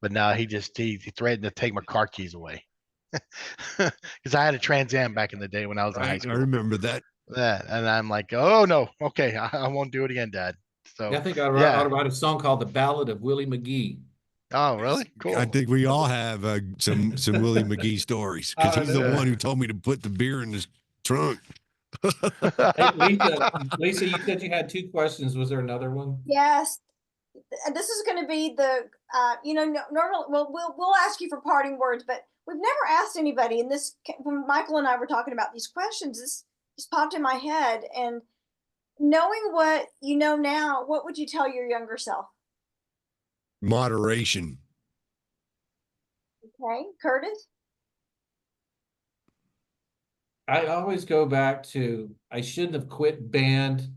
But now he threatened to take my car keys away because I had a Trans Am back in the day when I was in high Right. I school. remember that. Yeah, and I'm like, oh no, okay, I won't do it again, Dad. Yeah, So I think I ought yeah. to write a song called "The Ballad of Willie McGee." Oh really? I Cool. think we all have some Willie McGee stories because I he's the know. one Yeah. who told me to put the beer in his trunk. Hey, Lisa, you said you had two questions. Was there another one? Yes, and this is going to be the normal. Well, we'll ask you for parting words, but we've never asked anybody. And this, when Michael and I were talking about these questions, this just popped in my head. And knowing what you know now, what would you tell your younger self? Moderation. Okay, Curtis. I always go back to I shouldn't have quit band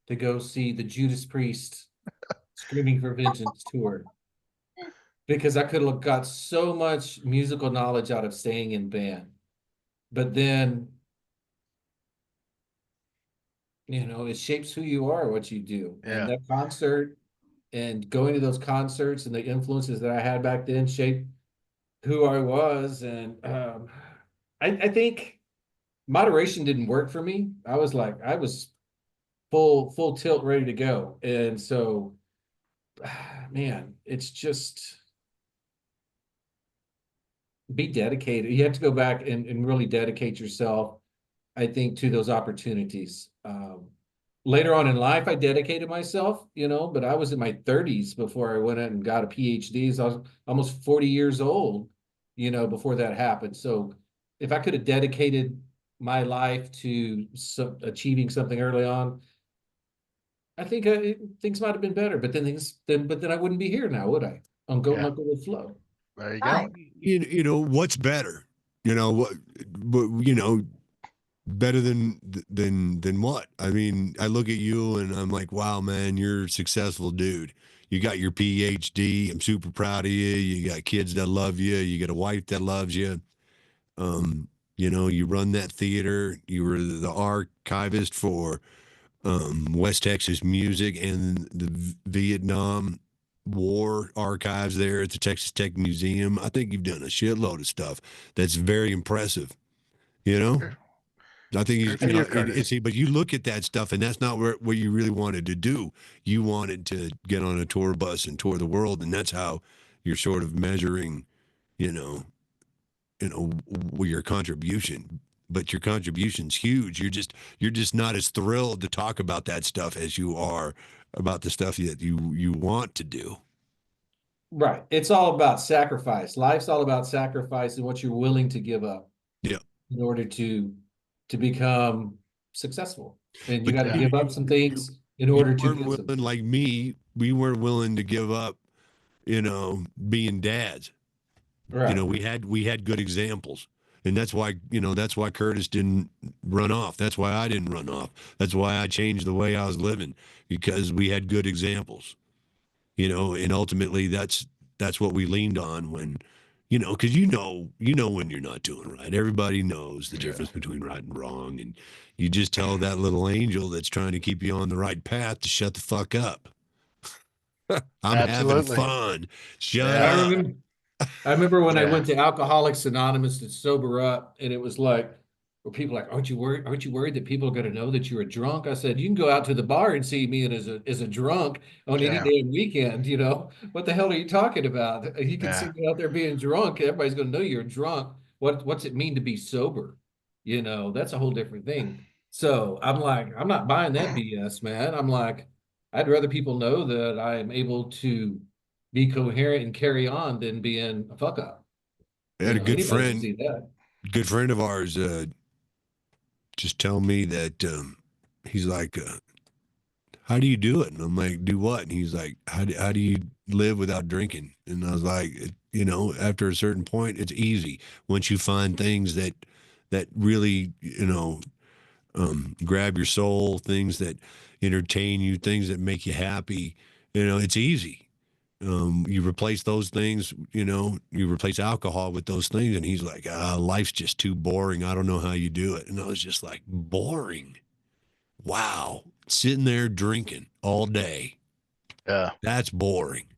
to go see the Judas Priest Screaming for Vengeance tour because I could have got so much musical knowledge out of staying in band. But then, you know, it shapes who you are, what you do. And Yeah. that concert and going to those concerts and the influences that I had back then shaped who I was. And I think moderation didn't work for me. I was full tilt ready to go. And so, man, it's just be dedicated. You have to go back and really dedicate yourself, I think, to those opportunities. Later on in life, I dedicated myself, you know, but I was in my 30s before I went out and got a PhD. So I was almost 40 years old, you know, before that happened. So if I could have dedicated my life to achieving something early on, I think things might have been better. But then I wouldn't be here now, would I? On Goat Yeah. Knuckle with Flow. There you Right. go. You know what's better? You know what you know better than what? I mean, I look at you and I'm like, wow, man, you're a successful dude. You got your PhD. I'm super proud of you. You got kids that love you. You got a wife that loves you. Um, you know, you run that theater. You were the archivist for West Texas music and the Vietnam War archives there at the Texas Tech Museum. I think you've done a shitload of stuff that's very impressive. You know, Good, I think good he's, for you know, you, Curtis. see, but you look at that stuff, and that's not what you really wanted to do. You wanted to get on a tour bus and tour the world, and that's how you're sort of measuring, you know, your contribution, but your contribution's huge. You're just not as thrilled to talk about that stuff as you are about the stuff that you want to do. Right. It's all about sacrifice. Life's all about sacrifice and what you're willing to give up. Yeah. In order to become successful. And you But got to give up some things in you order to weren't get willing, some. like me, we weren't willing to give up, being dads. Right. We had good examples. And that's why, that's why Curtis didn't run off. That's why I didn't run off. That's why I changed the way I was living, because we had good examples. And ultimately that's what we leaned on when, because when you're not doing right. Everybody knows the difference between right and wrong. And you just tell that little angel that's trying to keep you on the right path to shut the fuck up. I'm having Absolutely. fun. Shut Yeah. up. I remember when I Yeah. went to Alcoholics Anonymous to sober up, and it was like, were people like, aren't you worried that people are going to know that you're a drunk? I said, you can go out to the bar and see me as a drunk on any Yeah. damn weekend. What the hell are you talking about? You can Yeah. see me out there being drunk. Everybody's going to know you're drunk. What's it mean to be sober? That's a whole different thing. So I'm like, I'm not buying that BS, man. I'm like, I'd rather people know that I am able to be coherent and carry on than being a fuck up. I had a good Anybody can friend, see that. of ours, just tell me that he's like, how do you do it? And I'm like, do what? And he's like, how do you live without drinking? And I was like, after a certain point, it's easy. Once you find things that really, grab your soul, things that entertain you, things that make you happy, it's easy. You replace those things, you replace alcohol with those things. And he's like, life's just too boring. I don't know how you do it. And I was just like, boring. Wow. Sitting there drinking all day. Yeah. That's boring.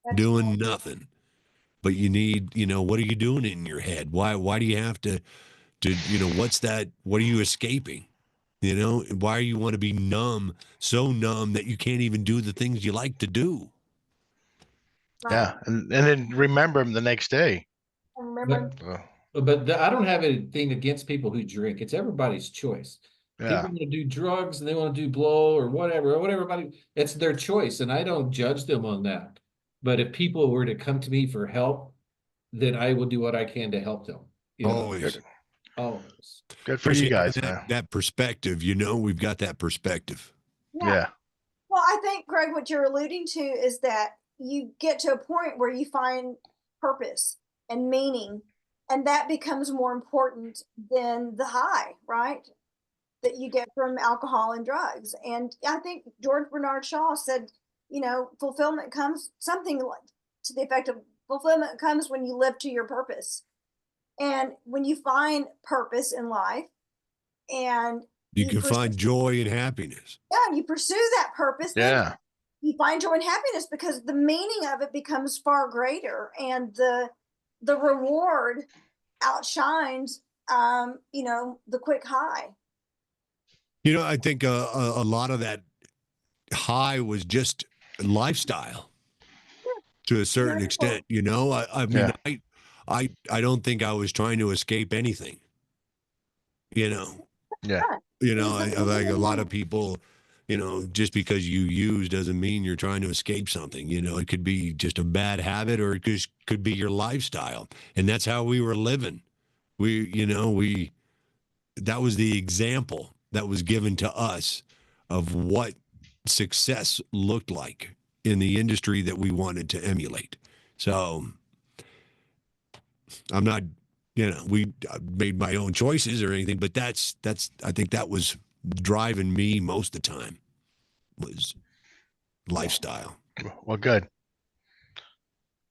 That's Doing nothing. But you need, what are you doing in your head? Why do you have to, what's that? What are you escaping? Why you want to be numb, so numb that you can't even do the things you like to do? right. Yeah. And then remember him the next day. And remember, I don't have anything against people who drink. It's everybody's choice. Yeah. People want to do drugs and they want to do blow or whatever, it's their choice. And I don't judge them on that. But if people were to come to me for help, then I will do what I can to help them. Always. Always. Good for you Especially guys, having man. that perspective, we've got that perspective. Yeah. Well, I think, Greg, what you're alluding to is that you get to a point where you find purpose and meaning, and that becomes more important than the high, right? That you get from alcohol and drugs. And I think George Bernard Shaw said, fulfillment comes, something like to the effect of fulfillment comes when you live to your purpose. And when you find purpose in life and You can find joy and happiness. yeah, you pursue that purpose, then Yeah. you find joy and happiness because the meaning of it becomes far greater, and the reward outshines the quick high. I think a lot of that high was just lifestyle to a certain extent. I mean, I don't think I was trying to escape anything. Yeah. Like a lot of people, just because you use doesn't mean you're trying to escape something. It could be just a bad habit, or it just could be your lifestyle, and that's how we were living. That was the example that was given to us of what success looked like in the industry that we wanted to emulate. So I'm not, I made my own choices or anything, but that's I think that was driving me most of the time was lifestyle. Well, good.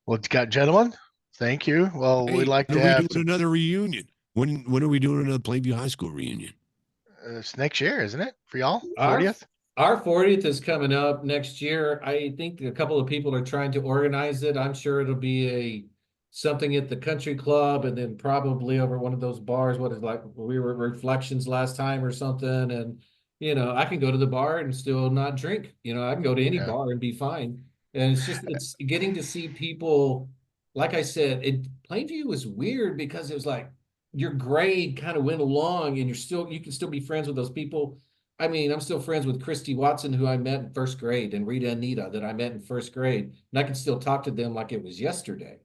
Well, gentlemen, thank you. Well, Hey, we'd like to when are we have doing another reunion? When are we doing another Plainview High School reunion? it's next year, isn't it, for y'all? Our 40th? Our 40th is coming up next year. I think a couple of people are trying to organize it. I'm sure it'll be something at the country club, and then probably over one of those bars. What is like we were at Reflections last time or something. And I can go to the bar and still not drink. I can go to any Yeah. bar and be fine. And it's getting to see people like I said, Plainview was weird because it was like your grade kind of went along and you can still be friends with those people. I mean, I'm still friends with Christy Watson, who I met in first grade, and Rita Anita that I met in first grade. And I can still talk to them like it was yesterday,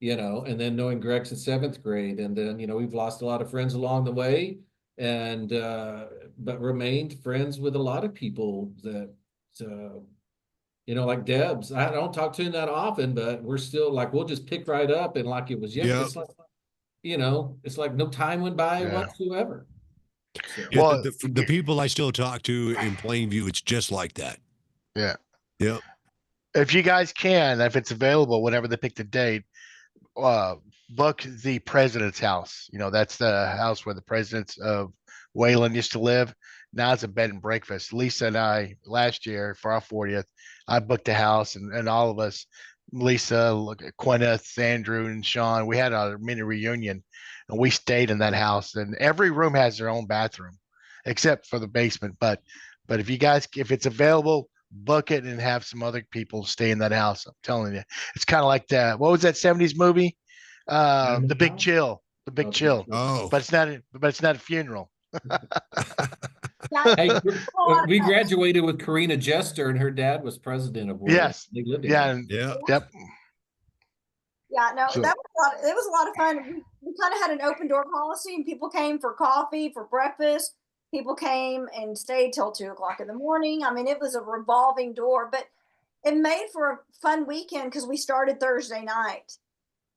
and then knowing Greg's in seventh grade. And then, we've lost a lot of friends along the way and, but remained friends with a lot of people that, like Deb's. I don't talk to him that often, but we're still like, we'll just pick right up and like it was yesterday. Yeah. It's like, it's like no time went by Yeah. whatsoever. So, Yeah, Well, the people I still talk to in Plainview, it's just like that. yeah. Yep. If you guys can, if it's available, whenever they pick the date, book the president's house. That's the house where the presidents of Wayland used to live. Now it's a bed and breakfast. Lisa and I, last year for our 40th, I booked a house, and all of us, Lisa, Quenneth, Andrew, and Sean, we had a mini reunion, and we stayed in that house. And every room has their own bathroom, except for the basement. But if it's available, book it and have some other people stay in that house. I'm telling you, it's kind of like that. What was that 70s movie? The Big Chill. The Big Chill. Oh. But it's not a funeral. Yeah, hey, well, we graduated with Karina Jester, and her dad was president of Wayland. Yes. They lived Yeah. together. Yeah. Yep. yeah, no, So- that was a lot. It was a lot of fun. We kind of had an open door policy, and people came for coffee, for breakfast. People came and stayed till 2 o'clock in the morning. I mean, it was a revolving door, but it made for a fun weekend because we started Thursday night,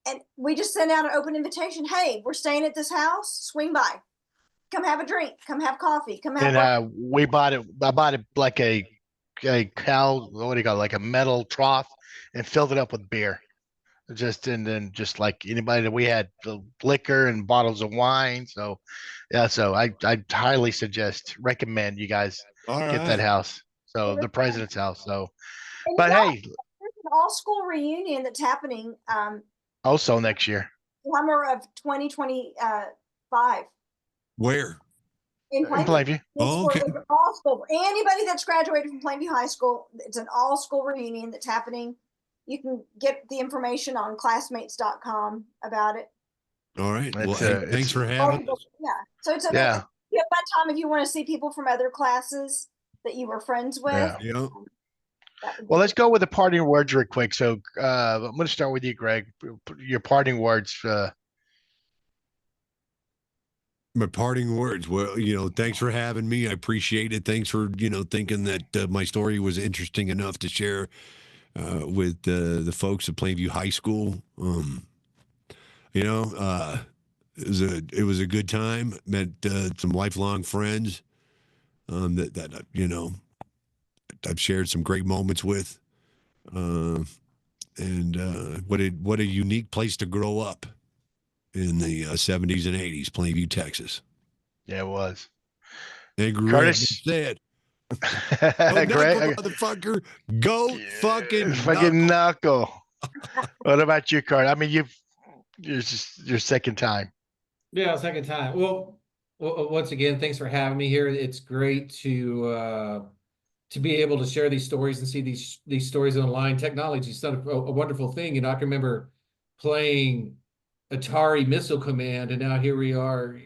and we just sent out an open invitation. Hey, we're staying at this house. Swing by, come have a drink, come have coffee, come have. And we bought it. I bought it like a cow. What do you call it? Like a metal trough, and filled it up with beer. And then just like anybody that we had the liquor and bottles of wine. So yeah, so I highly recommend you guys All get that right. house. So the president's house. So, And but hey, there's an all school reunion that's happening also next year. summer of 2025 Where? in In Plainview. Plainview. Oh, okay. It's an all school. Anybody that's graduated from Plainview High School, it's an all school reunion that's happening. You can get the information on classmates.com about it. All right. Well, It's, hey, thanks for having us. Yeah. So it's a Yeah. fun time if you want to see people from other classes that you were friends with. Yeah. Yeah. That would be Well, let's good. go with the parting words real quick. So I'm going to start with you, Greg. Your parting words. My parting words. Well, thanks for having me. I appreciate it. Thanks for, thinking that my story was interesting enough to share with the folks at Plainview High School. It was a good time. Met some lifelong friends that I've shared some great moments with. And what a unique place to grow up in the 70s and 80s, Plainview, Texas. Yeah, it was. And Curtis. said, Greg, Knuckle, motherfucker, go fucking fucking Knuckle. Knuckle. What about you, Curtis? I mean, you're just your second time. Yeah, second time. Well, once again, thanks for having me here. It's great to be able to share these stories and see these stories online. Technology is such a wonderful thing. I can remember playing Atari Missile Command, and now here we are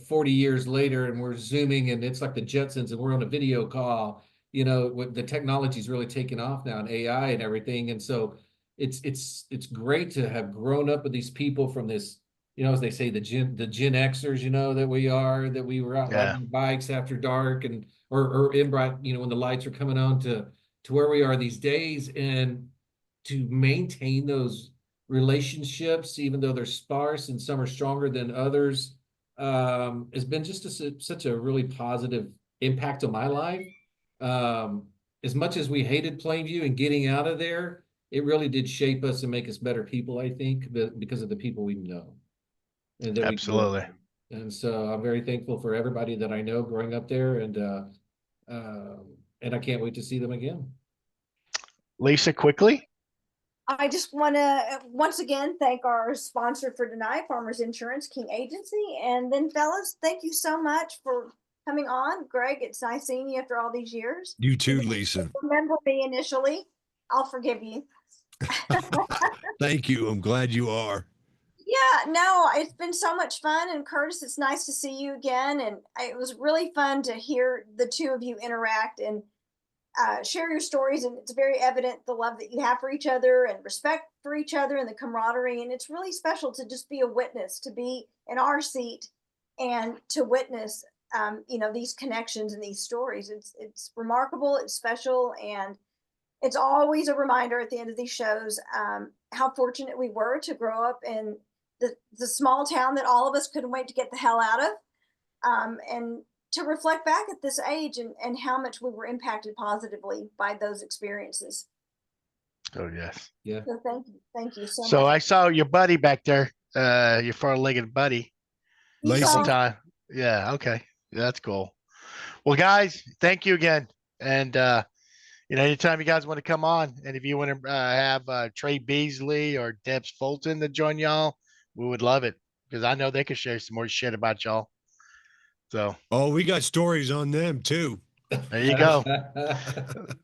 40 years later, and we're zooming, and it's like the Jetsons, and we're on a video call. The technology's really taken off now, and AI and everything. And so it's great to have grown up with these people from this, as they say, the Gen Xers, that we were out riding bikes after dark or in bright, when the lights are coming on to where we are these days, and to maintain those relationships, even though they're sparse and some are stronger than others, has been just such a really positive impact on my life. As much as we hated Plainview and getting out of there, it really did shape us and make us better people, I think, because of the people we know. And that Absolutely. and so I'm very thankful for everybody that I know growing up there, and I can't wait to see them again. Lisa, quickly. I just want to once again thank our sponsor for tonight, Farmers Insurance King Agency. And then, fellas, thank you so much for coming on. Greg, it's nice seeing you after all these years. You too, Lisa. Remember me initially. I'll forgive you. Thank you. I'm glad you are. Yeah, no, it's been so much fun. And Curtis, it's nice to see you again. And it was really fun to hear the two of you interact and share your stories. And it's very evident the love that you have for each other and respect for each other and the camaraderie. And it's really special to just be a witness, to be in our seat and to witness, these connections and these stories. It's remarkable. It's special. And it's always a reminder at the end of these shows how fortunate we were to grow up in the small town that all of us couldn't wait to get the hell out of, and to reflect back at this age and how much we were impacted positively by those experiences. Oh, yes. Yeah. So thank you so So much. I saw your buddy back there, your four-legged buddy. You Lacey. saw Couple times. Yeah, okay. Yeah, that's cool. Well, guys, thank you again. And anytime you guys want to come on, and if you want to have Trey Beasley or Debs Fulton to join y'all, we would love it, because I know they could share some more shit about y'all. So Oh, we got stories on them too. there you go.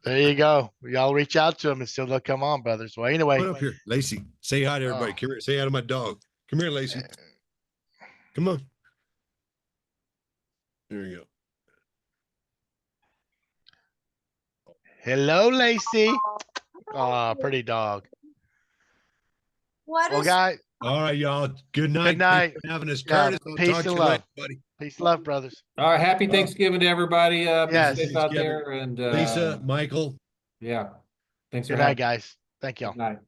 There you go. Y'all reach out to them and still they'll come on, brothers. Well, anyway. Come up here, Lacey. Say hi to everybody. Oh. Come here. Say hi to my dog. Come here, Lacey. Come on. There you go. Hello, Lacey. Oh, pretty dog. what Well, is guys, All right, y'all. Good night. good night. Thanks for having us, Yeah, Curtis. I'll peace talk to and you love. later, buddy. Peace and love, brothers. All right. Happy Thanksgiving to everybody. Be Yes. safe out Thanksgiving. there. And Lisa, Michael. yeah. Thanks for Good night, having me. guys. Thank y'all. Good night.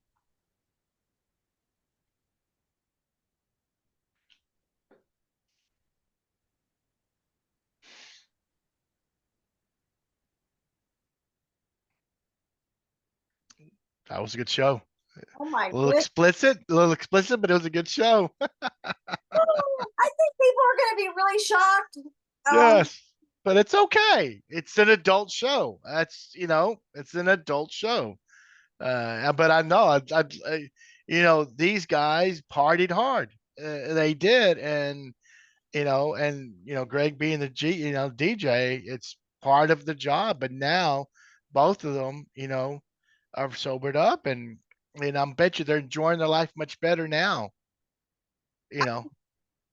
That was a good show. oh my A little goodness. explicit, but it was a good show. I think people are going to be really shocked. Yes, but it's okay. It's an adult show. It's an adult show. But I know, these guys partied hard. They did, and Greg being the DJ, it's part of the job. But now, both of them, are sobered up, and I bet you they're enjoying their life much better now.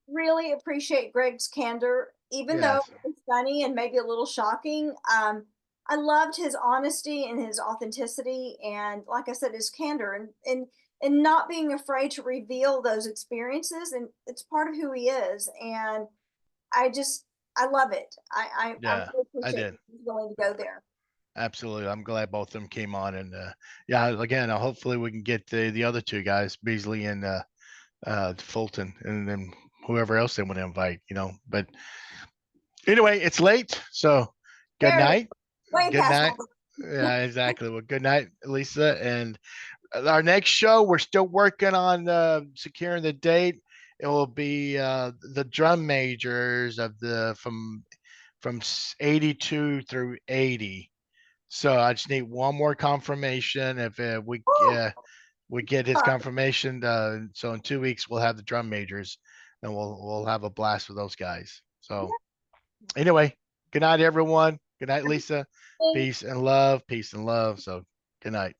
Really appreciate Gregg's candor, even though Yes. it's funny and maybe a little shocking. I loved his honesty and his authenticity, and like I said, his candor and not being afraid to reveal those experiences, and it's part of who he is. And I love it. I Yeah, really I appreciate did. he's willing to go there. Absolutely. I'm glad both of them came on, and again, hopefully we can get the other two guys, Beasley and Fulton, and then whoever else they want to invite, But anyway, it's late, so good Very night. way Good past night. my Yeah, exactly. Well, good night, Lisa. And our next show, we're still working on securing the date. It will be the drum majors of from 82 through 80. So I just need one more confirmation. If we get his confirmation, so in 2 weeks we'll have the drum majors, and we'll have a blast with those guys. So anyway, good night, everyone. Good night, Lisa. thing. Peace and love. Peace and love. So good night.